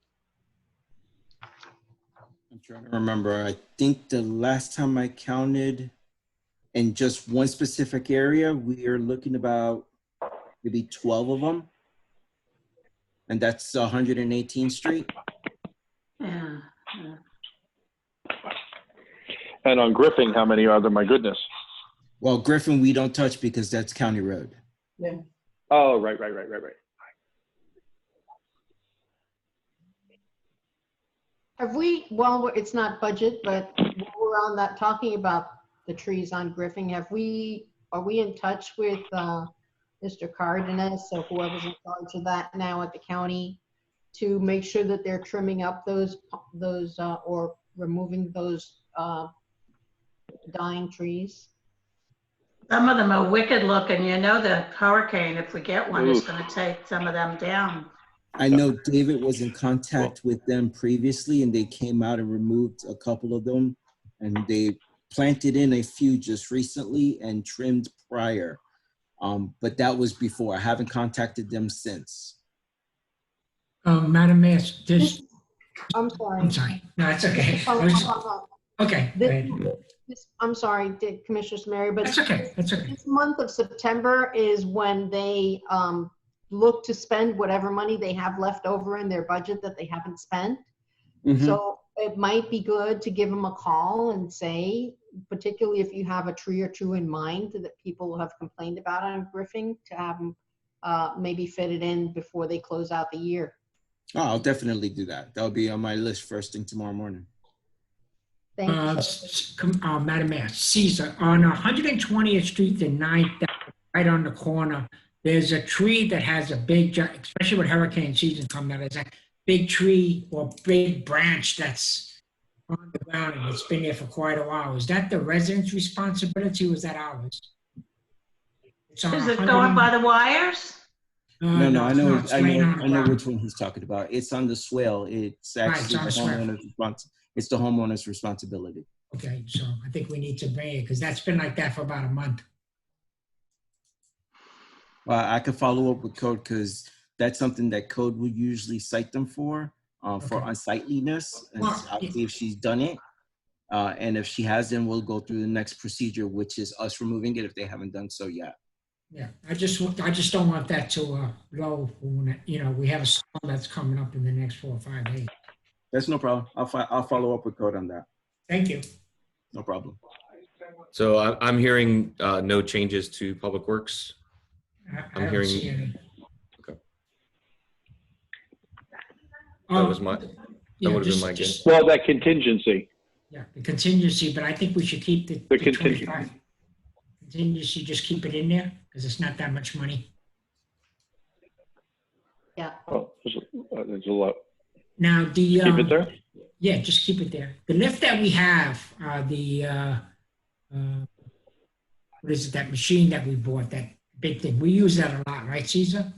I'm trying to remember. I think the last time I counted in just one specific area, we are looking about maybe 12 of them. And that's 118th Street. Yeah. And on Griffin, how many are there? My goodness. Well, Griffin, we don't touch because that's County Road. Yeah. Oh, right. Have we, well, it's not budget, but we're on that, talking about the trees on Griffin, are we in touch with Mr. Cardenas or whoever's in charge of that now at the county to make sure that they're trimming up those or removing those dying trees? Some of them are wicked looking. You know, the hurricane, if we get one, is going to take some of them down. I know David was in contact with them previously, and they came out and removed a couple of them, and they planted in a few just recently and trimmed prior. But that was before. I haven't contacted them since. Madam Mayor, I'm sorry. I'm sorry. No, it's okay. Okay. I'm sorry, Commissioner Mary, but That's okay. That's okay. this month of September is when they look to spend whatever money they have left over in their budget that they haven't spent. So it might be good to give them a call and say, particularly if you have a tree or two in mind that people have complained about on Griffin, to have them maybe fit it in before they close out the year. Oh, I'll definitely do that. That'll be on my list first thing tomorrow morning. Thank you. Madam Mayor, Caesar, on 120th Street and 9th, right on the corner, there's a tree that has a big, especially with hurricane season coming out, there's a big tree or big branch that's on the ground and it's been there for quite a while. Is that the residents' responsibility or is that ours? It's on Is it 100 going by the wires? No, I know, it's laying on the I know ground. which one he's talking about. It's on the swale. It's actually on the the swale. homeowner's it's the homeowner's responsibility. Okay, so I think we need to bring it because that's been like that for about a month. I could follow up with code because that's something that code would usually cite them for Okay. unsightliness. And Well, I'll see if she's done it. And if she hasn't, we'll go through the next procedure, which is us removing it if they haven't done so yet. Yeah, I just don't want that to go when, we have a storm that's coming up in the next 4 or 5 days. That's no problem. I'll follow up with code on that. Thank you. No problem. So I'm hearing no changes to Public Works. I I'm don't hearing- see any. Okay. That was my, yeah, would have been just- my just- Well, that contingency. Yeah, the contingency, but I think we should keep the The contingency. 25. Contingency, just keep it in there because it's not that much money. Yeah. Oh, there's a lot. Now, the. Keep it there? Yeah, just keep it there. The lift that we have, what is it, that machine that we bought, that big thing, we use that a lot, right, Caesar?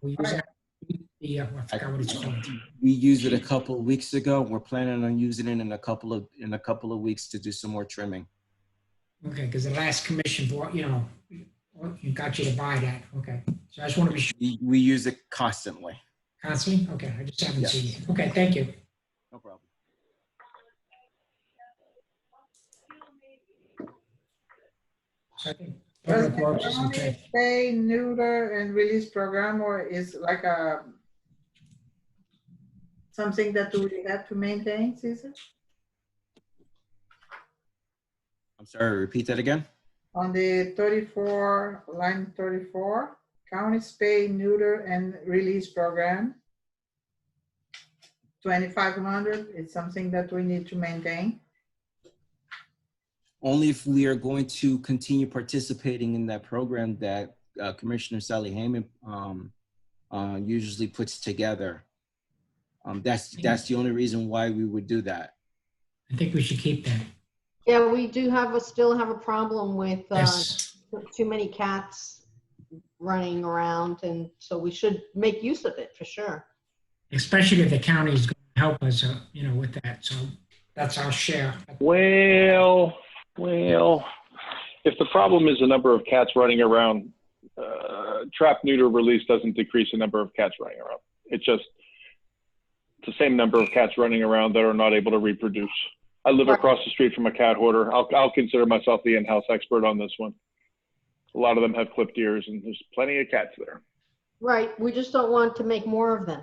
We use that, I forgot what it's called. We used it a couple of weeks ago. We're planning on using it in a couple of weeks to do some more trimming. Okay, because the last commission bought, got you to buy that, okay. So I just want to be sure, We use it constantly. constantly, okay, I just haven't Yeah. seen it. Okay, thank you. No problem. So I think Does Public Works is the okay. county spay, neuter, and release program, or is like something that we have to maintain, Caesar? I'm sorry, repeat that again? On the 34, line 34, county spay, neuter, and release program. 2,500 is something that we need to maintain. Only if we are going to continue participating in that program that Commissioner Sally Hayman usually puts together. That's the only reason why we would do that. I think we should keep that. Yeah, we do still have a problem with Yes, too many cats running around, and so we should make use of it for sure. especially if the county is going to help us, with that. So that's our share. Well, if the problem is the number of cats running around, trap, neuter, release doesn't decrease the number of cats running around. It's the same number of cats running around that are not able to reproduce. I live across the street from a cat hoarder. I'll consider myself the in-house expert on this one. A lot of them have clipped ears, and there's plenty of cats there. Right, we just don't want to make more of them.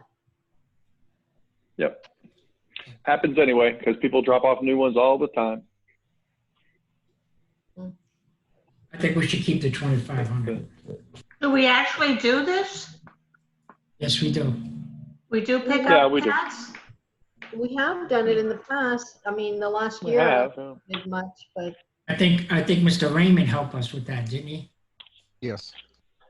Yep. Happens anyway, because people drop off new ones all the time. I think we should keep the 2,500. Do we actually do this? Yes, we do. We do pick Yeah, up we do. cats? We have done it in the past. I mean, the last We year, have. not did much, but I think Mr. Raymond helped us with that, didn't he? Yes.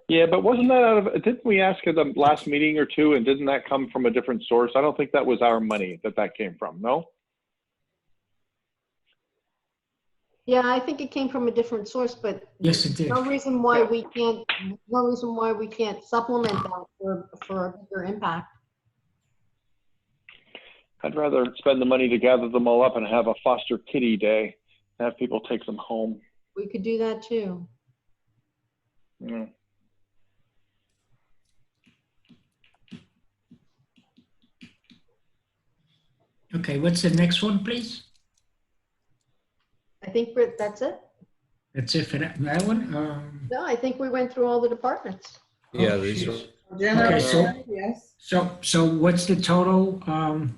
Yeah, but wasn't that didn't we ask at the last meeting or two, and didn't that come from a different source? I don't think that was our money that came from, no? yeah, I think it came from a different source, but Yes, it did. no reason why we can't supplement that for a bigger impact. I'd rather spend the money to gather them all up and have a foster kitty day, and have people take them home. We could do that too. Yeah. Okay, what's the next one, please? I think that's it. That's it for that one? No, I think we went through all the departments. Yeah, Oh, these are, shoot. General, Okay, so- yes. So what's the total,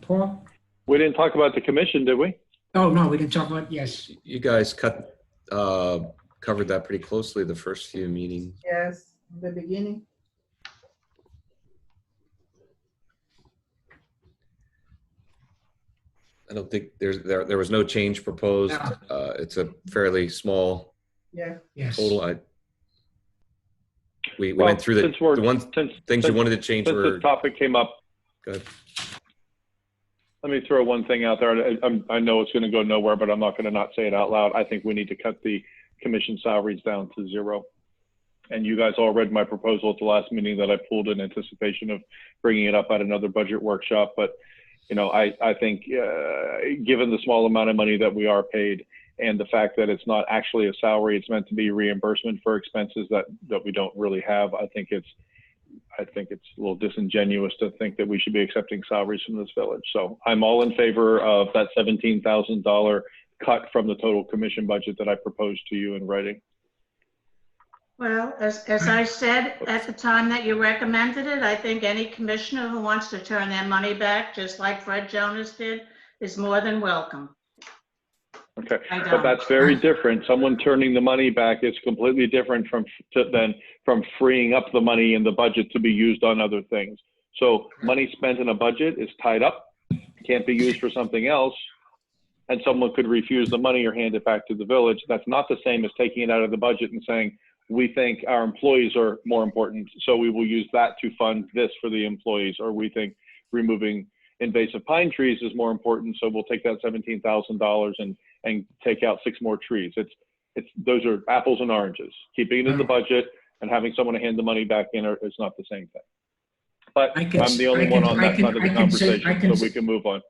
Paul? We didn't talk about the commission, did we? Oh, no, we didn't talk about, yes. You guys covered that pretty closely the first few meetings. Yes, the beginning. I don't think there was no change proposed. It's a fairly small Yeah. Yes. total. We Well, went through since we're- the one things you wanted to change Since were. the topic came up, Go ahead. let me throw one thing out there. I know it's going to go nowhere, but I'm not going to not say it out loud. I think we need to cut the commission salaries down to 0. And you guys all read my proposal at the last meeting that I pulled in anticipation of bringing it up at another budget workshop. But, you know, I think given the small amount of money that we are paid and the fact that it's not actually a salary, it's meant to be reimbursement for expenses that we don't really have. I think it's a little disingenuous to think that we should be accepting salaries from this village. So I'm all in favor of that $17,000 cut from the total commission budget that I proposed to you in writing. Well, as I said at the time that you recommended it, I think any commissioner who wants to turn their money back, just like Fred Jonas did, is more than welcome. Okay, I but don't. that's very different. Someone turning the money back is completely different from freeing up the money in the budget to be used on other things. So money spent in a budget is tied up, can't be used for something else, and someone could refuse the money or hand it back to the village. That's not the same as taking it out of the budget and saying, we think our employees are more important, so we will use that to fund this for the employees, or we think removing invasive pine trees is more important, so we'll take that $17,000 and take out 6 more trees. Those are apples and oranges. Keeping it in the budget and having someone hand the money back in is not the same thing. But I'm the only one on that side of the conversation, so we can move on.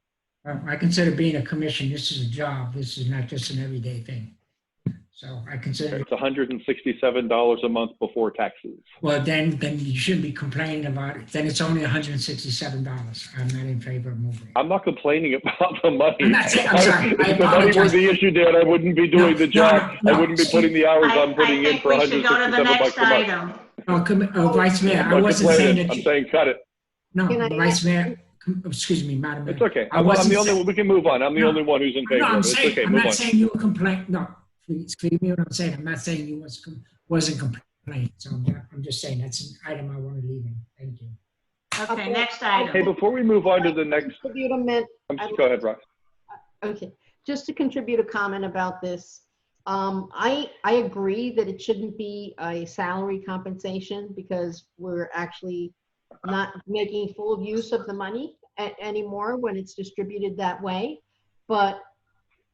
I consider being a commission, this is a job. This is not just an everyday thing. So I consider. It's $167 a month before taxes. Well, then you shouldn't be complaining about it. Then it's only $167. I'm not in favor of moving. I'm not complaining about the money. I'm sorry. If the money were the issue, Dan, I wouldn't be doing the job. I wouldn't be putting the hours I'm putting in for I think we should go to the next $167 a month. Oh, Vice Mayor, I wasn't saying that. I'm saying cut it. No, Vice Mayor, excuse me, Madam Mayor. It's okay. I'm the only one. We can move on. I'm the only one who's in favor. No, I'm It's saying, okay. I'm Move not on. saying you were complaining. No, please, hear me what I'm saying. I'm not saying you wasn't complaining. So I'm just saying that's an item I want to leave in. Thank you. Okay, next item. Hey, before we move on to the next, go ahead, Rox. Okay, just to contribute a comment about this. I agree that it shouldn't be a salary compensation because we're actually not making full use of the money anymore when it's distributed that way. But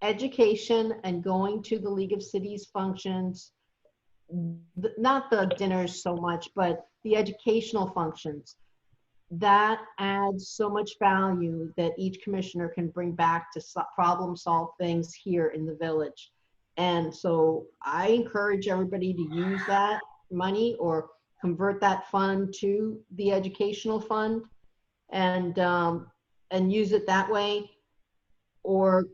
education and going to the League of Cities functions, not the dinners so much, but the educational functions, that adds so much value that each commissioner can bring back to problem solve things here in the village. And so I encourage everybody to use that money or convert that fund to the educational fund and use it that way, or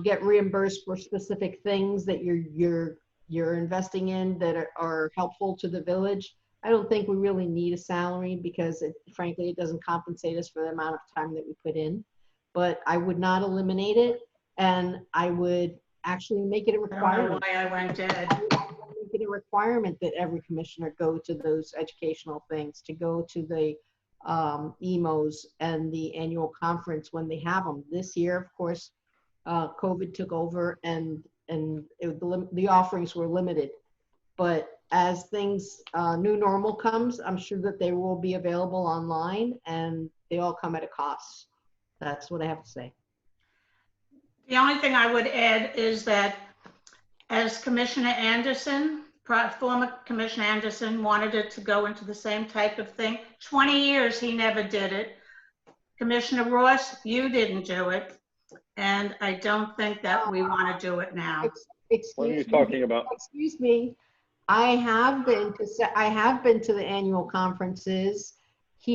get reimbursed for specific things that you're investing in that are helpful to the village. I don't think we really need a salary because frankly, it doesn't compensate us for the amount of time that we put in, but I would not eliminate it. And I would actually make it a requirement. I don't know why I went dead. Make it a requirement that every commissioner go to those educational things, to go to the EMOs and the annual conference when they have them. This year, of course, COVID took over and the offerings were limited. But as things, new normal comes, I'm sure that they will be available online and they all come at a cost. That's what I have to say. The only thing I would add is that as Commissioner Anderson, former Commissioner Anderson wanted it to go into the same type of thing. 20 years he never did it. Commissioner Ross, you didn't do it. And I don't think that we want to do it now. What are you talking about? Excuse me. I have been to the annual conferences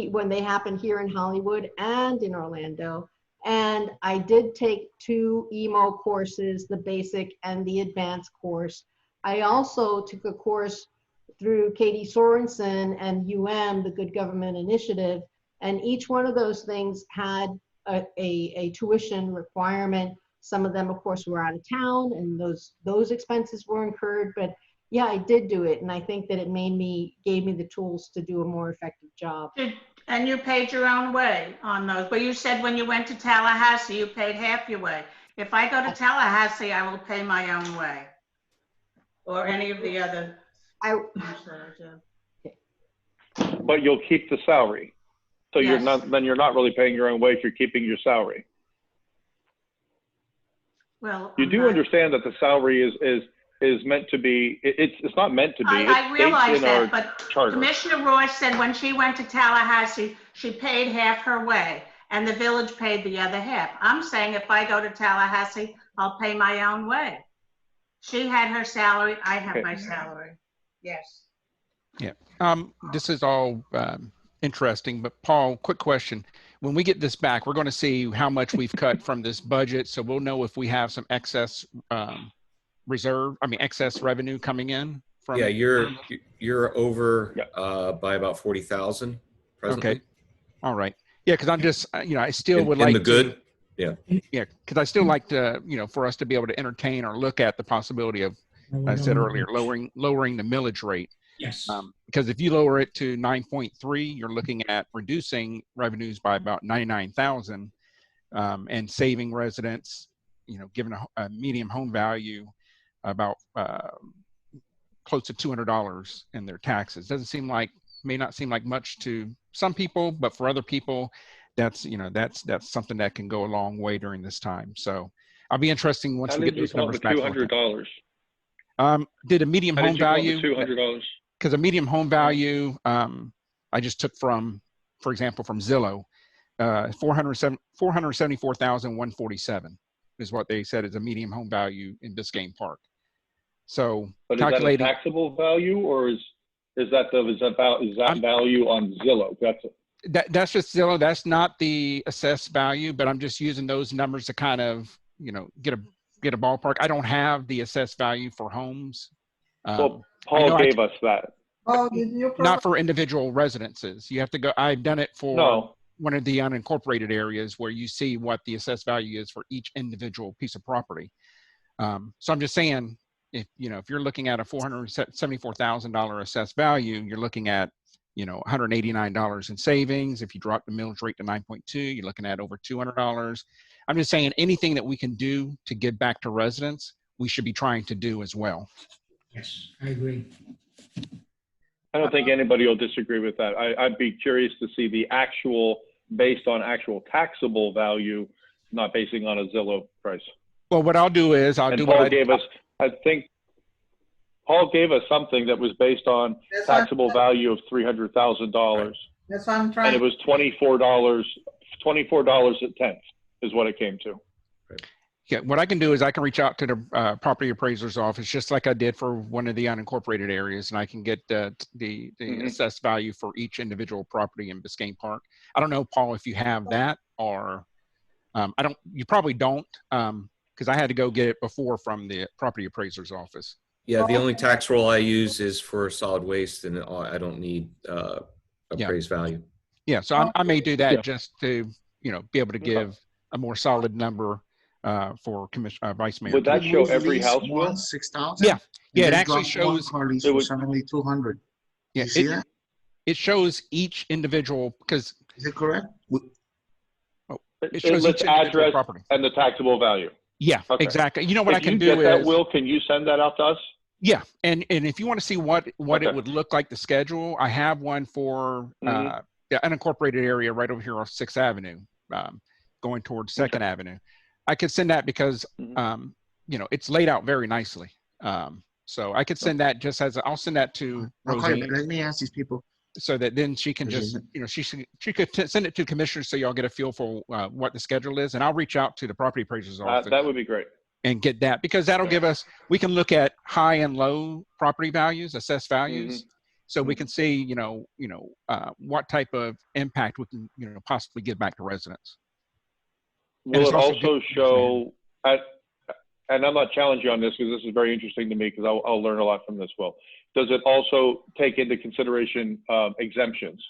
when they happen here in Hollywood and in Orlando. And I did take 2 EMO courses, the basic and the advanced course. I also took a course through Katie Sorensen and the Good Government Initiative. And each one of those things had a tuition requirement Some of them, of course, were out of town, and those expenses were incurred. But yeah, I did do it, and I think that it gave me the tools to do a more effective job. And you paid your own way on those. But you said when you went to Tallahassee, you paid half your way. If I go to Tallahassee, I will pay my own way. Or any of the other. But you'll keep the salary. So Yes. you're not really paying your own way if you're keeping your salary. Well, You do understand that the salary is meant to be, it's not meant to be. I realize that, but charter. Commissioner Royce said when she went to Tallahassee, she paid half her way and the village paid the other half. I'm saying if I go to Tallahassee, I'll pay my own way. She had her salary, I have my salary. Yes. Yeah. This is all interesting, but Paul, quick question. When we get this back, we're going to see how much we've cut from this budget. So we'll know if we have some excess excess revenue coming in from. Yeah, you're over by about 40,000 presently. Okay. All right. Yeah, because I'm just, I still would in like the good. Yeah. Yeah, because I still like to, for us to be able to entertain or look at the possibility of, I said earlier, lowering the millage rate. Yes. Because if you lower it to 9.3, you're looking at reducing revenues by about 99,000 and saving residents, given a medium home value, about close to $200 in their taxes. May not seem like much to some people, but for other people, that's something that can go a long way during this time. So I'll be interesting once we get those numbers back. $200. Did a medium home value? $200. Because a medium home value, I just took from, for example, from Zillow, 474,147 is what they said is a medium home value in Biscayne Park. So, but is that a taxable value, or is that value on Zillow? That's just Zillow. That's not the assessed value, but I'm just using those numbers to kind of get a ballpark. I don't have the assessed value for homes. Well, Paul gave us that. Oh, did you? Not for individual residences. You have to go. I've done it for one of the unincorporated areas where you see what the assessed value is for each individual piece of property. So I'm just saying, if you're looking at a $474,000 assessed value, you're looking at $189 in savings. If you drop the millage rate to 9.2, you're looking at over $200. I'm just saying anything that we can do to give back to residents, we should be trying to do as well. Yes, I agree. I don't think anybody will disagree with that. I'd be curious to see the actual, based on actual taxable value, not basing on a Zillow price. Well, what I'll do is I think Paul gave us something that was based on taxable value of $300,000. That's what I'm trying. And it was $24.10 is what it came to. Yeah, what I can do is I can reach out to the property appraiser's office, just like I did for one of the unincorporated areas, and I can get the assessed value for each individual property in Biscayne Park. I don't know, Paul, if you have that, or you probably don't, because I had to go get it before from the property appraiser's office. Yeah, the only tax roll I use is for solid waste, and I don't need appraised value. Yeah, so I may do that just to be able to give a more solid number for Vice Mayor. Would that show every house? 6,000. Yeah, it actually shows. It was suddenly 200. Yeah, it shows each individual because. Is it correct? It shows each address property and the taxable value. Yeah, exactly. You know what I can do is. That, Will, can you send that out to us? Yeah, and if you want to see what it would look like, the schedule, I have one for the unincorporated area right over here off 6th Avenue, going towards 2nd Avenue. I could send that because it's laid out very nicely. So I could send that just as I'll send that to Roseanne. Okay, let me ask these people. So that then she can just, she could send it to commissioners so y'all get a feel for what the schedule is, and I'll reach out to the property appraiser's office. That would be great. And get that, because that'll give us, we can look at high and low property values, assessed values, so we can see, what type of impact we can, possibly give back to residents. Will it also show, and I'm not challenging you on this because this is very interesting to me because I'll learn a lot from this, Will. Does it also take into consideration exemptions,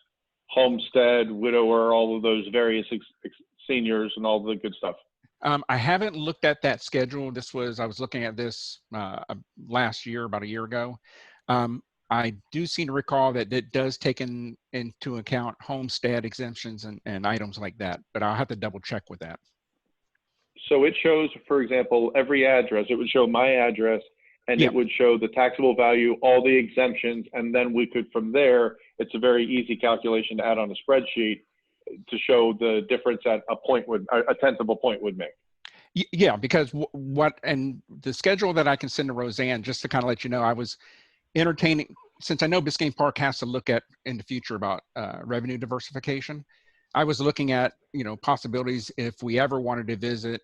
homestead, widower, all of those various seniors and all the good stuff? I haven't looked at that schedule. I was looking at this last year, about a year ago. I do seem to recall that it does take into account homestead exemptions and items like that, but I'll have to double check with that. So it shows, for example, every address. It would show my address, and Yep. it would show the taxable value, all the exemptions, and then we could, from there, it's a very easy calculation to add on a spreadsheet to show the difference that a tenth of a point would make. Yeah, because and the schedule that I can send to Roseanne, just to kind of let you know, I was entertaining, since I know Biscayne Park has to look at in the future about revenue diversification. I was looking at, possibilities if we ever wanted to visit,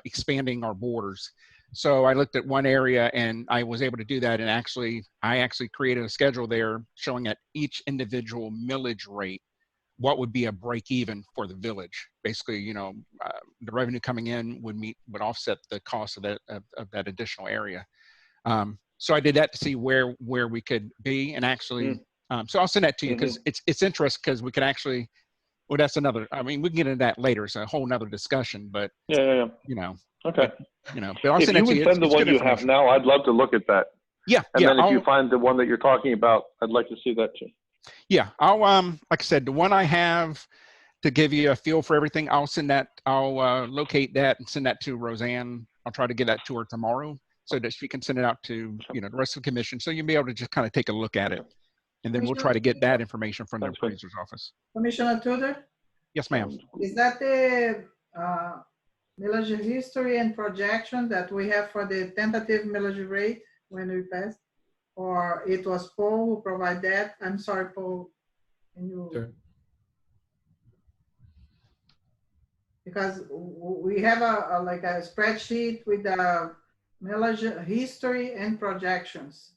expanding our borders. So I looked at one area and I was able to do that. And I actually created a schedule there showing at each individual millage rate, what would be a break even for the village. Basically, the revenue coming in would offset the cost of that additional area. So I did that to see where we could be, and actually, so I'll send that to you because it's interesting, because we could actually, well, that's another, we can get into that later. It's a whole nother discussion, but Yeah. Okay. But I'll If send you that to would you. send the It's one good you have information. now, I'd love to look at that. Yeah. And then if you I'll- find the one that you're talking about, I'd like to see that too. Yeah, I'll like I said, the one I have to give you a feel for everything, I'll send that. I'll locate that and send that to Roseanne. I'll try to get that to her tomorrow so that she can send it out to the rest of the commission, so you'll be able to just kind of take a look at it, and then we'll try to get that information from the Sounds good. appraiser's office. Commissioner Tudor, Yes, ma'am. is that the millage history and projection that we have for the tentative millage rate when we passed? Or it was Paul who provided that? I'm sorry, Paul. Can you? Sure. Because we have like a spreadsheet with the millage history and projections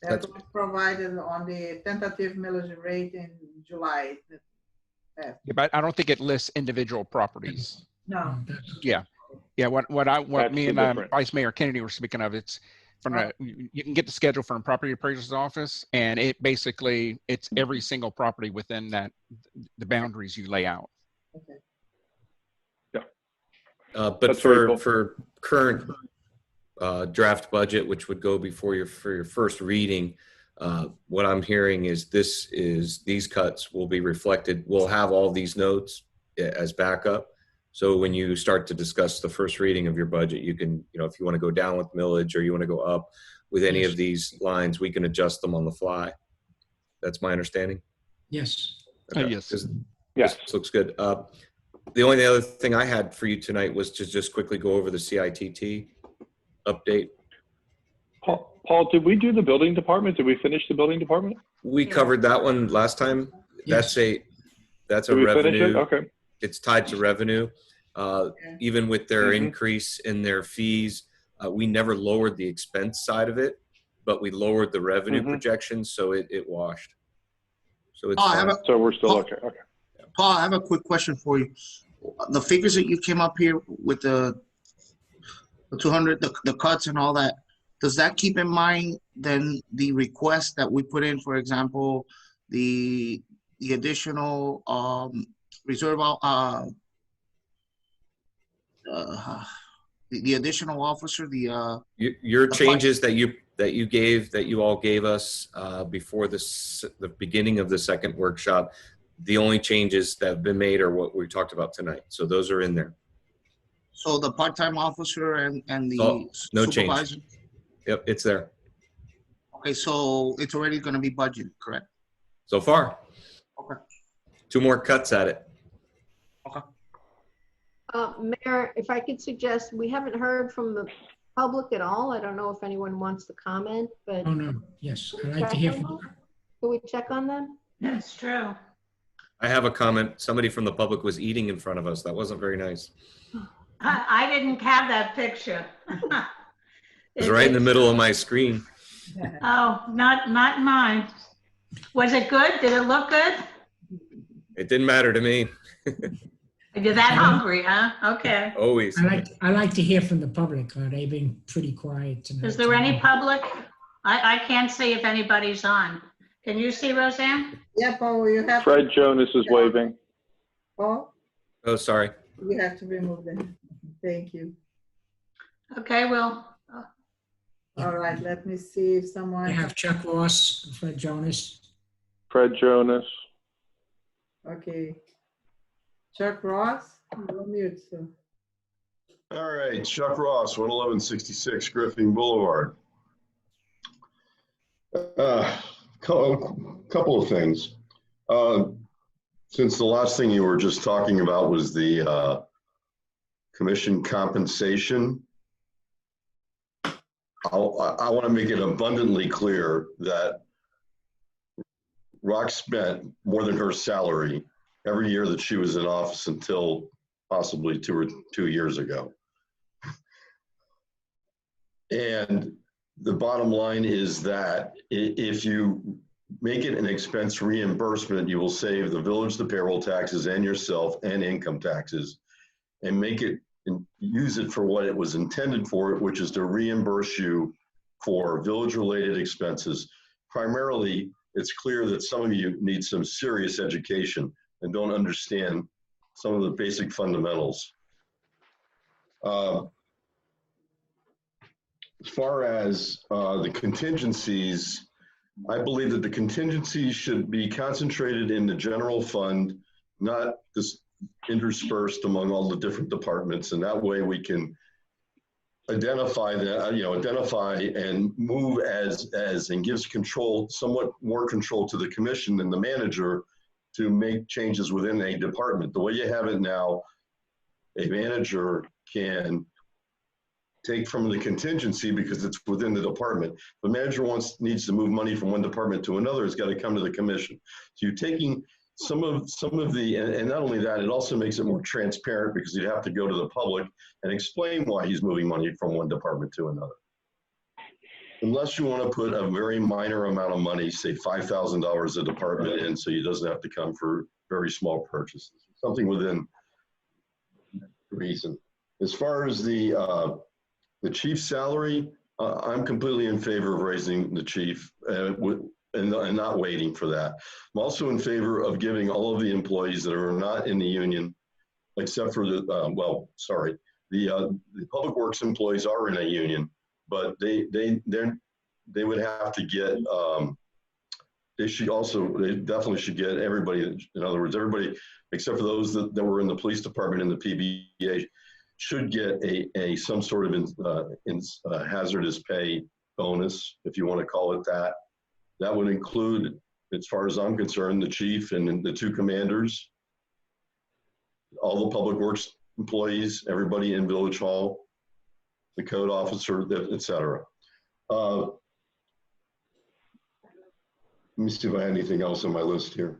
that was provided on the tentative millage rate in July. Yeah, but I don't think it lists individual properties. No. Yeah. What That's me the and difference. Vice Mayor Kennedy were speaking of, it's from you can get the schedule from property appraiser's office, and it basically, it's every single property within the boundaries you lay out. Okay. But That's very cool. for current draft budget, which would go before for your first reading, what I'm hearing is these cuts will be reflected. We'll have all these notes as backup. So when you start to discuss the first reading of your budget, you can, if you want to go down with millage or you want to go up with any of these lines, we can adjust them on the fly. That's my understanding. Yes. Okay. Yes. Yes. This looks good. The only other thing I had for you tonight was to just quickly go over the CITT update. Paul, did we do the building department? Did we finish the building department? We covered that one last time. Yes. That's a Did we finish it? revenue. Okay. It's tied to revenue. Even with their Mhm. increase in their fees, we never lowered the expense side of it, but we lowered the revenue Mhm. projections, so it washed. So it's Oh, I have fine. a, So we're still okay. Okay. Paul, I have a quick question for you. The figures that you came up here with the 200, the cuts and all that, does that keep in mind then the request that we put in, for example, the additional reserve, the additional officer, Your changes that you all gave us before the beginning of the second workshop, the only changes that have been made are what we talked about tonight. So those are in there. so the part-time officer and the No change. supervisor? Yep, it's there Okay, so it's already gonna be budgeted, correct? so far. Okay. 2 more cuts at it. Mayor, if I could suggest, we haven't heard from the public at all. I don't know if anyone wants to comment, but Oh, no. Yes. I'd like to hear from you. can we check on them? That's true. I have a comment. Somebody from the public was eating in front of us. That wasn't very nice. I didn't have that picture. It was right in the middle of my screen. Oh, not mine. Was it good? Did it look good? It didn't matter to me. You're that hungry, huh? Okay. Always. I like to hear from the public. They've been pretty quiet tonight. Is there any public? I can't see if anybody's on. Can you see, Roseanne? Yeah, Paul, you have. Fred Jonas is waving. Paul, Oh, sorry. you have to remove them. Thank you. Okay, well, All right, let me see if I someone, have Chuck Ross and Fred Jonas. Fred Jonas. okay. Chuck Ross, you're on mute, so. All right, Chuck Ross, 11166 Griffin Boulevard. Couple of things. Since the last thing you were just talking about was the commission compensation, I want to make it abundantly clear that Rock spent more than her salary every year that she was in office until possibly 2 years ago. And the bottom line is that if you make it an expense reimbursement, you will save the village the payroll taxes and yourself and income taxes, and make it and use it for what it was intended for, which is to reimburse you for village-related expenses. Primarily, it's clear that some of you need some serious education and don't understand some of the basic fundamentals. As far as the contingencies, I believe that the contingencies should be concentrated in the general fund, not just interspersed among all the different departments. And that way we can identify that, identify and move as and gives control, somewhat more control to the commission and the manager to make changes within a department. The way you have it now, a manager can take from the contingency because it's within the department. If the manager needs to move money from one department to another, it's got to come to the commission. So you're taking some of the, and not only that, it also makes it more transparent because you'd have to go to the public and explain why he's moving money from one department to another. Unless you want to put a very minor amount of money, say $5,000 a department in, so he doesn't have to come for very small purchases, something within reason. As far as the chief's salary, I'm completely in favor of raising the chief and not waiting for that. I'm also in favor of giving all of the employees that are not in the union, except for the, the public works employees are in a union, but they would have to get, they definitely should get everybody, in other words, everybody except for those that were in the police department and the PBA should get some sort of hazardous pay bonus, if you want to call it that. That would include, as far as I'm concerned, the chief and the two commanders, all the public works employees, everybody in Village Hall, the code officer, et cetera. Let me see if I had anything else on my list here.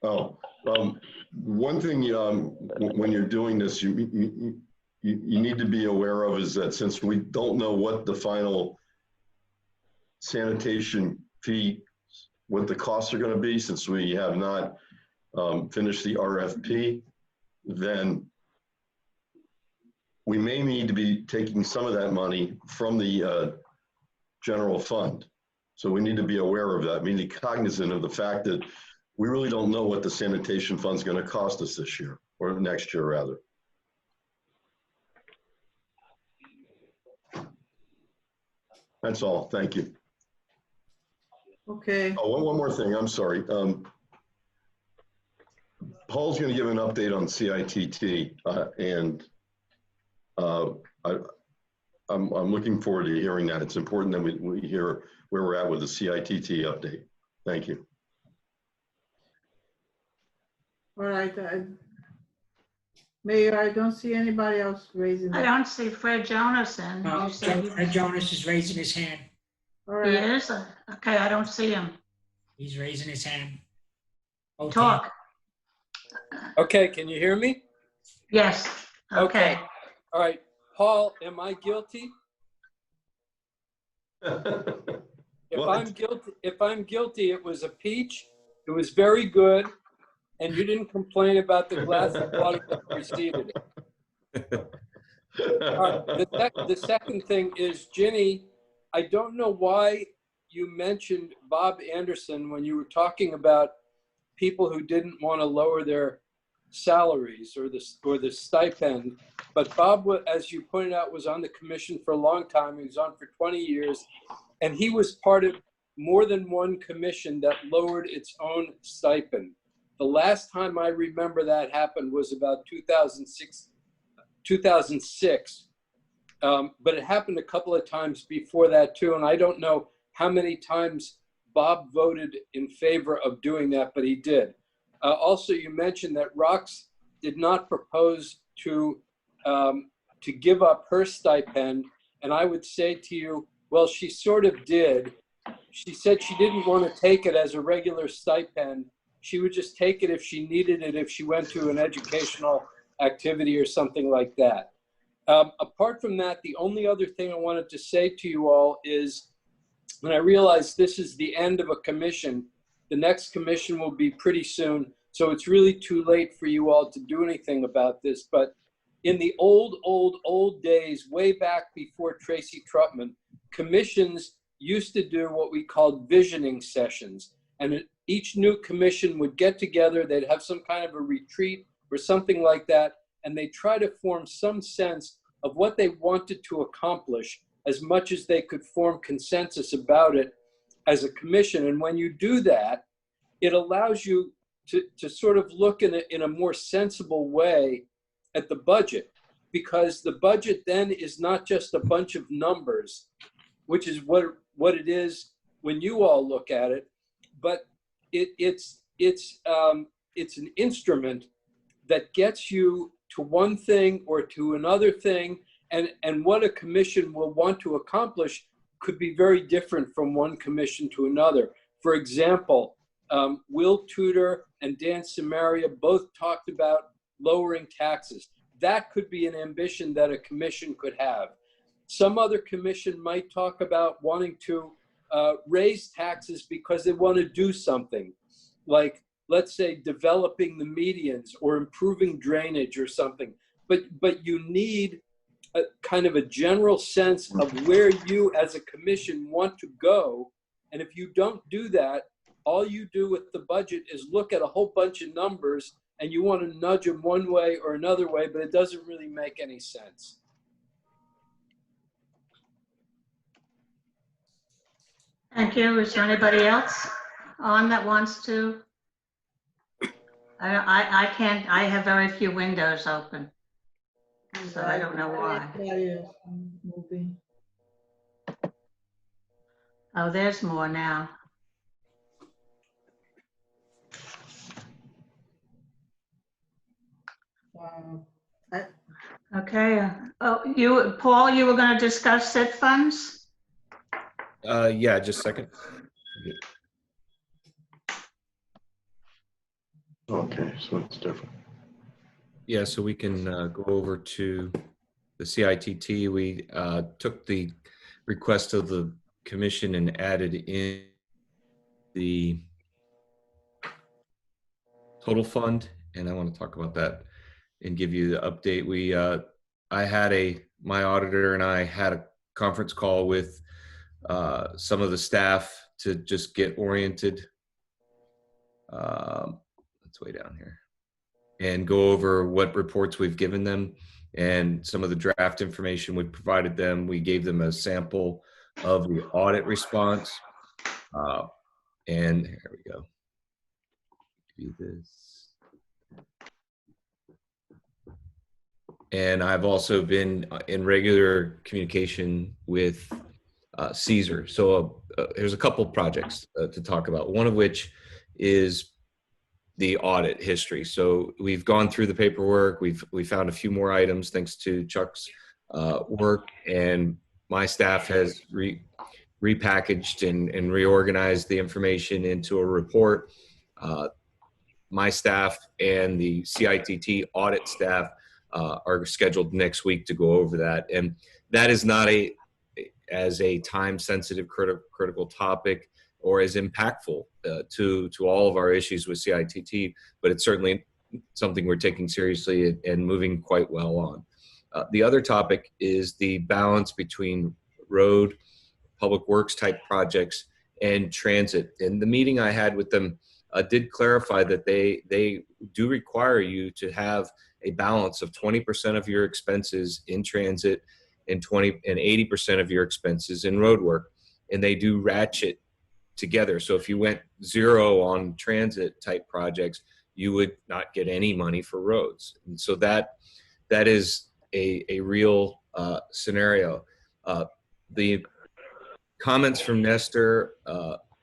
One thing when you're doing this, you need to be aware of is that since we don't know what the final sanitation fee, what the costs are going to be, since we have not finished the RFP, then we may need to be taking some of that money from the general fund. So we need to be aware of that, meaning cognizant of the fact that we really don't know what the sanitation fund is going to cost us this year, or next year rather. That's all. Thank you. Okay. Oh, one more thing. I'm sorry. Paul's going to give an update on CITT, and I'm looking forward to hearing that. It's important that we hear where we're at with the CITT update. Thank you. All right. Mayor, I don't see anybody else raising I their. don't see Fred Jonas in. You said Fred Jonas is raising his hand. All he right. is? Okay, I don't see him. He's raising his hand. Okay. Talk. Okay, can you hear me? Yes. Okay. All right. Paul, am I guilty? If I'm guilty, it was a peach. It was very good, and you didn't complain about the glass of water that preceded it. All right. The second thing is, Ginny, I don't know why you mentioned Bob Anderson when you were talking about people who didn't want to lower their salaries or the stipend. But Bob, as you pointed out, was on the commission for a long time. He was on for 20 years, and he was part of more than one commission that lowered its own stipend. The last time I remember that happened was about 2006. But it happened a couple of times before that too. And I don't know how many times Bob voted in favor of doing that, but he did. Also, you mentioned that Rox did not propose to give up her stipend. And I would say to you, well, she sort of did. She said she didn't want to take it as a regular stipend. She would just take it if she needed it, if she went to an educational activity or something like that. Apart from that, the only other thing I wanted to say to you all is, when I realize this is the end of a commission, the next commission will be pretty soon, so it's really too late for you all to do anything about this. But in the old days, way back before Tracy Trutman, commissions used to do what we called visioning sessions. And each new commission would get together, they'd have some kind of a retreat or something like that, and they try to form some sense of what they wanted to accomplish as much as they could form consensus about it as a commission. And when you do that, it allows you to sort of look in a more sensible way at the budget, because the budget then is not just a bunch of numbers, which is what it is when you all look at it, but it's an instrument that gets you to one thing or to another thing, and what a commission will want to accomplish could be very different from one commission to another. For example, Will Tudor and Dan Samaria both talked about lowering taxes. That could be an ambition that a commission could have. Some other commission might talk about wanting to raise taxes because they want to do something, like, let's say, developing the medians or improving drainage or something. But you need a kind of a general sense of where you as a commission want to go. And if you don't do that, all you do with the budget is look at a whole bunch of numbers and you want to nudge them one way or another way, but it doesn't really make any sense. Thank you. Is there anybody else on that wants to? I can't, I have very few windows open, so I don't know why. Oh, there's more now. Okay. Oh, Paul, you were going to discuss SIP funds? Yeah, just a second. Okay, so it's different. Yeah, so we can go over to the CITT. We took the request of the commission and added in the total fund, and I want to talk about that and give you the update. We, my auditor and I had a conference call with some of the staff to just get oriented. It's way down here, and go over what reports we've given them and some of the draft information we provided them. We gave them a sample of the audit response. And here we go. Do this. And I've also been in regular communication with Caesar. So there's a couple projects to talk about, one of which is the audit history. So we've gone through the paperwork. We found a few more items thanks to Chuck's work, and my staff has repackaged and reorganized the information into a report. My staff and the CITT audit staff are scheduled next week to go over that, and that is not as a time-sensitive critical topic or as impactful to all of our issues with CITT, but it's certainly something we're taking seriously and moving quite well on. The other topic is the balance between road, public works type projects and transit. And the meeting I had with them did clarify that they do require you to have a balance of 20% of your expenses in transit and 80% of your expenses in road work. And they do ratchet together. So if you went 0 on transit type projects, you would not get any money for roads. And so that is a real scenario. The comments from Nestor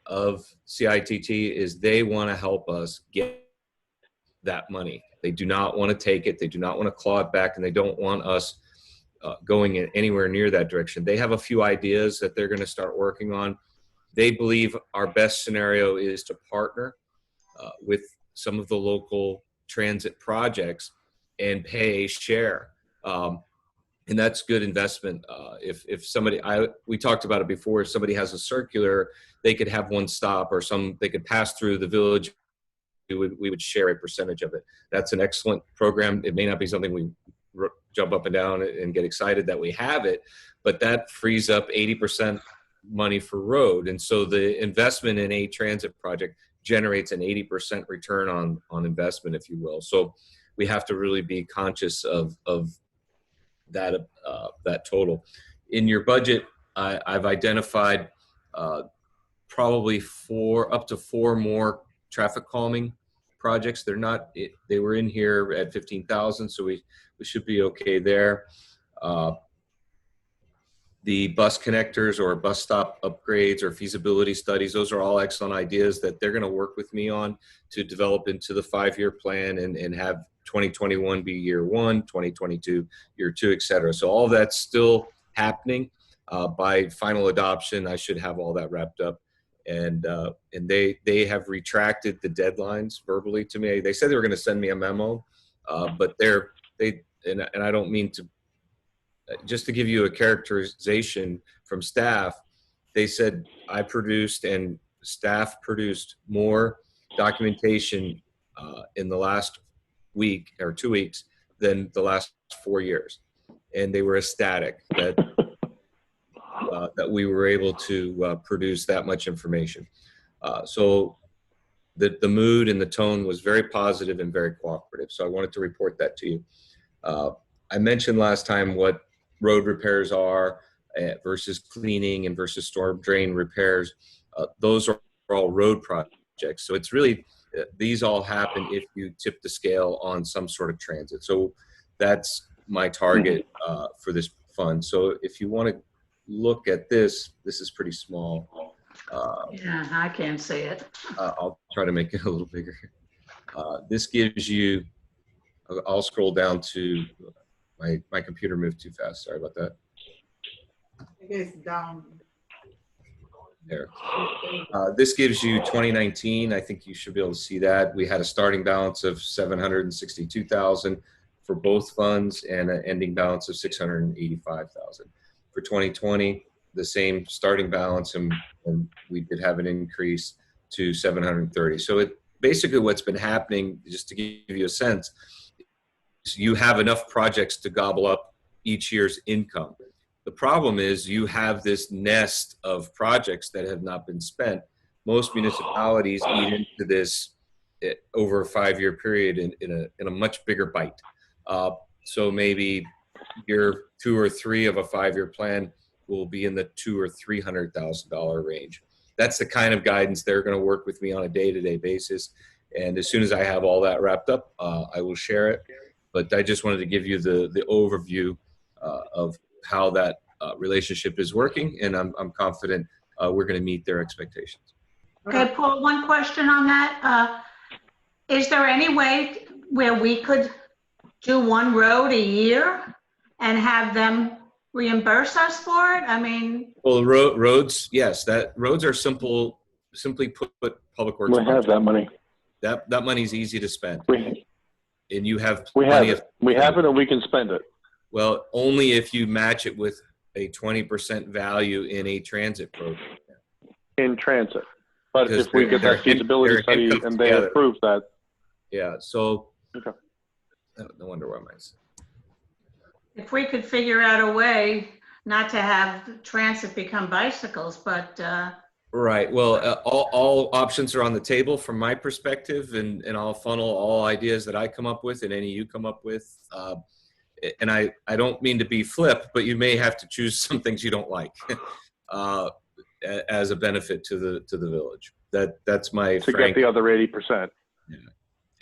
of CITT is they want to help us get that money. They do not want to take it. They do not want to claw it back, and they don't want us going in anywhere near that direction. They have a few ideas that they're going to start working on. They believe our best scenario is to partner with some of the local transit projects and pay a share. And that's good investment. If somebody, we talked about it before, if somebody has a circular, they could have one stop, or they could pass through the village. We would share a percentage of it. That's an excellent program. It may not be something we jump up and down and get excited that we have it, but that frees up 80% money for road. And so the investment in a transit project generates an 80% return on investment, if you will. So we have to really be conscious of that total. In your budget, I've identified probably up to four more traffic calming projects. They were in here at 15,000, so we should be okay there. The bus connectors or bus stop upgrades or feasibility studies, those are all excellent ideas that they're going to work with me on to develop into the 5-year plan and have 2021 be year 1, 2022 year 2, et cetera. So all that's still happening. By final adoption, I should have all that wrapped up. And they have retracted the deadlines verbally to me. They said they were going to send me a memo, but and I don't mean to, just to give you a characterization from staff, they said I produced and staff produced more documentation in the last week or 2 weeks than the last 4 years. And they were ecstatic that we were able to produce that much information. So the mood and the tone was very positive and very cooperative. So I wanted to report that to you. I mentioned last time what road repairs are versus cleaning and versus storm drain repairs. Those are all road projects. So it's really, these all happen if you tip the scale on some sort of transit. So that's my target for this fund. So if you want to look at this is pretty small. Yeah, I can't see it. I'll try to make it a little bigger. This gives you, I'll scroll down to, my computer moved too fast. Sorry about that. It is down. There. This gives you 2019. I think you should be able to see that. We had a starting balance of 762,000 for both funds and an ending balance of 685,000. For 2020, the same starting balance, and we did have an increase to 730. So basically what's been happening, just to give you a sense, you have enough projects to gobble up each year's income. The problem is you have this nest of projects that have not been spent. Most municipalities eat into this over a 5-year period in a much bigger bite. So maybe year 2 or 3 of a 5-year plan will be in the $200,000 or $300,000 range. That's the kind of guidance they're going to work with me on a day-to-day basis. And as soon as I have all that wrapped up, I will share it. But I just wanted to give you the overview of how that relationship is working, and I'm confident we're going to meet their expectations. Okay, Paul, one question on that. Is there any way where we could do one road a year and have them reimburse us for it? I mean, well, roads, yes. Roads are simply put public works. We have that money. That money's easy to spend. And you have we have it, and we can spend it. Well, only if you match it with a 20% value in a transit program. In transit. But if we get that feasibility study and they approve that. Yeah, so okay. No wonder why mine's. if we could figure out a way not to have transit become bicycles, but Right. Well, all options are on the table from my perspective, and I'll funnel all ideas that I come up with and any you come up with. And I don't mean to be flip, but you may have to choose some things you don't like as a benefit to the village. That's my To frank. get the other 80%. Yeah.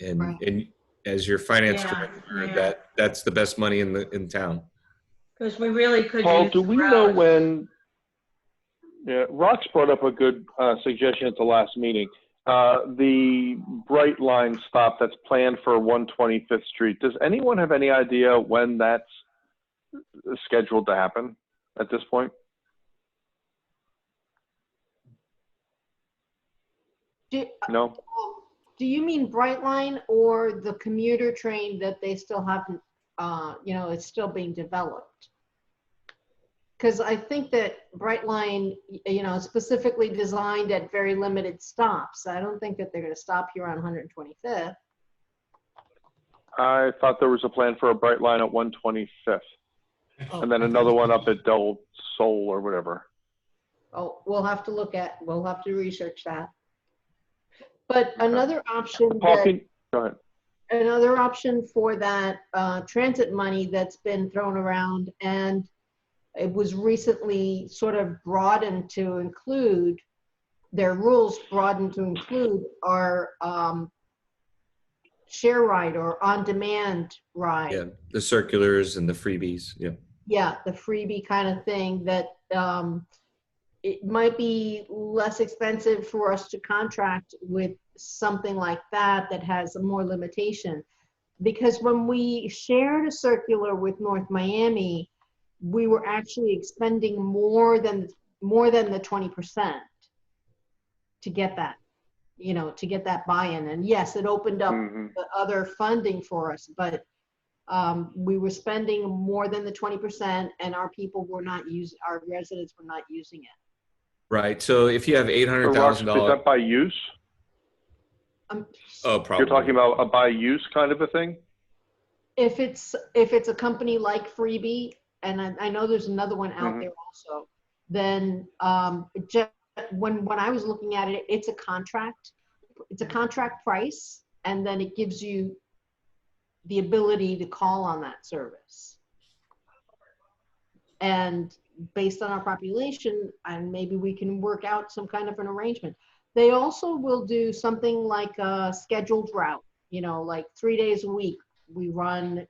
And Right. and as your finance Yeah, director, yeah. that's the best money in town. Because we really could Paul, use do the we know road. when? Yeah, Rox brought up a good suggestion at the last meeting. The Bright Line stop that's planned for 125th Street. Does anyone have any idea when that's scheduled to happen at this point? No? Do you mean Brightline or the commuter train that they still haven't, it's still being developed? Because I think that Brightline, specifically designed at very limited stops. I don't think that they're going to stop here on 125th. I thought there was a plan for a Bright Line at 125th. Oh. And then another one up at Del Sol or whatever. Oh, we'll have to research that. But another option Paul, that, go ahead. another option for that transit money that's been thrown around, and it was recently sort of broadened to include, their rules broadened to include our share ride or on-demand ride. Yeah, the circulars and the freebies. Yeah. Yeah, the freebie kind of thing that it might be less expensive for us to contract with something like that that has more limitation. Because when we shared a circular with North Miami, we were actually expending more than the 20% to get that, to get that buy-in. And yes, it opened up the other funding for us, but we were spending more than the 20%, and our residents were not using it. Right. So if you have $800,000, is that by use? Oh, probably. You're talking about a by use kind of a thing? If it's a company like Freebie, and I know there's another one out there also, then when I was looking at it, it's a contract price, and then it gives you the ability to call on that service. And based on our population, and maybe we can work out some kind of an arrangement. They also will do something like a scheduled route, like 3 days a week. We run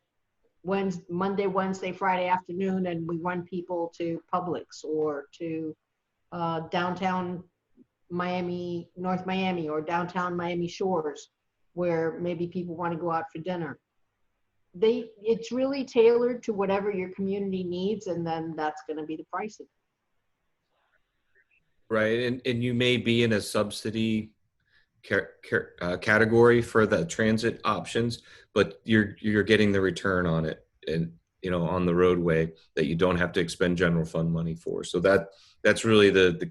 Monday, Wednesday, Friday afternoon, and we run people to Publix or to downtown Miami, North Miami, or downtown Miami Shores, where maybe people want to go out for dinner. It's really tailored to whatever your community needs, and then that's going to be the pricing. Right, and you may be in a subsidy category for the transit options, but you're getting the return on it, and on the roadway that you don't have to expend general fund money for. So that's really the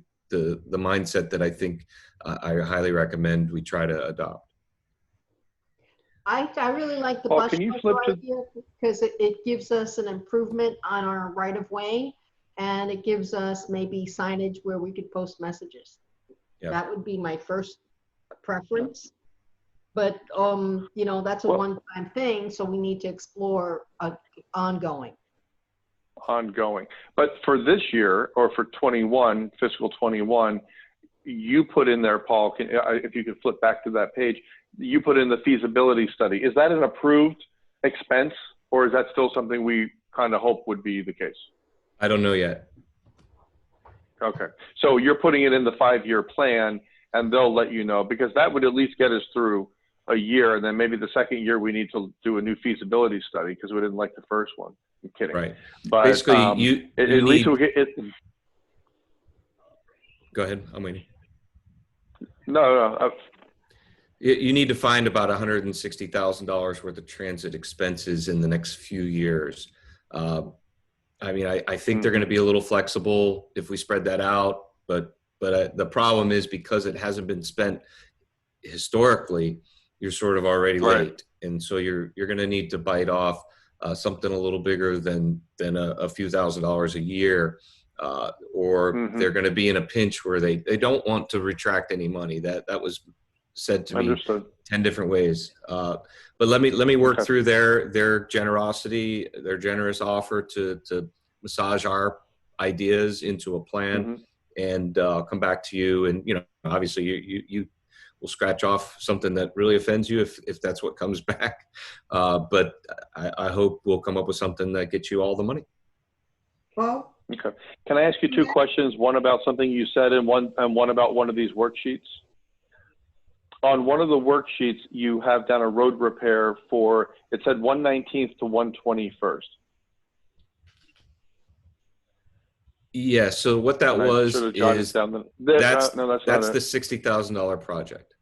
mindset that I think I highly recommend we try to adopt. I really like the Paul, bus can you shelter flip to- idea, because it gives us an improvement on our right of way, and it gives us maybe signage where we could post messages. Yep. That would be my first preference. But that's a one-time thing, so we need to explore ongoing. But for this year, or for 21, fiscal 21, you put in there, Paul, if you could flip back to that page, you put in the feasibility study. Is that an approved expense, or is that still something we kind of hope would be the case? I don't know yet. Okay. So you're putting it in the 5-year plan, and they'll let you know, because that would at least get us through a year, and then maybe the second year we need to do a new feasibility study because we didn't like the first one. I'm kidding. Right. But basically, at least we'll get it. Go ahead. I'm waiting. No. You need to find about $160,000 worth of transit expenses in the next few years. I think they're going to be a little flexible if we spread that out, but the problem is, because it hasn't been spent historically, you're sort of already late, and so you're going to need to bite off something a little bigger than a few $1,000s a year or they're going to be in a pinch where they don't want to retract any money. That was said to me Understood. 10 different ways. But let me work Okay. through their generosity, their generous offer to massage our ideas into a plan, and I'll come back to you. And obviously you will scratch off something that really offends you if that's what comes back. But I hope we'll come up with something that gets you all the money. Well, Okay. Can I ask you two questions? One about something you said, and one about one of these worksheets. On one of the worksheets, you have done a road repair for, it said 119th to 121st. Yeah. So what that was is down that's the the $60,000 project.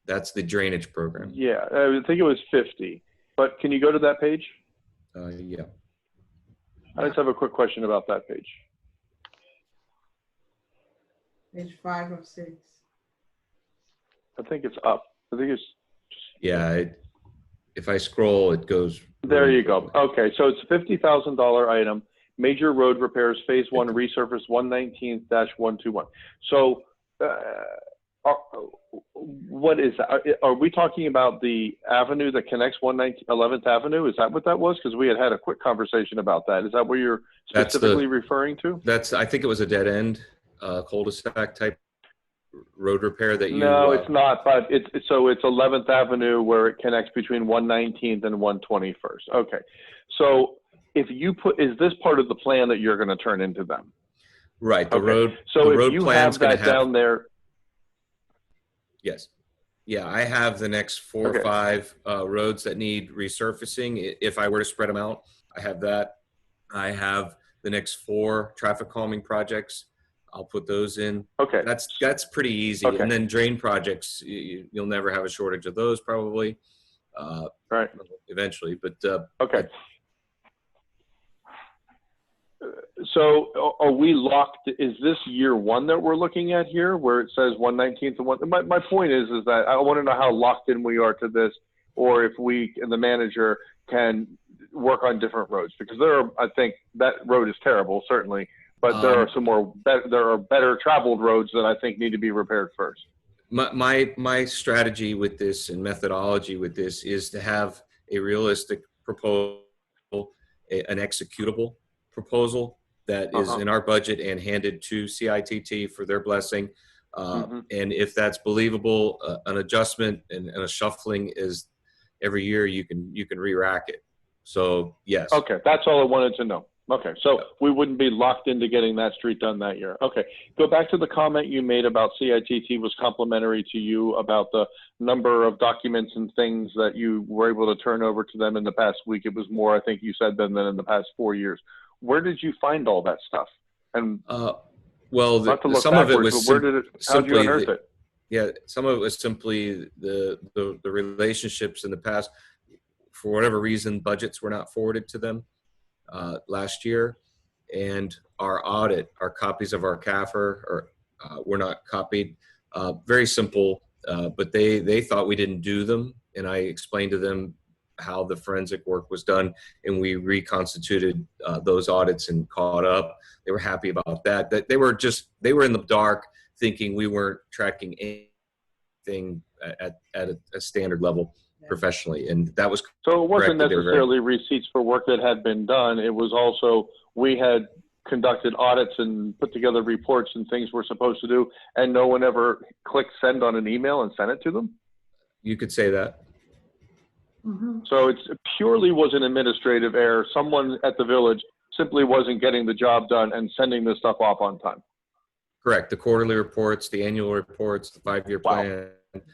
That's the drainage program. Yeah, I think it was 50. But can you go to that page? Yeah. I just have a quick question about that page. Page 5 of 6. I think it's up. I think it's. Yeah. If I scroll, it goes. There you go. Okay, so it's a $50,000 item. Major road repairs, phase 1, resurface 119-121. So, what is that? Are we talking about the avenue that connects 11th Avenue? Is that what that was? Because we had a quick conversation about that. Is that what you're specifically referring to? I think it was a dead end cul-de-sac type road repair that you. No, it's not. But it's 11th Avenue where it connects between 119th and 121st. Okay, so is this part of the plan that you're going to turn into them? Right. The okay. road. So the if road you plan's have that down there. Yes. Yeah, I have the next 4 or 5 roads that need resurfacing. If I were to spread them out, I have that. I have the next 4 traffic calming projects. I'll put those in. Okay. That's pretty easy. Okay. And then drain projects, you'll never have a shortage of those probably. Right. Eventually, but okay. So are we locked? Is this year 1 that we're looking at here where it says 119th to 1? My point is that I want to know how locked in we are to this, or if we and the manager can work on different roads, because I think that road is terrible, certainly, but there are there are better traveled roads that I think need to be repaired first. My strategy with this and methodology with this is to have a realistic proposal, an executable proposal that is in our budget and handed to CITT for their blessing. And if that's believable, an adjustment and a shuffling is every year you can re-rack it. So yes. Okay, that's all I wanted to know. Okay, so we wouldn't be locked into getting that street done that year. Okay, go back to the comment you made about CITT was complimentary to you about the number of documents and things that you were able to turn over to them in the past week. It was more, I think you said, than in the past 4 years. Where did you find all that stuff? And well, some of it was how did you unearth it? Yeah, some of it was simply the relationships in the past. For whatever reason, budgets were not forwarded to them last year, and our copies of our CAFR were not copied. Very simple, but they thought we didn't do them, and I explained to them how the forensic work was done, and we reconstituted those audits and caught up. They were happy about that. That they were in the dark, thinking we weren't tracking anything at a standard level professionally, and that was so it wasn't correct. necessarily receipts for work that had been done. It was also we had conducted audits and put together reports and things we're supposed to do, and no one ever clicked send on an email and sent it to them. You could say that. So it purely was an administrative error. Someone at the village simply wasn't getting the job done and sending this stuff off on time. Correct. The quarterly reports, the annual reports, the 5-year plan.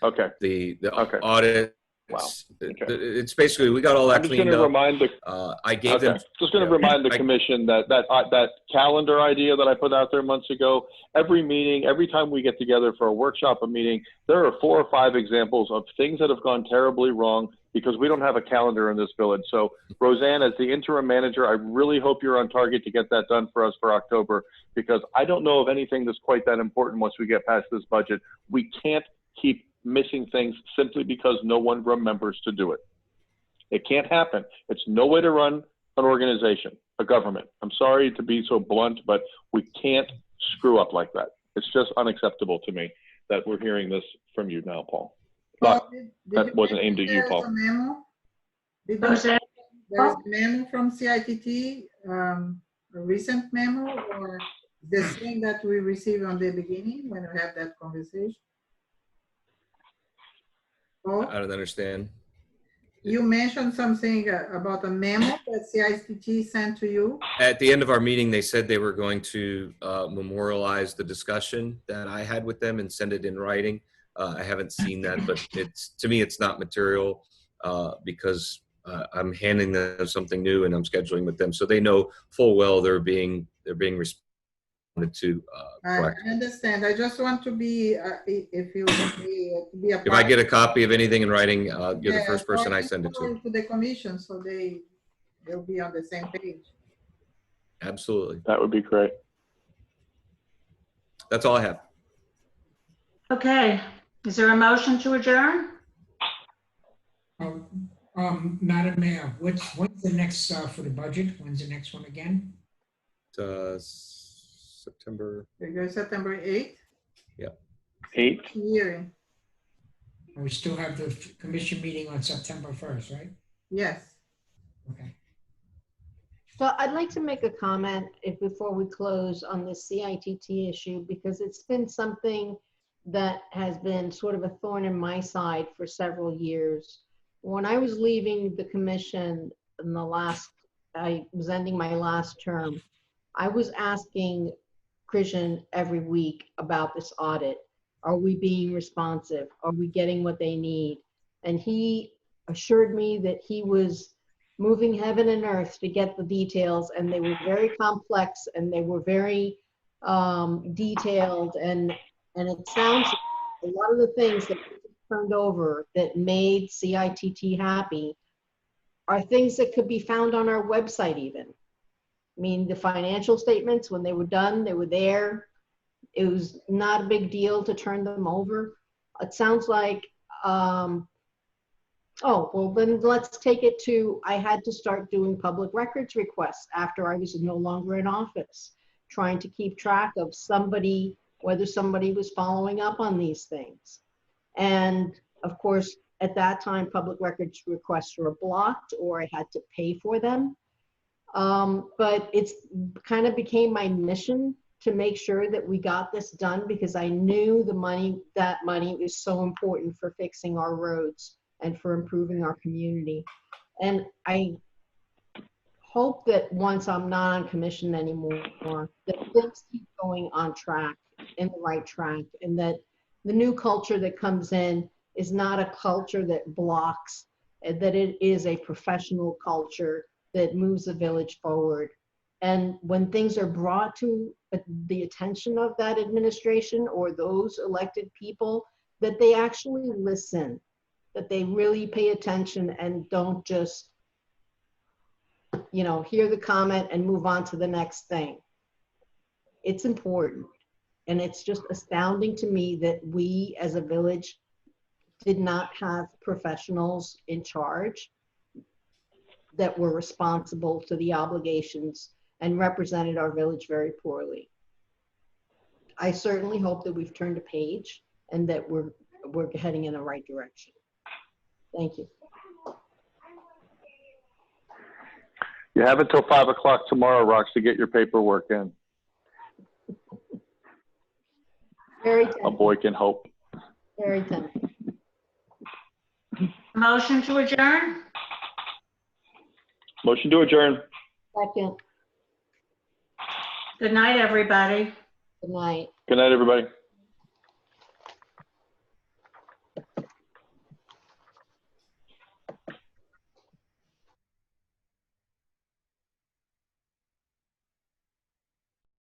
Okay. The audit. Wow. Okay. It's basically, we got all that cleaned up. I gave them. Just going to remind the commission that calendar idea that I put out there months ago. Every meeting, every time we get together for a workshop, a meeting, there are 4 or 5 examples of things that have gone terribly wrong because we don't have a calendar in this village. So Roseanne, as the interim manager, I really hope you're on target to get that done for us for October, because I don't know of anything that's quite that important once we get past this budget. We can't keep missing things simply because no one remembers to do it. It can't happen. It's no way to run an organization. a government. I'm sorry to be so blunt, but we can't screw up like that. It's just unacceptable to me that we're hearing this from you now, Paul. But that wasn't aimed at you, Paul. Who's that? There's a memo from CITT, a recent memo, or the same that we received on the beginning when we had that conversation? Oh, I don't understand. you mentioned something about a memo that CITT sent to you. At the end of our meeting, they said they were going to memorialize the discussion that I had with them and send it in writing. I haven't seen that, but to me, it's not material because I'm handing them something new and I'm scheduling with them, so they know full well they're being responded to. I understand. I just want to be, if you be a part. If I get a copy of anything in writing, you're the first person I send it to the commission, so they'll be on the same page. Absolutely. That would be great. That's all I have. Okay, is there a motion to adjourn? Madam Mayor, when's the next for the budget? When's the next one again? September. September 8th? Yep. 8th? Hearing. And we still have the commission meeting on September 1st, right? Yes. Okay. So I'd like to make a comment before we close on this CITT issue, because it's been something that has been sort of a thorn in my side for several years. When I was leaving the commission in I was ending my last term, I was asking Christian every week about this audit. Are we being responsive? Are we getting what they need? And he assured me that he was moving heaven and earth to get the details, and they were very complex and they were very detailed, and it sounds like a lot of the things that turned over that made CITT happy are things that could be found on our website even. I mean, the financial statements, when they were done, they were there. It was not a big deal to turn them over. It sounds like, oh, well, then let's take it to, I had to start doing public records requests after I was no longer in office, trying to keep track of somebody, whether somebody was following up on these things. And of course, at that time, public records requests were blocked or I had to pay for them. But it's kind of became my mission to make sure that we got this done, because I knew that money was so important for fixing our roads and for improving our community. And I hope that once I'm not on commission anymore, that things keep going on track, in the right track, and that the new culture that comes in is not a culture that blocks, and that it is a professional culture that moves the village forward. And when things are brought to the attention of that administration or those elected people, that they actually listen, that they really pay attention and don't just, hear the comment and move on to the next thing. It's important. And it's just astounding to me that we as a village did not have professionals in charge that were responsible to the obligations and represented our village very poorly. I certainly hope that we've turned a page and that we're heading in the right direction. Thank you. You have until 5 o'clock tomorrow, Rox, to get your paperwork in. Very tempting. A boy can hope. Very tempting. Motion to adjourn? Motion to adjourn. Second. Good night, everybody. Good night. Good night, everybody.